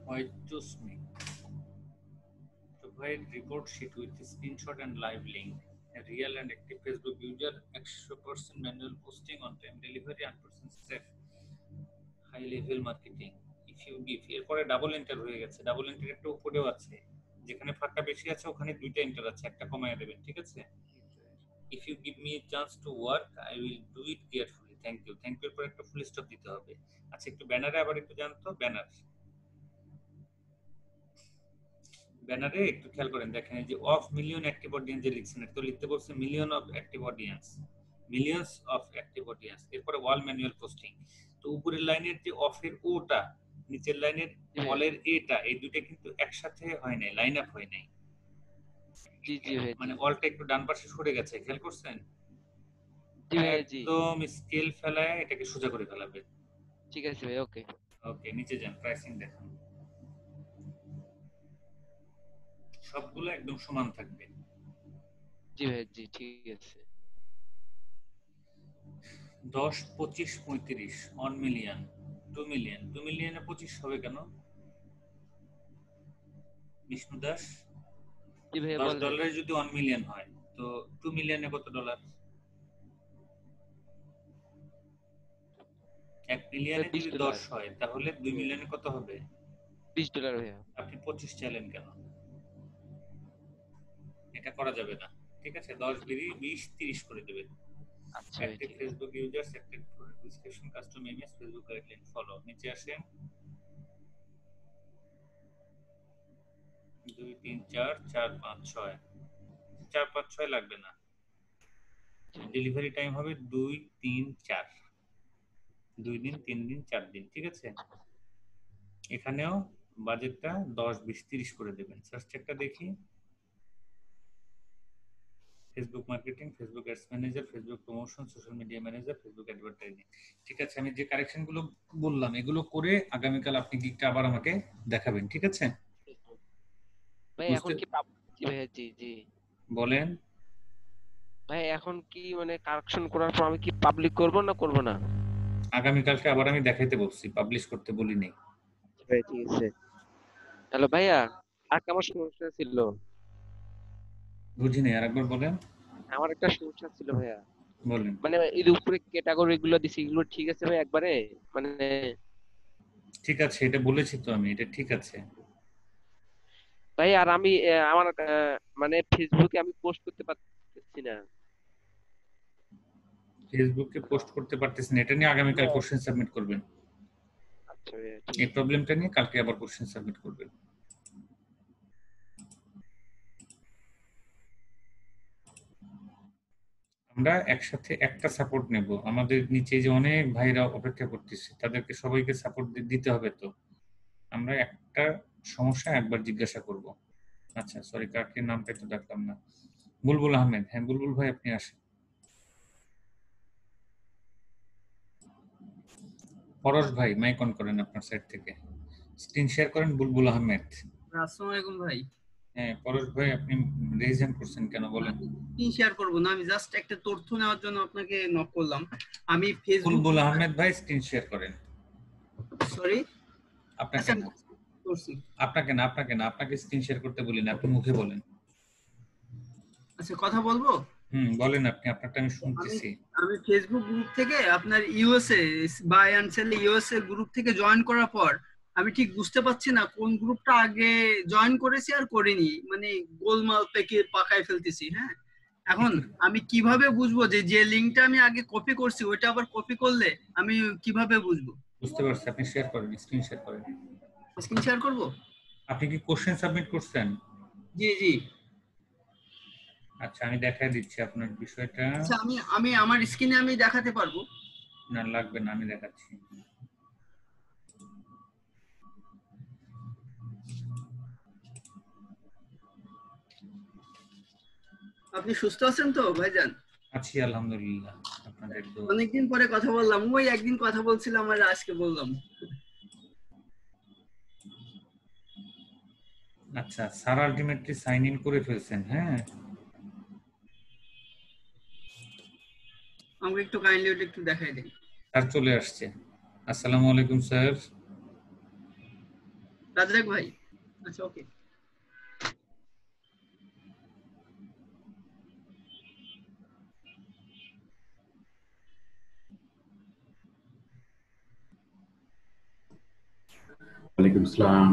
Why provide report sheet with screenshot and live link. A real and active Facebook user, 100% manual posting, on time delivery, 100% safe, high level marketing. If you give, এরপরে ডাবল এন্টার হয়ে গেছে, ডাবল এন্টার একটা উপরেও আছে, যেখানে ফাঁকা বেশি আছে ওখানে দুইটা এন্টার আছে, একটা কমায় দেবেন, ঠিক আছে? If you give me a chance to work, I will do it carefully. Thank you. Thank you এর পর একটা ফুল স্টপ দিতে হবে। আচ্ছা, একটু ব্যানারে আবার একটু জানতো, ব্যানারে একটু খেয়াল করেন, দেখেন এই যে অফ মিলিয়ন অ্যাক্টিভ অডিয়েন্স যে লিখছেন, এটা তো লিখতে বলছে million of active audience, millions of active audience, এরপরে ওয়াল ম্যানুয়াল পোস্টিং। তো উপরের লাইনের যে অফের ওটা, নিচের লাইনের ওয়ালের এটা, এই দুটো কিন্তু একসাথে হয় নাই, লাইন আপ হয় নাই। জি জি ভাই, মানে ওয়ালটা একটু ডান পাশে সরে গেছে, খেয়াল করছেন? জি ভাই, জি একদম স্কেল ফেলায় এটাকে সোজা করে ফেলাবে। ঠিক আছে ভাই, ওকে ওকে, নিচে যান, প্রাইসিং দেখুন, সবগুলো একদম সমান থাকবে। জি ভাই, জি ঠিক আছে। 10, 25, 35, 1 মিলিয়ন, 2 মিলিয়ন, 2 মিলিয়নে 25 হবে কেন? বিষ্ণু দাস, জি ভাই, $10 যদি 1 মিলিয়ন হয়, তো 2 মিলিয়নে কত ডলার? 1 মিলিয়নে যদি 10 হয়, তাহলে 2 মিলিয়নে কত হবে? $20 ভাইয়া। আপনি 25 চাইলেন কেন? এটা করা যাবে না, ঠিক আছে? 10 বেরি 20, 30 করে দেবেন। আচ্ছা, active Facebook users, active description, custom image, Facebook guideline follow. নিচে আসেন, 2, 3, 4, 4, 5, 6, 4, 5, 6 লাগবে না। ডেলিভারি টাইম হবে 2, 3, 4, 2 দিন, 3 দিন, 4 দিন, ঠিক আছে? এখানেও বাজেটটা 10, 20, 30 করে দেবেন। সার্চ একটা দেখি, Facebook marketing, Facebook ads manager, Facebook promotion, social media manager, Facebook advertising. ঠিক আছে, আমি যে কারেকশনগুলো বললাম এগুলো করে আগামীকাল আপনি গিগটা আবার আমাকে দেখাবেন, ঠিক আছে? ভাই এখন কি জি ভাই, জি জি বলেন ভাই, এখন কি মানে কারেকশন করার পর আমি কি পাবলিক করব না করব না? আগামীকালকে আবার আমি দেখাইতে বলছি, পাবলিশ করতে বলি নাই। ভাই ঠিক আছে। হ্যালো ভাইয়া, আর কেমন সমস্যা ছিল? বুঝি নাই, আরেকবার বলেন। আমার একটা সমস্যা ছিল ভাইয়া। বলেন। মানে এর উপরে ক্যাটাগরি গুলো দিছি, এগুলো ঠিক আছে ভাই একবারে? মানে ঠিক আছে, এটা বলেছি তো আমি, এটা ঠিক আছে ভাই। আর আমি আমার মানে ফেসবুকে আমি পোস্ট করতে পারতেছি না। ফেসবুকে পোস্ট করতে পারতেছেন, এটা নিয়ে আগামীকাল কোশ্চেন সাবমিট করবেন। আচ্ছা, এই প্রবলেমটা নিয়ে কালকে আবার কোশ্চেন সাবমিট করবেন। আমরা একসাথে একটা সাপোর্ট নেব, আমাদের নিচে যে অনেক ভাইরা অপেক্ষা করতেছে তাদেরকে সবাইকে সাপোর্ট দিতে হবে। তো আমরা একটা সমস্যা একবার জিজ্ঞাসা করব। আচ্ছা, সরি, কাকে নামটা একটু দেখলাম না। বুলবুল আহমেদ, হ্যাঁ বুলবুল ভাই আপনি আসেন। পরশ ভাই মাইক অন করেন আপনার সাইড থেকে, স্ক্রিন শেয়ার করেন। বুলবুল আহমেদ, আসসালামু আলাইকুম ভাই। হ্যাঁ পরশ ভাই, আপনি রেজ হ্যান্ড করছেন কেন বলেন? স্ক্রিন শেয়ার করব না, আমি জাস্ট একটা তথ্য নেওয়ার জন্য আপনাকে নক করলাম। আমি ফেসবুক। বুলবুল আহমেদ ভাই স্ক্রিন শেয়ার করেন। সরি, আপনাকে না, আপনাকে স্ক্রিন শেয়ার করতে বলি না, আপনি মুখে বলেন। আচ্ছা, কথা বলবো? বলেন আপনি, আপনারটা আমি শুনতেছি। আমি ফেসবুক গ্রুপ থেকে আপনার USA buy and sell USA group থেকে জয়েন করার পর আমি ঠিক বুঝতে পারছি না কোন গ্রুপটা আগে জয়েন করেছি আর করিনি, মানে গোলমাল পেকে পাকায় ফেলতেছি। হ্যাঁ, এখন আমি কিভাবে বুঝবো যে যে লিংকটা আমি আগে কপি করছি ওইটা আবার কপি করলে আমি কিভাবে বুঝবো? বুঝতে পারছি, আপনি শেয়ার করেন, স্ক্রিন শেয়ার করেন। স্ক্রিন শেয়ার করব? আপনি কি কোশ্চেন সাবমিট করছেন? জি জি। আচ্ছা, আমি দেখাই দিচ্ছি আপনার বিষয়টা। আচ্ছা, আমি আমার স্ক্রিনে আমি দেখাতে পারবো? না লাগবে না, আমি দেখাচ্ছি। আপনি সুস্থ আছেন তো ভাইজান? আছি আলহামদুলিল্লাহ। আপনাদের তো অনেকদিন পরে কথা বললাম, ওই একদিন কথা বলছিলাম আর আজকে বললাম। আচ্ছা, স্যার আলটিমেটলি সাইন ইন করে ফেলছেন। হ্যাঁ, আমাকে একটু কাইন্ডলি ওটা একটু দেখাই দিন। স্যার চলে আসছে। আসসালামু আলাইকুম স্যার। রাজাক ভাই আচ্ছা ওকে ওয়ালাইকুম আসসালাম।